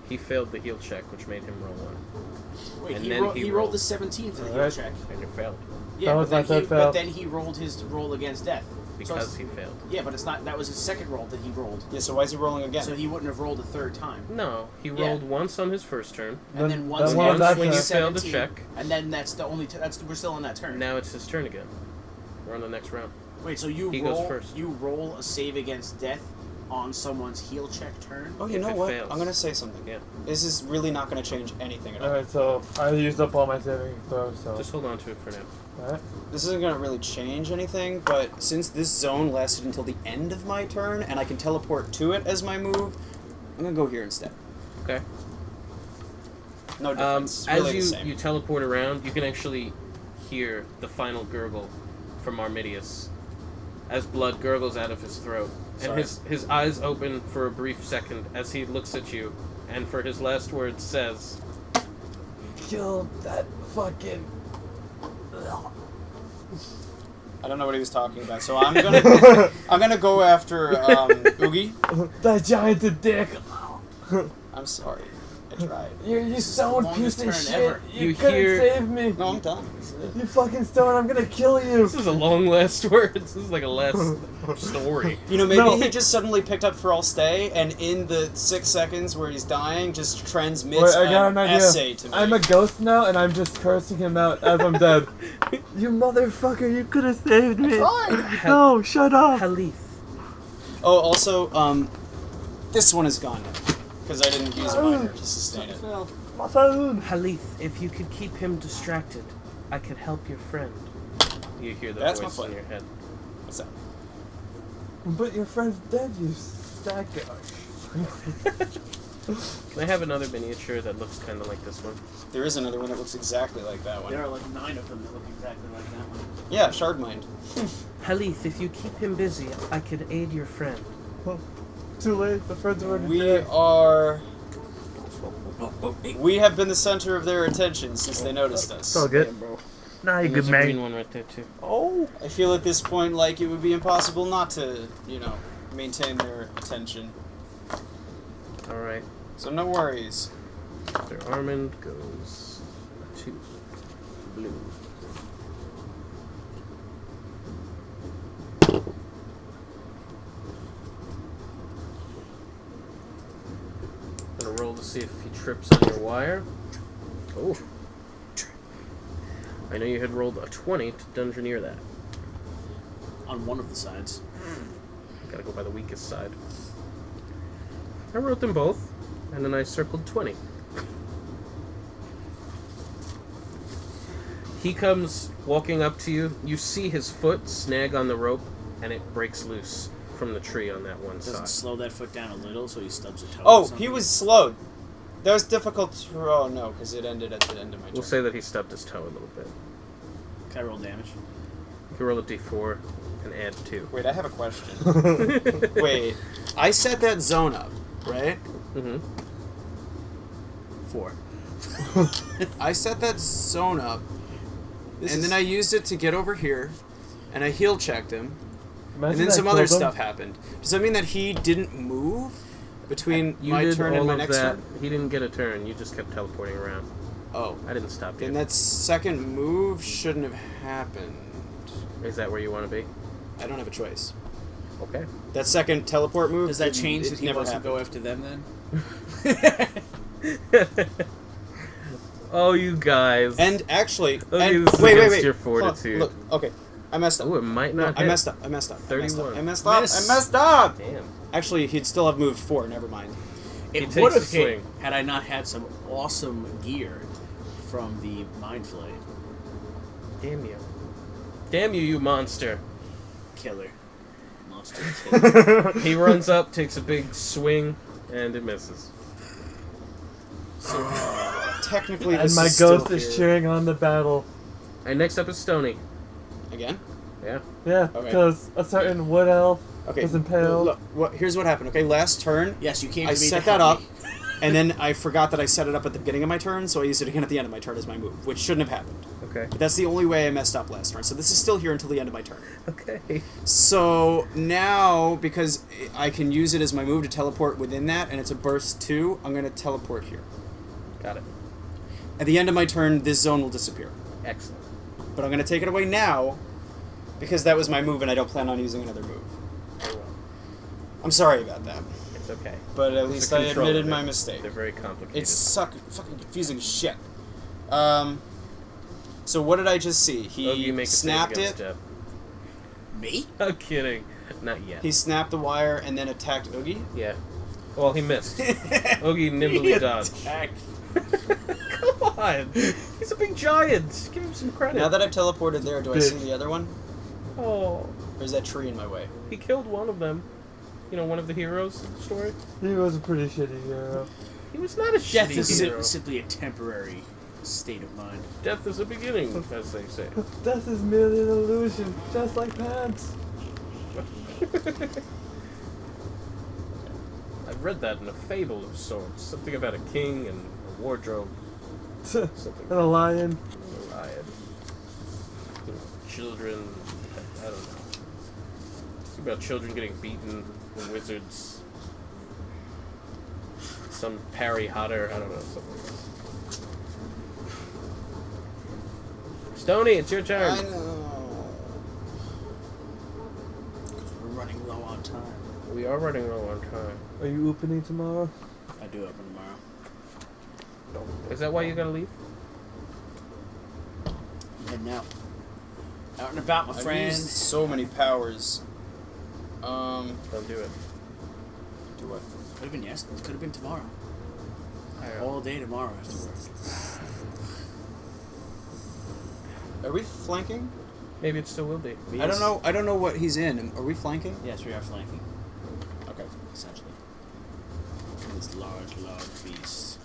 He failed the heal check, which made him roll 1. Wait, And he, then rolled, he he rolled rolled. the 17 for the heal Alright. check. And it failed. Yeah, That was but my then, third he, fail. but then he rolled his roll against death. So Because he failed. yeah, but it's not. That was his second roll that he rolled. Yeah, so why is he rolling again? So he wouldn't have rolled a third time. No, he Yeah. rolled once on his first turn. And then once that again was that when turn. he's Failed the 17, check. and then that's the only. We're still on that turn. Now it's his turn again. We're on the next round. Wait, so you He goes roll first. you roll a save against death on someone's heal check turn? Oh, you If know it what? fails. I'm gonna say something. Yeah. This is really not gonna change anything at all. Alright, so I used up all my saving throws, so. Just hold on to it for now. Alright. This isn't gonna really change anything, but since this zone lasted until the end of my turn, and I can teleport to it as my move, I'm gonna go here instead. Okay. No difference. It's really As the you, same. you teleport around, you can actually hear the final gurgle from Armidius as blood gurgles out of his throat. And Sorry. his eyes open for a brief second as he looks at you, and for his last words says, Kill that fucking. I don't know what he was talking about, so I'm gonna go after Uggy. That giant dick! I'm sorry. I tried. You stoned longest piece of turn shit! ever. You You couldn't hear- save me! No, I'm done. This is it. You fucking stoned, I'm gonna kill you! This is a long last word. This is like a last story. You know, maybe No. he just suddenly picked up Thral-ste, and in the 6 seconds where he's dying, just transmits Wait, I got an an idea. essay to me. I'm a ghost now, and I'm just cursing him out as I'm dead. You motherfucker, you could have saved me! No, shut up! Halith. Oh, also, this one is gone now, because I didn't use a minor to sustain it. Masaun! Halith, if you could keep him distracted, I could help your friend. You hear the That's my voice in plan. your head. What's that? But your friend's dead, you stack. Can I have another miniature that looks kind of like this one? There is another one that looks exactly like that one. There are like 9 of them that look exactly like that one. Yeah, shardmind. Halith, if you keep him busy, I could aid your friend. Too late, the friend's already We dead. are... We have been the center of their attention since they noticed us. It's all good. Nah, you And good there's a green man. one right there too. Oh! I feel at this point like it would be impossible not to, you know, maintain their attention. All right. So no worries. Their Armand goes to blue. Gonna roll to see if he trips on your wire. Oh. I know you had rolled a 20 to dungeoneer that. On one of the sides. Gotta go by the weakest side. I wrote them both, and then I circled 20. He comes walking up to you. You see his foot snag on the rope, and it breaks loose from the tree on that one Doesn't side. slow that foot down a little so he stubs a toe. or Oh, something? he was slowed. That was difficult to... Oh, no, because it ended at the end of my turn. We'll say that he stubbed his toe a little bit. Can I roll damage? You can roll a d4 and add 2. Wait, I have a question. Wait, I set that zone up, right? Mm-hmm. 4. I set that zone up, and then I used it to get over here, and I heal checked him, and then some other stuff happened. Does that mean that he didn't move between my turn and my next turn? He didn't get a turn. You just kept teleporting around. Oh. I didn't stop you. Then that second move shouldn't have happened. Is that where you want to be? I don't have a choice. Okay. That second teleport move... Does that change that he never wants to happened. go after them then? Oh, you guys. And actually... Okay, and, this is wait. against your Hold on, fortitude. look, okay. I messed up. Oh, it might not I hit. messed up. 31. I messed up. Damn. Actually, he'd still have moved 4. Never mind. It takes would have the hit swing. had I not had some awesome gear from the Mind Flay. Damn you. Damn you, you monster. Killer. Monster killer. He runs up, takes a big swing, and it misses. Technically, And this my is still ghost is here. cheering on the battle. And next up is Stoney. Again? Yeah. Yeah, Okay. because a certain wood elf Okay. was impaled. Look, here's what happened. Okay, last turn, Yes, you came I to me set to that help up, me. and then I forgot that I set it up at the beginning of my turn, so I used it again at the end of my turn as my move, which shouldn't have happened. Okay. But that's the only way I messed up last turn, so this is still here until the end of my turn. Okay. So now, because I can use it as my move to teleport within that, and it's a burst 2, I'm going to teleport here. Got it. At the end of my turn, this zone will disappear. Excellent. But I'm going to take it away now, because that was my move and I don't plan on using another move. Very well. I'm sorry about that. It's okay. But at It's least the I control admitted of it. my mistake. They're very complicated. It's fucking confusing as shit. So what did I just see? He you make a save snapped against it. Jeff. Me? I'm kidding. Not yet. He snapped the wire and then attacked Uggy. Yeah. Well, he missed. Uggy nimbly dodged. Come on. He's a big giant. Give him some credit. Now that I've teleported there, do I see the other one? Oh. Or is that tree in my way? He killed one of them. You know, one of the heroes of the story. He was a pretty shitty hero. He was not a Death is shitty hero. simply a temporary state of mind. Death is a beginning, as they say. Death is merely an illusion, just like pants. I've read that in a fable of sorts. Something about a king and a wardrobe. Something And a lion. a riot. Children. I don't know. It's about children getting beaten, the wizards. Some parry hotter. I don't know. Something else. Stoney, it's your turn. I know. We're running low on time. We are running low on time. Are you opening tomorrow? I do open tomorrow. Is that why you gotta leave? I'm heading out. Out and about, my I've friends. used so many powers. Don't do it. Do what? Could have been yesterday. Could have been tomorrow. I All day tomorrow after work. Are we flanking? Maybe it still will be. I don't know. I don't know what he's in. Are we flanking? Yes, we are flanking, Okay. essentially. This large beast.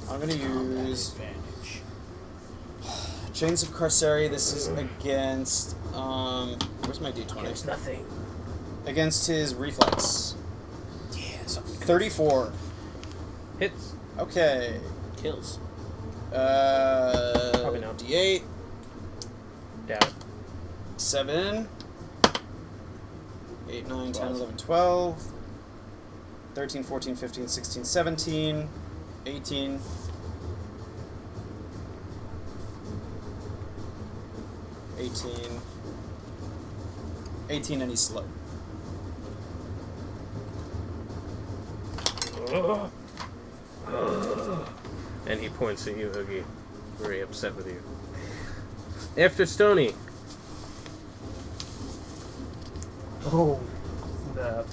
I'm gonna Combat use advantage. Chains of Carceri. This is against. Where's my d20? nothing. Against his reflex. Yeah, something 34. Hits. Okay. kills. Probably not. D8. Doubt it. 7. 8, 9, 10, 11, 12. 13, 14, 15, 16, 17. 18. 18. 18 and he's slow. And he points at you, Uggy. Very upset with you. After Stoney, Oh, snap.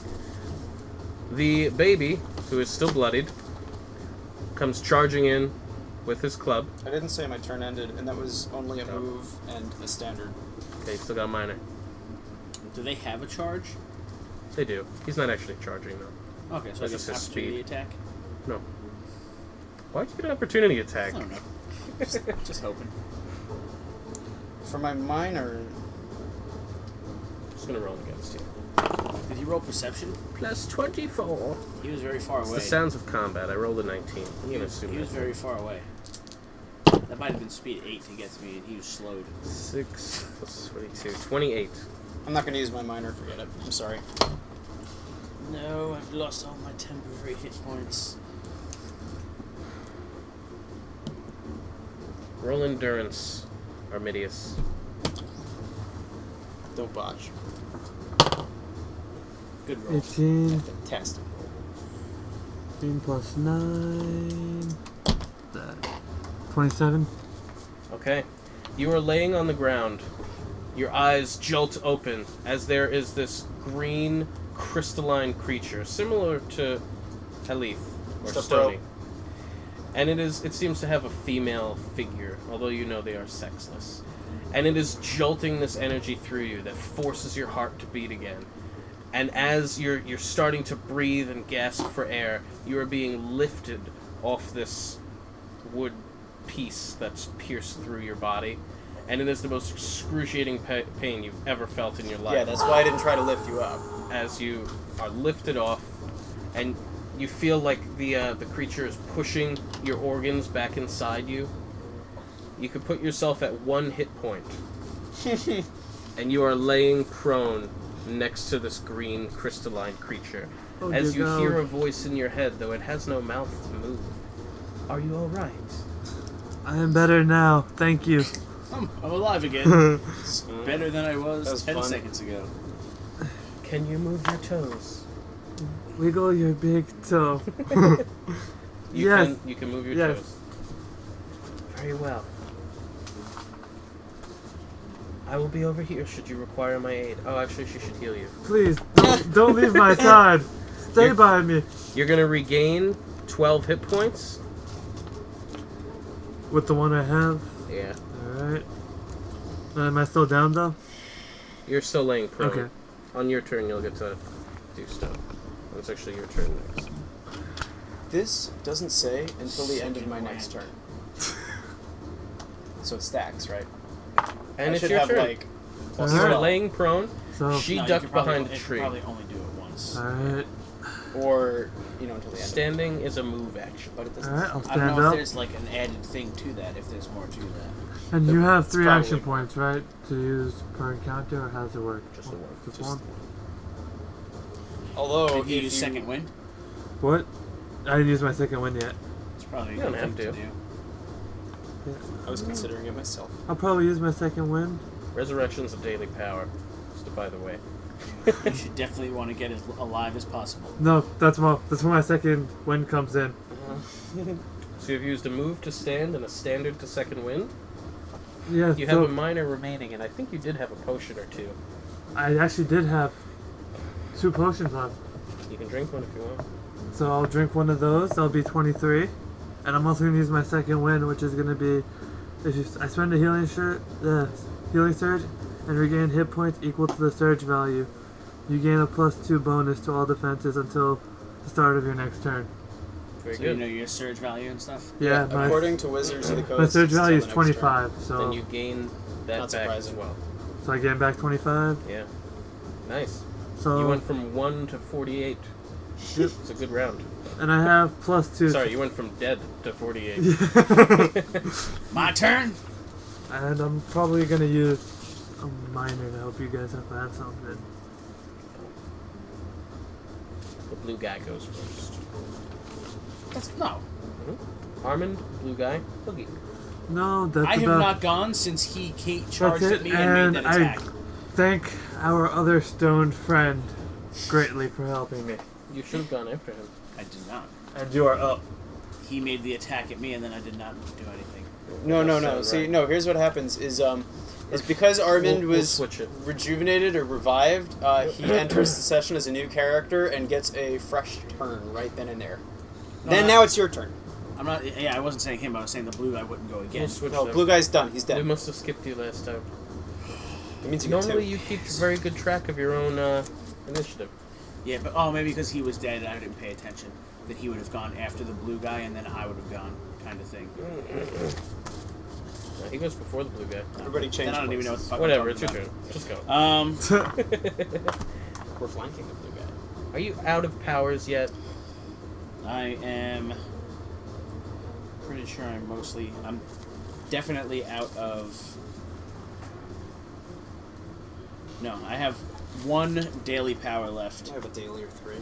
the baby, who is still bloodied, comes charging in with his club. I didn't say my turn ended, and that was only a move and a standard. Okay, he's still got a minor. Do they have a charge? They do. He's not actually charging, though. Okay, so That's it's just his opportunity speed. attack. No. Why'd you get an opportunity attack? I don't know. Just hoping. For my minor, Just gonna roll against you. Did he roll perception? Plus 24. He was very far It's away. the sounds of combat. I rolled a 19. I'm gonna assume He was that's very far away. That might have been speed 8 to get to me, and he was slowed. 6 plus 22. 28. I'm not going to use my minor. Forget it. I'm sorry. No, I've lost all my temporary hit points. Roll endurance, Armidius. Don't botch. Good roll. 18. Test. 18 plus 9. 27. Okay. You are laying on the ground. Your eyes jolt open as there is this green, crystalline creature, similar to Halith or Step Stoney. bro. And it seems to have a female figure, although you know they are sexless. And it is jolting this energy through you that forces your heart to beat again. And as you're starting to breathe and gasp for air, you are being lifted off this wood piece that's pierced through your body. And it is the most excruciating pain you've ever felt in your life. Yeah, that's why I didn't try to lift you up. As you are lifted off, and you feel like the creature is pushing your organs back inside you. You could put yourself at 1 hit point. And you are laying prone next to this green crystalline creature. Oh, as dear you God. hear a voice in your head, though it has no mouth to move. Are you alright? I am better now. Thank you. I'm alive again. It's better than I That was was 10 fun. seconds ago. Can you move your toes? Wiggle your big toe. You can move your Yes. toes. Very well. I will be over here should you require my aid. Oh, actually, she should heal you. Please, don't leave my side. Stay You're- by me. You're going to regain 12 hit points. With the one I have. Yeah. Alright. Am I still down though? You're still laying prone. Okay. On your turn, you'll get to do stuff. It's actually your turn next. This doesn't say until the end of my next turn. So it stacks, right? And I it's should your have turn. like plus You are 12. laying prone. So, She No, you ducked could probably- behind a you could tree. probably only do it once. alright. Or until the end. Standing is a move action. But it doesn't. Alright, I'll I don't stand know if up. there's like an added thing to that, if there's more to that. And you have 3 probably action more. points, right? To use per encounter, or how does it work? Just the one. Just Just one? Although Did you if use you second wind? What? I didn't use my second wind yet. It's probably a You good don't have thing to. do. I was considering it myself. I'll probably use my second wind. Resurrection's a daily power. Just by the way. You should definitely want to get as alive as possible. No, that's when my second wind comes in. So you've used a move to stand and a standard to second wind. Yeah, You so have a minor remaining, and I think you did have a potion or two. I actually did have 2 potions left. You can drink one if you want. So I'll drink one of those. That'll be 23. And I'm also gonna use my second wind, which is gonna be I spend a healing surge and regain hit points equal to the surge value. You gain a +2 bonus to all defenses until the start of your next turn. Very So good. you know your surge value and stuff? Yeah, my, According to Wizards of the Coast, my surge it's till value is the next turn. 25. So Then you gain that Not back as surprising. well. so I gain back 25. Yeah. Nice. So You went from 1 to 48. Yep. It's a good round. and I have +2. Sorry, you went from dead to 48. My turn? And I'm probably gonna use a minor to help you guys if I have something. The blue guy goes first. No. Armand, blue guy, Uggy. No, that's I have about. not gone since he charged That's at it, me and made and that attack. I thank our other stoned friend greatly for helping me. You should have gone after him. I did not. And you are up. He made the attack at me and then I did not do anything. No. That's See, right. no. Here's what happens: is because Armand We'll was switch it. rejuvenated or revived, he enters the session as a new character and gets a fresh turn right then and there. Now it's your turn. I'm not. Yeah, I wasn't saying him. I was saying the blue guy wouldn't go We'll again. switch No, them. blue guy's done. He's We dead. must have skipped you last time. It means you get Normally 2. you keep very good track of your own initiative. Yeah, but maybe because he was dead, I didn't pay attention. that he would have gone after the blue guy, and then I would have gone, kind of thing. No, he goes before the blue guy. Everybody change. Then I don't even know what the fuck Whatever, I'm it's your talking turn. Just go. about. We're flanking the blue guy. Are you out of powers yet? I am pretty sure I'm definitely out of... No, I have 1 daily power left. I have a daily or 3.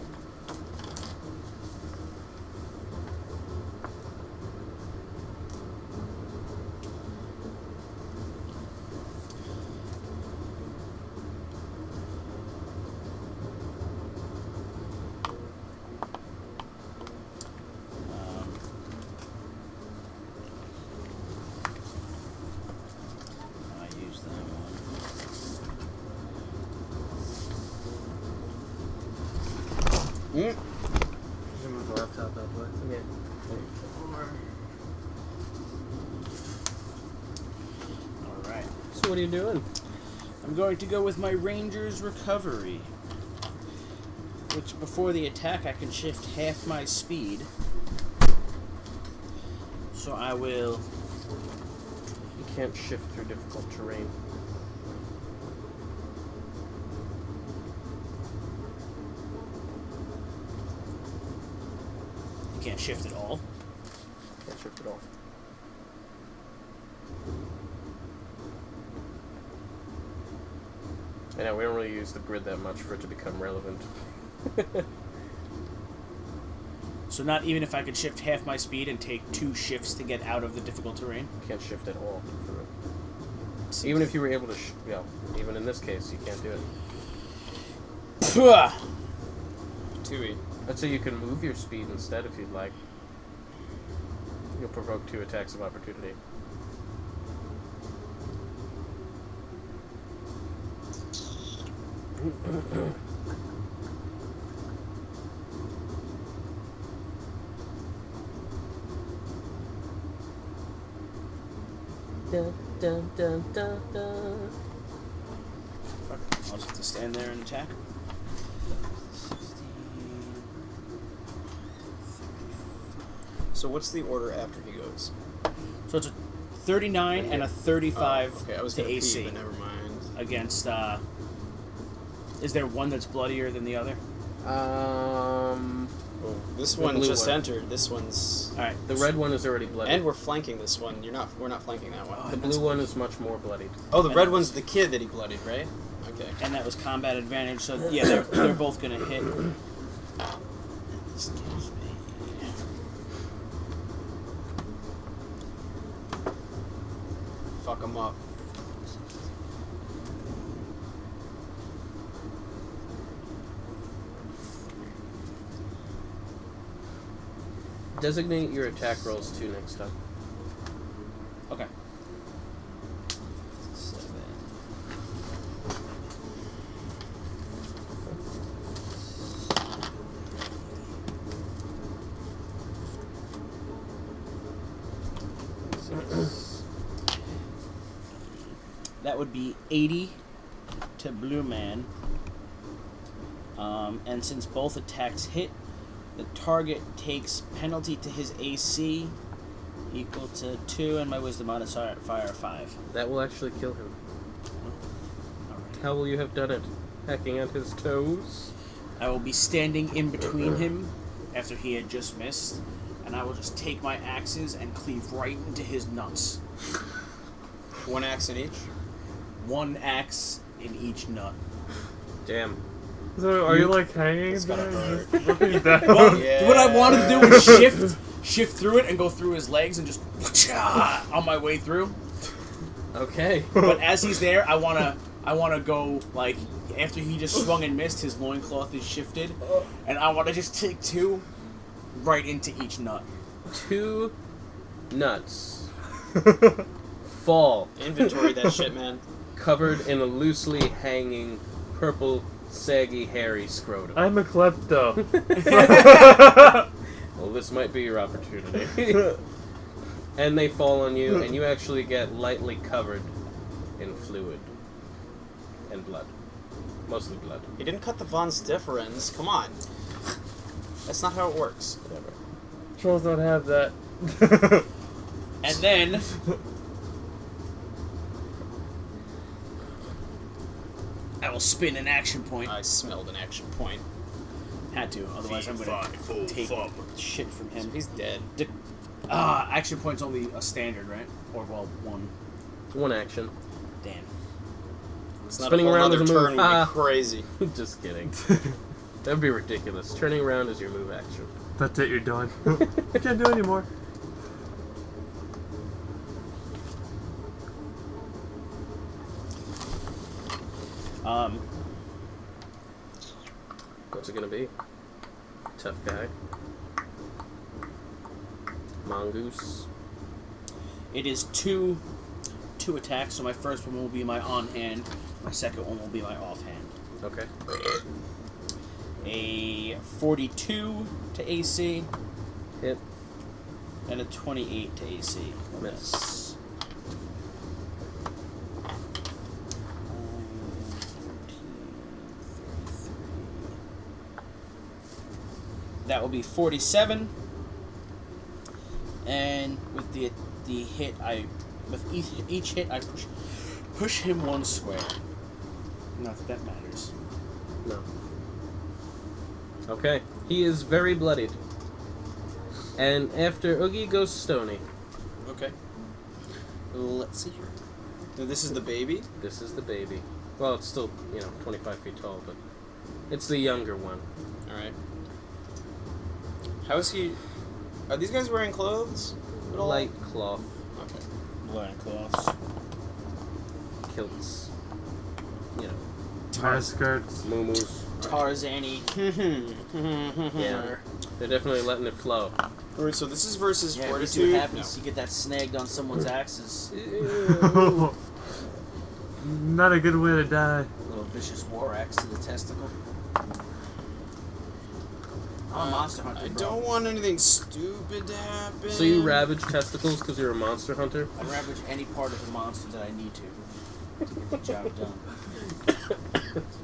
I used that one. You can move the laptop that way. Yeah. Alright. So what are you doing? I'm going to go with my Ranger's Recovery, which before the attack I can shift half my speed. So I will... You can't shift through difficult terrain. You can't shift at all. Can't shift at all. I know, we don't really use the grid that much for it to become relevant. So not even if I could shift half my speed and take 2 shifts to get out of the difficult terrain? Can't shift at all. Even if you were able to, even in this case, you can't do it. 2E. I'd say you can move your speed instead if you'd like. You'll provoke 2 attacks of opportunity. Dun, dun, dun, dun, dun. Fuck it. I'll just have to stand there and attack. 16, So what's the order after he goes? So it's a 39 and a 35 okay, I was to gonna AC pee, but never mind. against... is there one that's bloodier than the other? Oh, this The one blue just one. entered. This one's... Alright. The red one is already bloody. And we're flanking this one. We're not flanking that one. The blue one is much more bloodied. Oh, the red one's the kid that he bloodied, right? Okay. And that was combat advantage, so yeah, they're both gonna hit. Excuse me. Fuck him up. Designate your attack rolls too next time. Okay. 7. That would be 80 to Blue Man. And since both attacks hit, the target takes penalty to his AC equal to 2, and my wisdom modifier 5. That will actually kill him. Alright. How will you have done it? Hacking at his toes? I will be standing in between him after he had just missed, and I will just take my axes and cleave right into his nuts. 1 axe in each? 1 axe in each nut. Damn. So are you like hanging It's gotta there? hurt. Just looking down? Well, Yeah. what I wanted to do was shift through it and go through his legs and just on my way through. Okay. But as he's there, I wanna go like after he just swung and missed, his loincloth is shifted, and I wanna just take 2 right into each nut. 2 nuts fall, Inventory that shit, man. covered in a loosely hanging, purple, saggy, hairy scrotum. I'm a klepto. Well, this might be your opportunity. And they fall on you, and you actually get lightly covered in fluid and blood. Mostly blood. He didn't cut the Von Stifferens. Come on. That's not how it works. Whatever. Trolls don't have that. And then I will spin an action point. I smelled an action point. Had to, otherwise I'm gonna take shit from him. He's dead. Action point's only a standard, right? Or well, one. One action. Damn. It's not Spinning a whole around other is a move. turn would Ah. be crazy. Just kidding. That'd be ridiculous. Turning around is your move action. That's it, you're done. You can't do anymore. What's it gonna be? Tough guy. Mongoose. It is two attacks, so my first one will be my on-hand, my second one will be my offhand. Okay. A 42 to AC, Hit. and a 28 to AC. Miss. That will be 47. And with the hit, with each hit I push him one square. Not that that matters. No. Okay. He is very bloodied. And after Uggy goes Stoney. Okay. Let's see here. No, this is the baby? This is the baby. Well, it's still, 25 feet tall, but it's the younger one. Alright. How is he... Are these guys wearing clothes at all? Light cloth. Okay. Loincloths. Kilts. High skirts. Muumuus. Tarzan-y. Yeah. They're definitely letting it flow. Alright, so this is versus Yeah, we see Fortitude. what happens. You get that snagged on someone's axes. Not a good way to die. Little vicious war axe to the testicle. I'm a monster hunter, I bro. don't want anything stupid to happen. So you ravage testicles because you're a monster hunter? I ravage any part of the monster that I need to get the job done.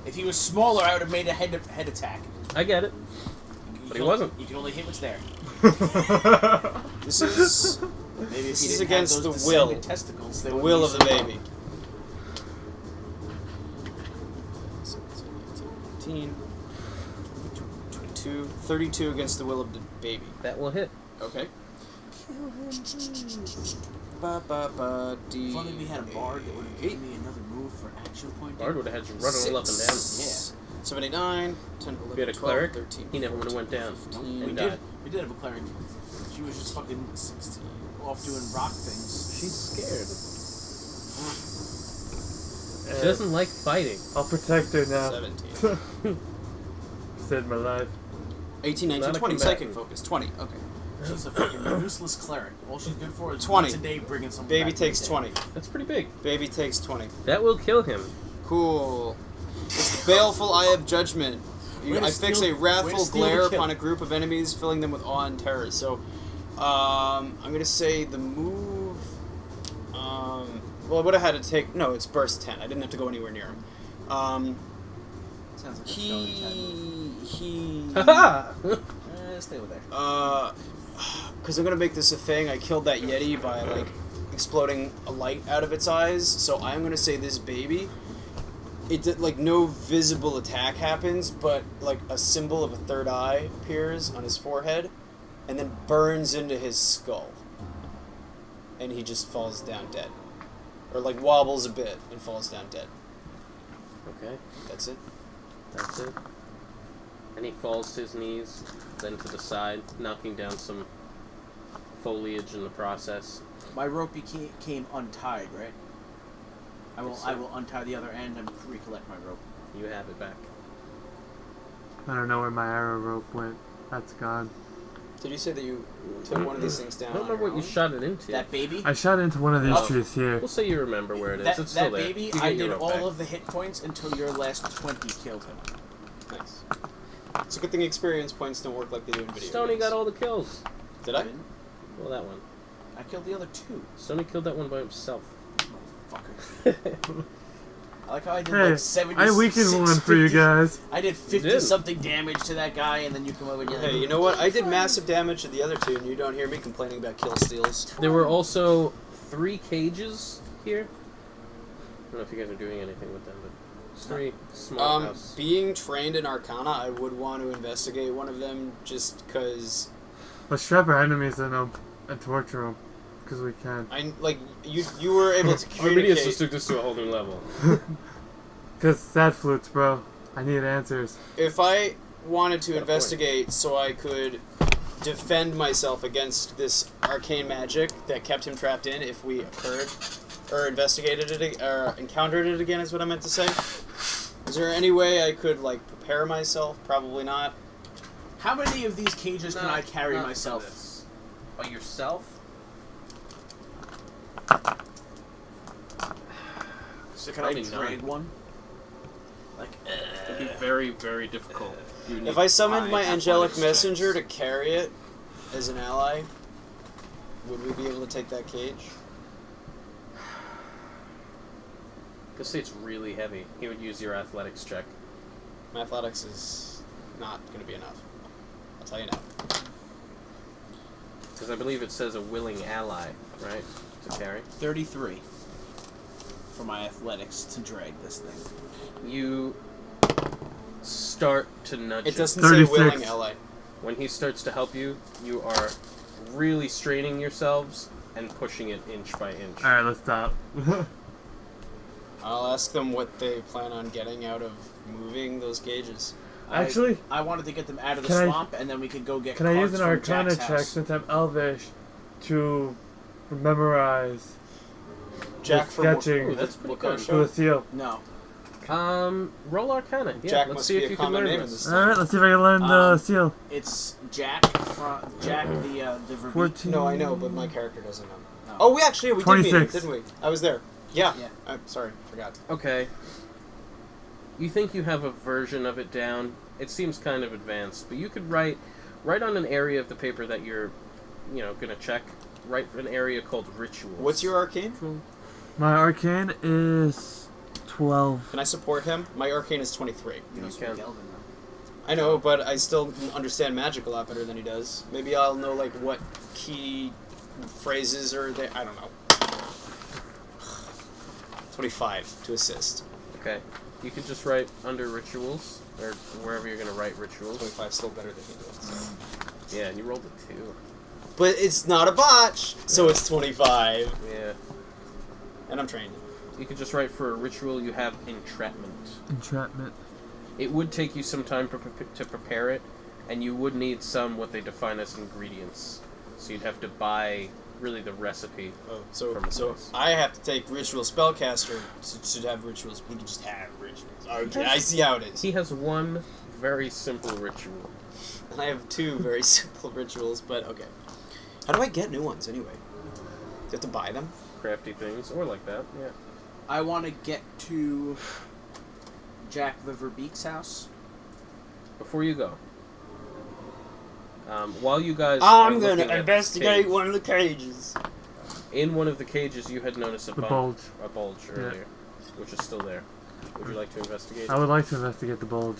If he was smaller, I would have made a head attack. I get it. But he wasn't. You can only hit what's there. This is... Maybe if This he is didn't against have those the will. descended testicles, they The wouldn't will be of the so baby. 18, 22, 32 against the will of the baby. That will hit. Okay. Ba ba ba dee. If only we had a bard that would have given me another move for action point. Bard would have had you running all up and down. Six. 7, 8, 9, 10, 11, If you had a 12, cleric, 13, he never would have went down. 14, We and did. died. We did have a cleric. She was just fucking 16, off doing rock things. She's scared. She doesn't like fighting. I'll protect her now. 17. Saved my life. 18, 19, Not a 20. combatant. Psychic focus. 20. Okay. She's a fucking useless cleric. All she's good for is 20. once a day bringing someone Baby back from takes the 20. That's pretty big. Baby takes 20. That will kill him. Cool. It's the baleful eye of judgment. Way to I fix steal- a wrathful way to steal the glare kill. upon a group of enemies, filling them with awe and terror. So, I'm gonna say the move. Well, I would have had to take. No, it's burst 10. I didn't have to go anywhere near him. Sounds like a Stoney type move. He. Haha! Stay with there. Because I'm gonna make this a thing. I killed that Yeti by like exploding a light out of its eyes. So I'm gonna say this baby. It did, like no visible attack happens, but like a symbol of a third eye appears on his forehead, and then burns into his skull, and he just falls down dead, or like wobbles a bit and falls down dead. Okay, That's it. that's it. And he falls to his knees, then to the side, knocking down some foliage in the process. My rope came untied, right? I will untie the other end and recollect my rope. You have it back. I don't know where my arrow rope went. That's gone. Did you say that you took one of these things down? I don't remember what you shot it into. That baby? I shot into one of these Oh. trees here. We'll say you remember where it is. That, It's still that there. baby, You get I your did rope all back. of the hit points until your last 20 killed him. Nice. It's a good thing experience points don't work like they do in video Stoney games. got all the kills. Did I? didn't. Well, that one. I killed the other two. Stoney killed that one by himself. Motherfucker. I like how I did Hey, like 70. I weakened one for you guys. I did 50 did. something damage to that guy, and then you come over and you're like, Hey, you know what? I did massive damage to the other two, and you don't hear me complaining about kill steals. There were also 3 cages here. I don't know if you guys are doing anything with them, but it's 3 small houses. Being trained in Arcana, I would want to investigate one of them just because Let's trap our enemies in them and torture them, because we can. you were able to communicate. Arminius just took this to a whole new level. Because sad flutes, bro. I need answers. If I wanted to Got a investigate so I could defend myself against this arcane magic that kept him trapped in if we occurred or investigated it or encountered it again is what I meant to say. Is there any way I could like prepare myself? Probably not. how many of these cages can I carry Not for myself? this. By yourself? So can I Probably drag none. one? Like, It'd be very, very difficult. You would If need I summoned my high angelic athletics messenger to checks. carry it as an ally, would we be able to take that cage? Because say it's really heavy. He would use your athletics check. My athletics is not going to be enough. I'll tell you now. Because I believe it says a willing ally, right? To carry. 33 for my athletics to drag this thing. You start to nudge It him. doesn't say 36. willing ally. When he starts to help you, you are really straining yourselves and pushing it inch by inch. Alright, let's stop. I'll ask them what they plan on getting out of moving those cages. Actually, I wanted to get them out of the Can I- swamp, and then we could go get can I use carts an from Arcana Jack's check house. since I'm Elvish to memorize Jack the for sketching Ooh, that's pretty what kind good. of for the show? seal? No. Roll Arcana. Yeah, Jack let's must see be if a you can common learn name in this. this. Alright, let's see if I can learn the seal. It's Jack from the Verbeek. 14. No, I know, but my character doesn't know. Oh, we did meet him, 26. didn't we? I was there. Yeah. Yeah. I'm sorry, forgot. Okay. You think you have a version of it down. It seems kind of advanced, but you could write on an area of the paper that you're, gonna check. Write an area called rituals. What's your arcane? My arcane is 12. Can I support him? My arcane is 23. You don't speak can. Elven, though. I know, but I still understand magic a lot better than he does. Maybe I'll know like what key phrases are there. I don't know. 25 to assist. Okay. You could just write under rituals, or wherever you're gonna write rituals. 25 still better than he did. So. Yeah, and you rolled a 2. But it's not a botch, so it's 25. Yeah. And I'm trained. You could just write for a ritual you have entrapment. Entrapment. It would take you some time to prepare it, and you would need some what they define as ingredients. So you'd have to buy really the recipe. Oh, so From a so place. I have to take ritual spellcaster to have rituals. We can just have rituals. Okay, I see how it is. He has one very simple ritual. And I have 2 very simple rituals, but okay. How do I get new ones anyway? Do you have to buy them? Crafty things, or like that, yeah. I want to get to Jack the Verbeek's house. Before you go, while you guys are I'm looking gonna at investigate caves, one of the cages. in one of the cages you had noticed a The bulge bulge. earlier, which is still there. Would you like to investigate I it? would like to investigate the bulge.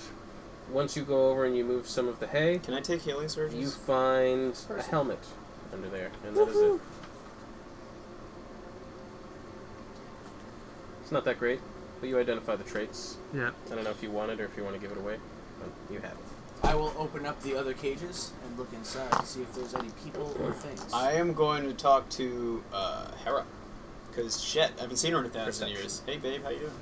Once you go over and you move some of the hay, Can I take healing surges? you find a helmet under there, and that is it. It's not that great, but you identify the traits. Yeah. I don't know if you want it or if you want to give it away, but you have it. I will open up the other cages and look inside to see if there's any people or things. I am going to talk to Hera. Because, shit, I haven't seen her in 1,000 Perception. years. Hey, babe, how you doing?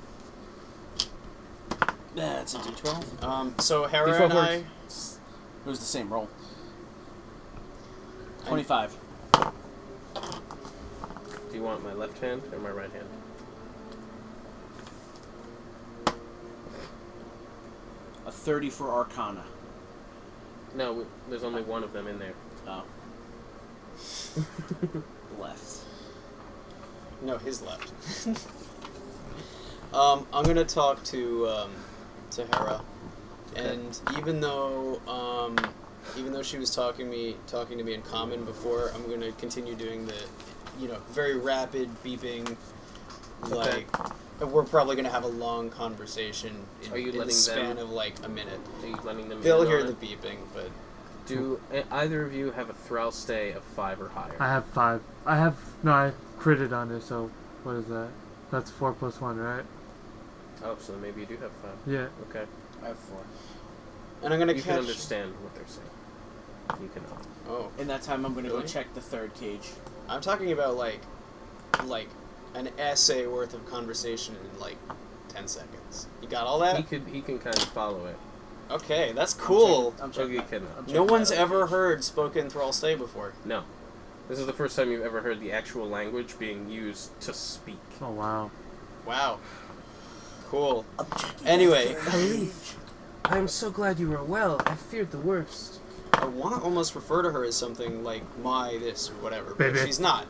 That's a D12. So Hera D12 and I... It was the same roll. 25. Do you want my left hand or my right hand? A 30 for Arcana. No, there's only one of them in there. Oh. Left. No, his left. I'm gonna talk to Hera, and even though she was talking to me in common before, I'm gonna continue doing the, very rapid beeping, like we're probably going to have a long conversation in, Are you in the letting span them- of like a minute. Are you letting them They'll in hear on the it? beeping, but Do either of you have a Thral-ste of 5 or higher? I have 5. I critted on it, so what is that? That's 4 plus 1, right? Oh, so maybe you do have 5. Yeah. Okay. I have 4. and I'm going to You catch. can understand what they're saying. You cannot. Oh, In that time, I'm going to go Really? check the third cage. I'm talking about like an essay worth of conversation in like 10 seconds. You got all that? He can kind of follow it. Okay, that's cool. I'm checking. Uggy cannot. No one's ever heard spoken Thral-ste before. No. This is the first time you've ever heard the actual language being used to speak. Oh, wow. Wow. Cool. Anyway, I'm so glad you were well. I feared the worst. I want to almost refer to her as something like my this or whatever, but Baby. she's not.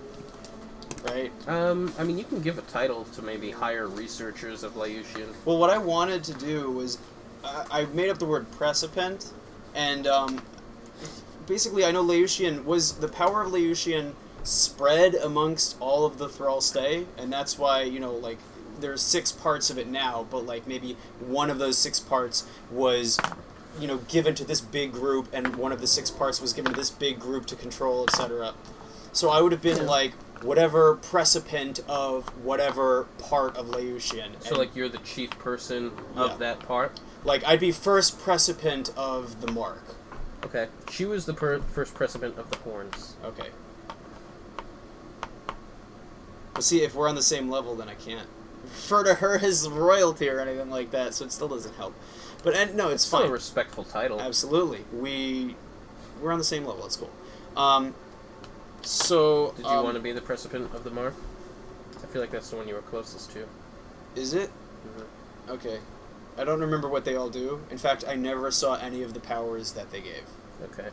Right? I mean, you can give a title to maybe higher researchers of Liucian. Well, what I wanted to do was I made up the word precipient, and basically I know Liucian was the power of Liucian spread amongst all of the Thral-ste, and that's why, you know, like there's 6 parts of it now, but like maybe one of those 6 parts was, you know, given to this big group, and one of the 6 parts was given to this big group to control, etc. So I would have been like whatever precipient of whatever part of Liucian. So, like, you're the chief person of Yeah. that part? Like, I'd be first precipient of the mark. Okay. She was the first precipient of the horns. Okay. But see, if we're on the same level, then I can't refer to her as royalty or anything like that, so it still doesn't help. But no, it's Still a fine. respectful title. Absolutely. We're on the same level, it's cool. So... Did you want to be the precipient of the mark? I feel like that's the one you were closest to. Is it? Mhm. Okay. I don't remember what they all do. In fact, I never saw any of the powers that they gave. Okay.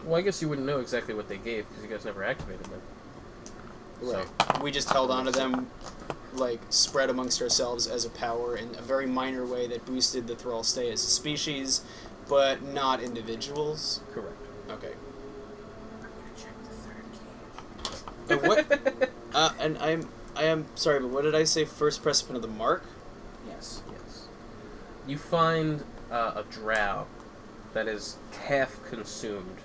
Well, I guess you wouldn't know exactly what they gave because you guys never activated them. Right. We just held on to them, like, spread amongst ourselves as a power in a very minor way that boosted the Thral-ste as a species, but not individuals. Correct. Okay. Check the third cage. What? And I am sorry, but what did I say? First precipient of the mark? Yes. Yes. You find a drow that is half consumed.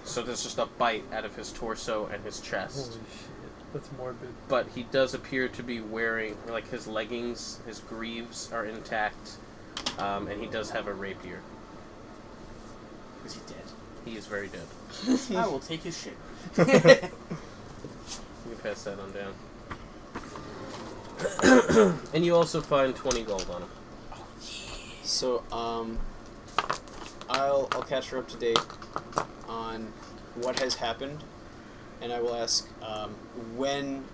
So there's just a bite out of his torso and his chest. Holy shit. That's morbid. But he does appear to be wearing, like, his leggings, his greaves are intact, and he does have a rapier. Is he dead? He is very dead. I will take his shit. You can pass that on down. And you also find 20 gold on him. So, I'll catch her up to date on what has happened, and I will ask, when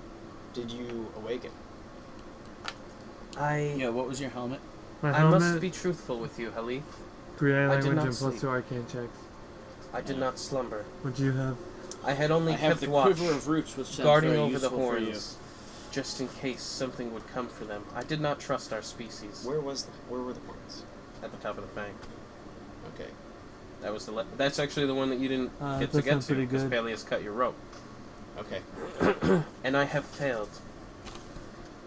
did you awaken? Yeah, what was your helmet? My I helmet, must be truthful with you, Halith. 3 I did language not and plus sleep. 2 arcane checks. I did not slumber. What do you have? I had only I have kept the watch, quiver of roots, which sounds guarding very over the useful for you. horns, just in case something would come for them. I did not trust our species. Where were the horns? At the top of the fang. Okay. That was that's actually the one that you didn't get to that get sounds to pretty because good. Peleus cut your rope. Okay. And I have failed.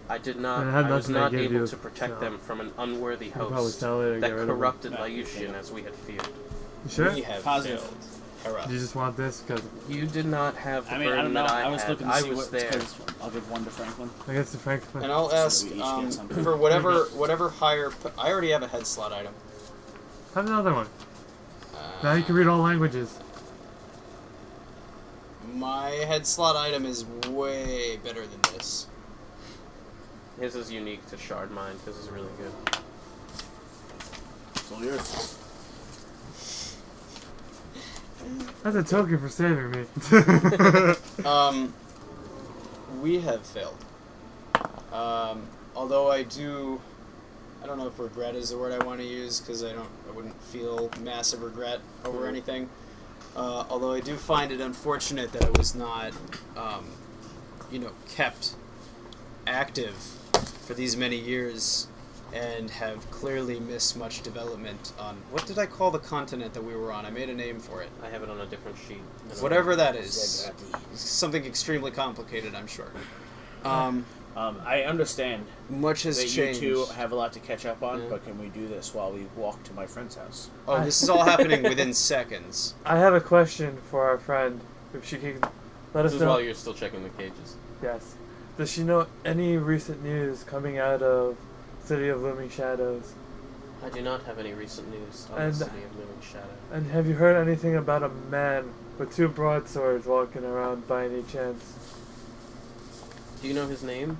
I did not. And it had I was nothing to not give able you, to protect so them from an unworthy I'll probably host sell it or that get rid of it. corrupted No, Liucian okay. as we had feared. You sure? We have Positive. failed. Hera. You just want this? Because You did not have the I mean, I burden don't know. that I I was had. looking to I see was what. there. Because I'll give one to Franklin. I guess the Franklin. And I'll So that ask, we each get something. for whatever higher... I already have a head slot item. Have another one. Now you can read all languages. My head slot item is way better than this. His is unique to shardmind. His is really good. It's all yours. That's a token for saving me. We have failed. Although I don't know if regret is the word I want to use, because I wouldn't feel massive regret over anything. Although I do find it unfortunate that it was not, kept active for these many years, and have clearly missed much development on... What did I call the continent that we were on? I made a name for it. I have it on a different sheet. Whatever that is. Something extremely complicated, I'm sure. I understand Much has that changed. you two have a lot to catch up on, Yeah. but can we do this while we walk to my friend's house? Oh, this is all happening within seconds. I have a question for our friend. If she can let This us is know. while you're still checking the cages. Yes. Does she know any recent news coming out of City of Looming Shadows? I do not have any recent news on And- the City of Living Shadow. And have you heard anything about a man with 2 broadswords walking around by any chance? Do you know his name?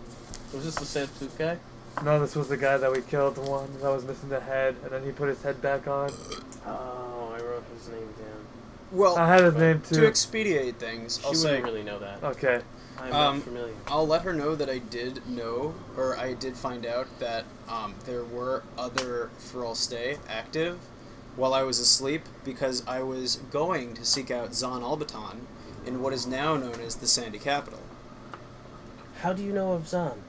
Was this the sad tooth guy? No, this was the guy that we killed, the one that was missing the head, and then he put his head back on. Oh, I wrote his name down. Well, I had his name to too. expedite things, She I'll say wouldn't really know that. Okay. I'm not familiar. I'll let her know that I did know, or I did find out that there were other Thral-ste active while I was asleep because I was going to seek out Zon Albaton in what is now known as the Sandy Capital. How do you know of Zan?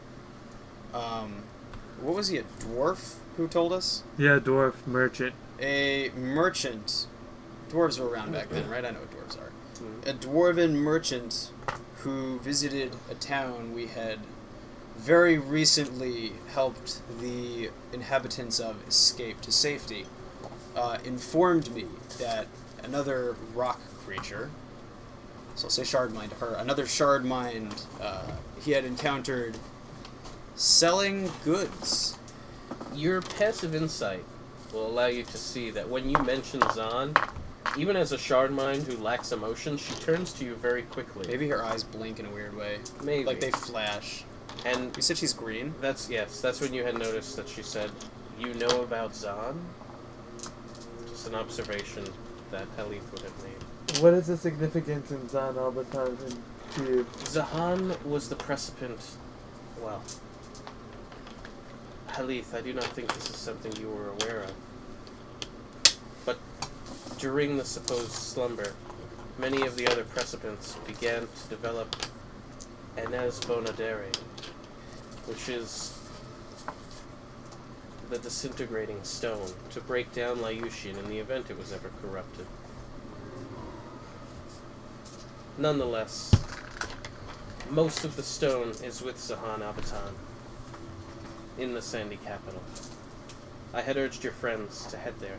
What was he, a dwarf who told us? Yeah, dwarf merchant. A merchant. Dwarves were around back then, right? I know what dwarves are. Mhm. A dwarven merchant who visited a town we had very recently helped the inhabitants of escape to safety, informed me that another rock creature, so I'll say shardmind to her, another shardmind he had encountered selling goods. Your passive insight will allow you to see that when you mention Zan, even as a shardmind who lacks emotion, she turns to you very quickly. Maybe her eyes blink in a weird way. Maybe. Like they flash. And You said she's green? that's when you had noticed that she said, "You know about Zan?" Just an observation that Halith would have made. What is the significance in Zan Albaton to you? Zahan was the precipient. Well, Halith, I do not think this is something you were aware of. But during the supposed slumber, many of the other precipents began to develop Enes Bonadere, which is the disintegrating stone to break down Liucian in the event it was ever corrupted. Nonetheless, most of the stone is with Zahan Albaton in the Sandy Capital. I had urged your friends to head there,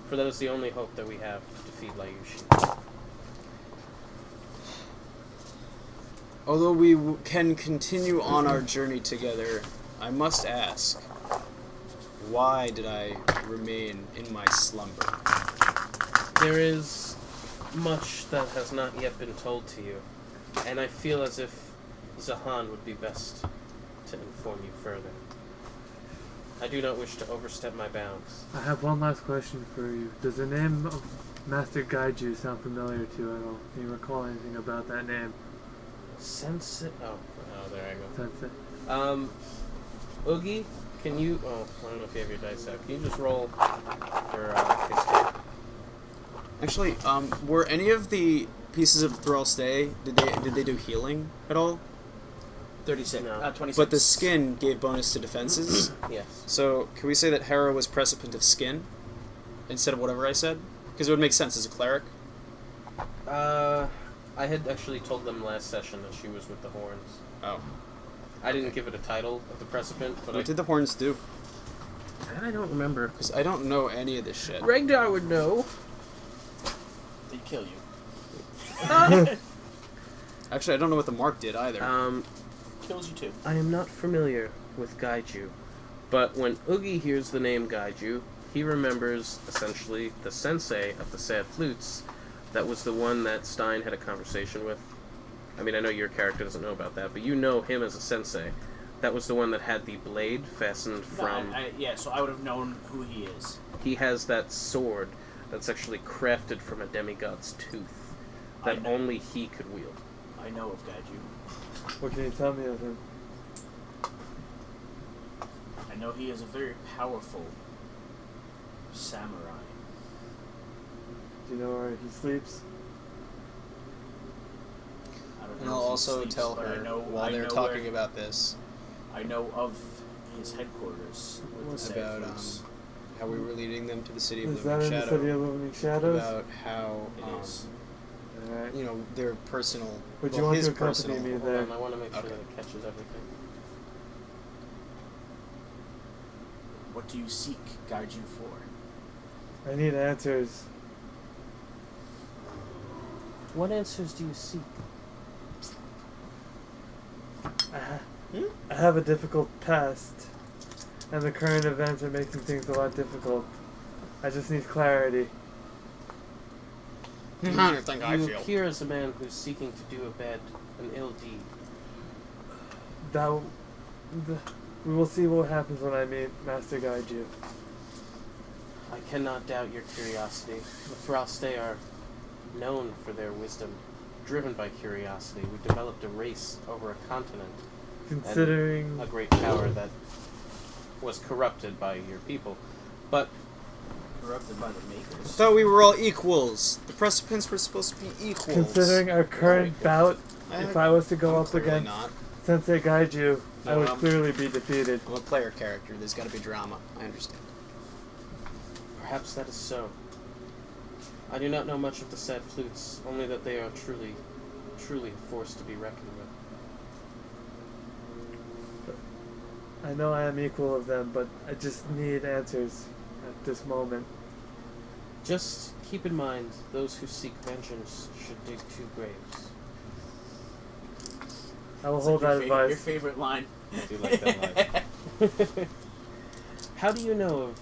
for that is the only hope that we have to defeat Liucian. Although we can continue on our journey together, I must ask, why did I remain in my slumber? There is much that has not yet been told to you, and I feel as if Zahan would be best to inform you further. I do not wish to overstep my bounds. I have one last question for you. Does the name of Master Gaiju sound familiar to you at all? Can you recall anything about that name? Sensei. Oh, there I go. Sensei. Uggy, can you? Oh, I don't know if you have your dice out. Can you just roll for history? Actually, were any of the pieces of Thral-ste, did they do healing at all? 36. No. 26. But the skin gave bonus to defenses. Yes. So can we say that Hera was precipient of skin instead of whatever I said? Because it would make sense as a cleric. I had actually told them last session that she was with the Horns. Oh. I didn't give it a title of the precipient, but What did the horns do? I don't remember. Because I don't know any of this shit. Regdar would know. They kill you. Actually, I don't know what the mark did either. Kills you too. I am not familiar with Gaiju, but when Uggy hears the name Gaiju, he remembers essentially the sensei of the Sad Flutes. That was the one that Stein had a conversation with. I mean, I know your character doesn't know about that, but you know him as a sensei. That was the one that had the blade fastened from... Yeah, so I would have known who he is. He has that sword that's actually crafted from a demigod's tooth that only he could wield. I know of Gaiju. What can you tell me of him? I know he is a very powerful samurai. Do you know where he sleeps? I don't and know I'll if he also sleeps, tell but her I know, while I they're know talking where- about this I know of his headquarters with the Sad about Flutes. how we were leading them to the city of Is that Living in the Shadow. City of Living Shadows? About how It is. Alright. you know, their personal. Would you well, want his to accompany personal. me Hold there? on, I want to make sure Okay. that it catches everything. What do you seek guide you for? I need answers. What answers do you seek? I have a difficult past, and the current events are making things a lot difficult. I just need clarity. I don't think I You feel. appear as a man who's seeking to do an ill deed. We will see what happens when I meet Master Gaiju. I cannot doubt your curiosity. The Thral-ste are known for their wisdom, driven by curiosity. We developed a race over a continent, Considering a great power that was corrupted by your people. But Corrupted by the makers. I thought we were all equals. The Precipants were supposed to be equals. considering our current bout, if I was to go I'm up clearly against not. Sensei Gaiju, I No, would I'm- clearly be defeated. I'm a player character. There's got to be drama. I understand. perhaps that is so. I do not know much of the sad flutes, only that they are truly, truly a force to be reckoned with. I know I am equal of them, but I just need answers at this moment. Just keep in mind, those who seek vengeance should dig 2 graves. I will It's hold like that your advice. favorite line. I do like that line. How do you know of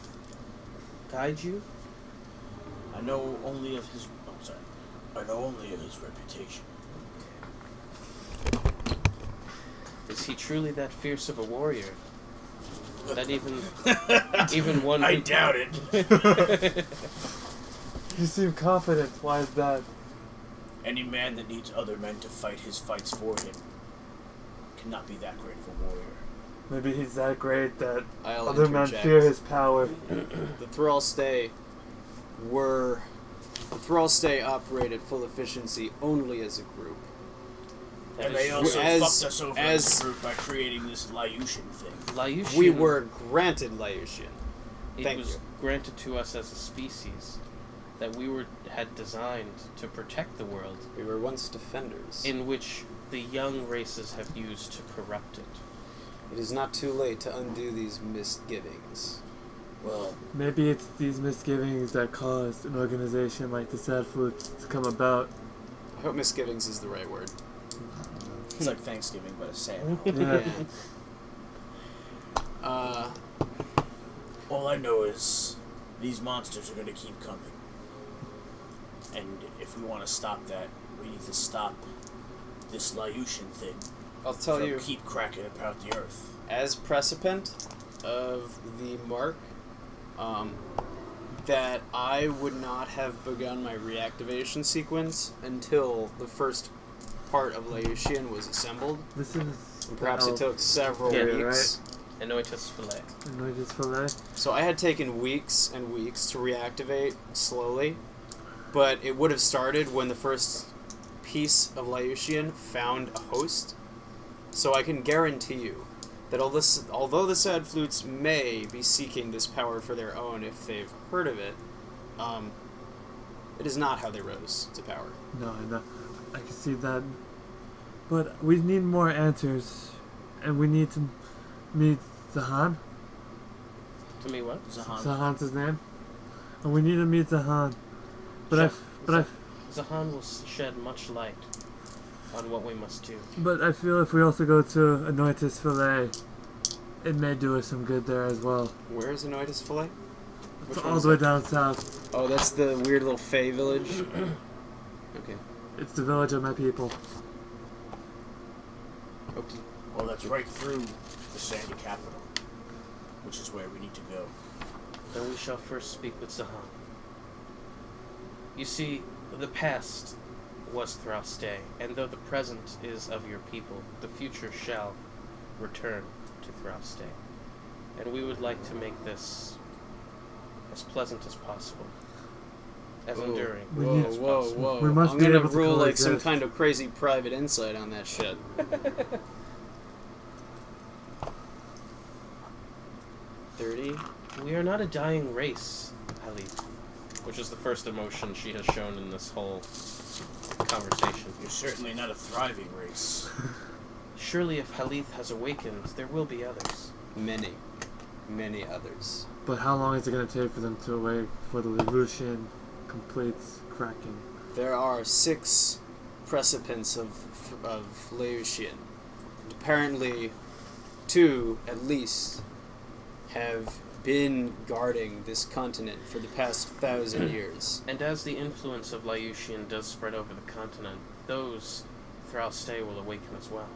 Gaiju? I know only of his. Oh, sorry. I know only of his reputation. Is he truly that fierce of a warrior? That even one I who- doubt it. You seem confident. Why is that? Any man that needs other men to fight his fights for him cannot be that great of a warrior. Maybe he's that great that I'll other men interject. fear his power. The Thral-ste were... The Thral-ste operated full efficiency only as a group. That And is they true. also As- fucked us over as as- a group by creating this Liucian thing. Liucian, We were granted Liucian. it Thank was you. granted to us as a species that we had designed to protect the world, We were once defenders. in which the young races have used to corrupt it. It is not too late to undo these misgivings. Well, Maybe it's these misgivings that caused an organization like the Sad Flutes to come about. I hope misgivings is the right word. it's like Thanksgiving, but a sad. Yeah. All I know is these monsters are going to keep coming. And if we want to stop that, we need to stop this Liucian thing I'll tell from you, keep cracking about the earth. as precipient of the mark, that I would not have begun my reactivation sequence until the first part of Liucian was assembled. This is And perhaps it took several Yeah, weeks. Anoitus fillet. Noises fillet. So I had taken weeks and weeks to reactivate slowly, but it would have started when the first piece of Liucian found a host. So I can guarantee you that although the Sad Flutes may be seeking this power for their own if they've heard of it, it is not how they rose to power. No, I can see that. But we need more answers, and we need to meet Zahan. To me, what? Zahan. Zahan's his name, and we need to meet Zahan. But Zahan will shed much light on what we must do. I feel if we also go to Anointis Fillet, it may do us some good there as well. Where is Anoitis Fillet? It's Which all one's the way that? down south. Oh, that's the weird little Fey village. Okay. It's the village of my people. Okay. Well, that's right through the sandy capital, which is where we need to go. Then we shall first speak with Zahan. You see, the past was Thral-ste, and though the present is of your people, the future shall return to Thral-ste. And we would like to make this as pleasant as possible. As Whoa. enduring. We Whoa, need- whoa, whoa. we must I'm be gonna able to rule like some coexist. kind of crazy private insight on that shit. 30? We are not a dying race, Halith, which is the first emotion she has shown in this whole conversation. You're certainly not a thriving race. Surely if Halith has awakened, there will be others. Many. many others. But how long is it going to take for them to wait for the Liucian completes cracking? There are 6 precipants of Liucian. Apparently, 2 at least have been guarding this continent for the past 1,000 years. And as the influence of Liucian does spread over the continent, those Thral-ste will awaken as well.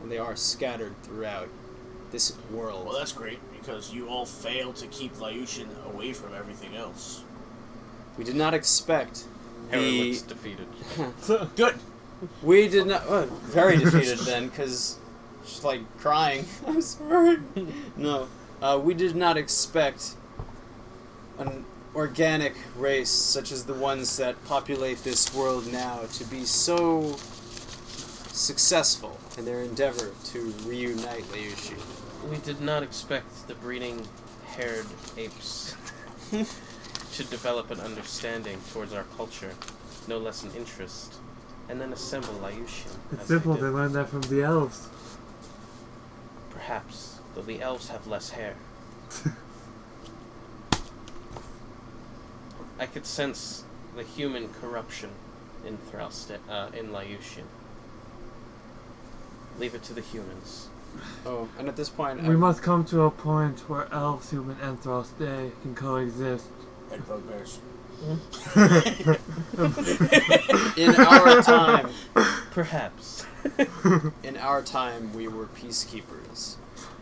And they are scattered throughout this world. Well, that's great, because you all failed to keep Liucian away from everything else. We did not expect Hera the... looks defeated. Good! We did not... very defeated then, because she's like crying. I'm sorry. No. We did not expect an organic race such as the ones that populate this world now to be so successul in their endeavor to reunite Liucian. We did not expect the breeding-haired apes to develop an understanding towards our culture, no less an interest, and then assemble Liucian. It's as simple, they they did. learned that from the elves. Perhaps, though the elves have less hair. I could sense the human corruption in in Liucian. Leave it to the humans. Oh, and at this point... We must come to a point where elves, human, and Thral-ste can coexist. And bugbears. In our time... Perhaps. In our time, we were peacekeepers.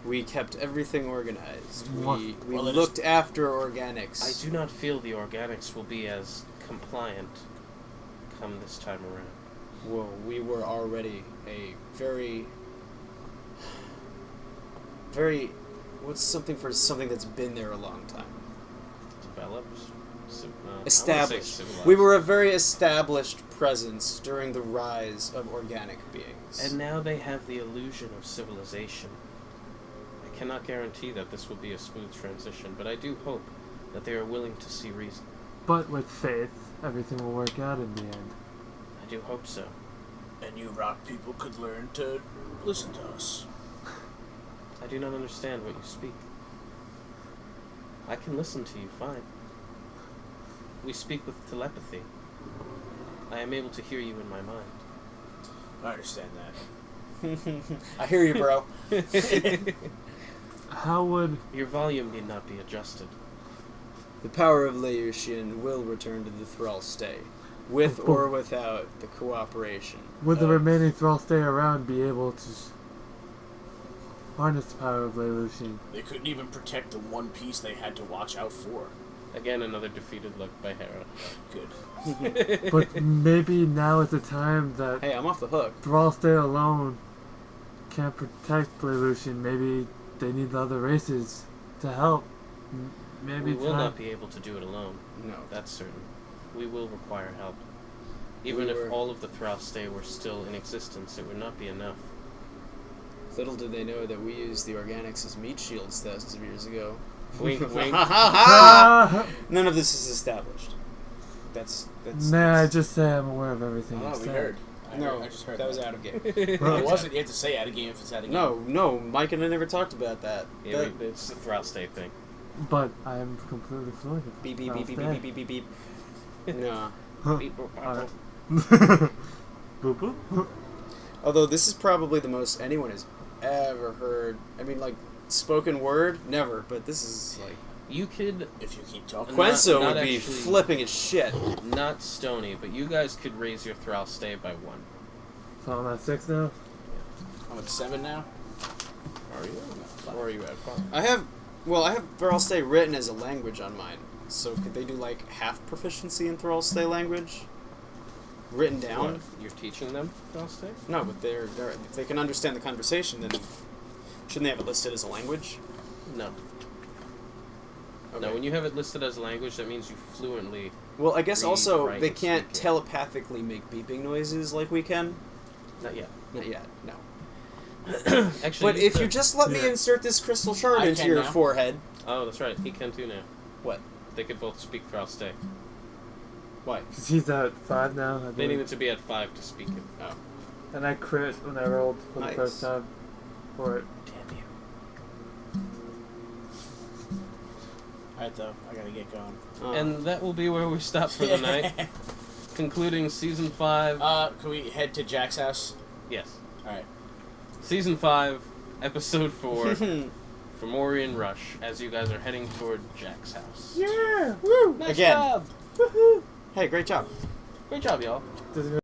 We kept everything organized. What? We Well, it looked after organics. I do not feel the organics will be as compliant come this time around. Well, we were already a very... What's something for something that's been there a long time? Developed? Established. Civilized. We were a very established presence during the rise of organic beings. And now they have the illusion of civilization. I cannot guarantee that this will be a smooth transition, but I do hope that they are willing to see reason. But with faith, everything will work out in the end. I do hope so. And you rock people could learn to listen to us. I do not understand what you speak. I can listen to you fine. We speak with telepathy. I am able to hear you in my mind. I understand that. I hear you, bro. How would... Your volume need not be adjusted. The power of Liucian will return to the Thral-ste, with or without the cooperation. Would the of- remaining Thral-ste around be able to harness the power of Liucian? They couldn't even protect the one piece they had to watch out for. Again, another defeated look by Hera. Good. But maybe now is the time that Hey, I'm off the hook. Thral-ste alone can't protect Liucian. Maybe they need the other races to help. Maybe We will time... not be able to do it alone. No. That's certain. We will require help. Even We if were- all of the Thral-ste were still in existence, it would not be enough. Little did they know that we used the organics as meat shields thousands of years ago. Wink, wink. None of this is established. That's Nah, I just say I'm aware of everything you Oh, we said. heard. No, I just heard that was out of game. It wasn't. You have to say out of game if it's out of game. No, Mike and I never talked about that. Yeah, That- it's the Thral-ste thing. But I am completely fluid with beep beep beep beep Thral-ste. beep beep beep beep. No. Alright. Boop boop. Although this is probably the most anyone has ever heard. I mean, like spoken word, never. But this is like You could, If you keep talking. Quenso not would be actually- flipping his shit. not Stoney, but you guys could raise your Thral-ste by 1. So I'm at 6 now? I'm at 7 now. Are you? Five. Or are you at 5? I have Thral-ste written as a language on mine. So could they do like half proficiency in Thral-ste language? Written down? What? You're teaching them Thral-ste? No, but they're if they can understand the conversation, then shouldn't they have it listed as a language? No. Okay. No, when you have it listed as a language, that means you fluently... Well, I guess read, also write, they and can't speak it. telepathically make beeping noises like we can. Not yet. Not yet, no. Actually, But if you just let me insert this crystal shard I into can your now. forehead, Oh, that's right. He can too now. what? They could both speak Thral-ste. Why? Because he's at 5 now. I They believe. needed to be at 5 to speak it. Oh, And I crit when I rolled for Nice. the first time for it. Damn you. Alright, though. I gotta get going. And that will be where we stop for the night. Concluding Season 5. Can we head to Jack's house? Yes. Alright. Season 5, Episode 4, Fomorian Rush, as you guys are heading toward Jack's house. Yeah! Nice Again. job! Hey, great job. Great job, y'all. Does it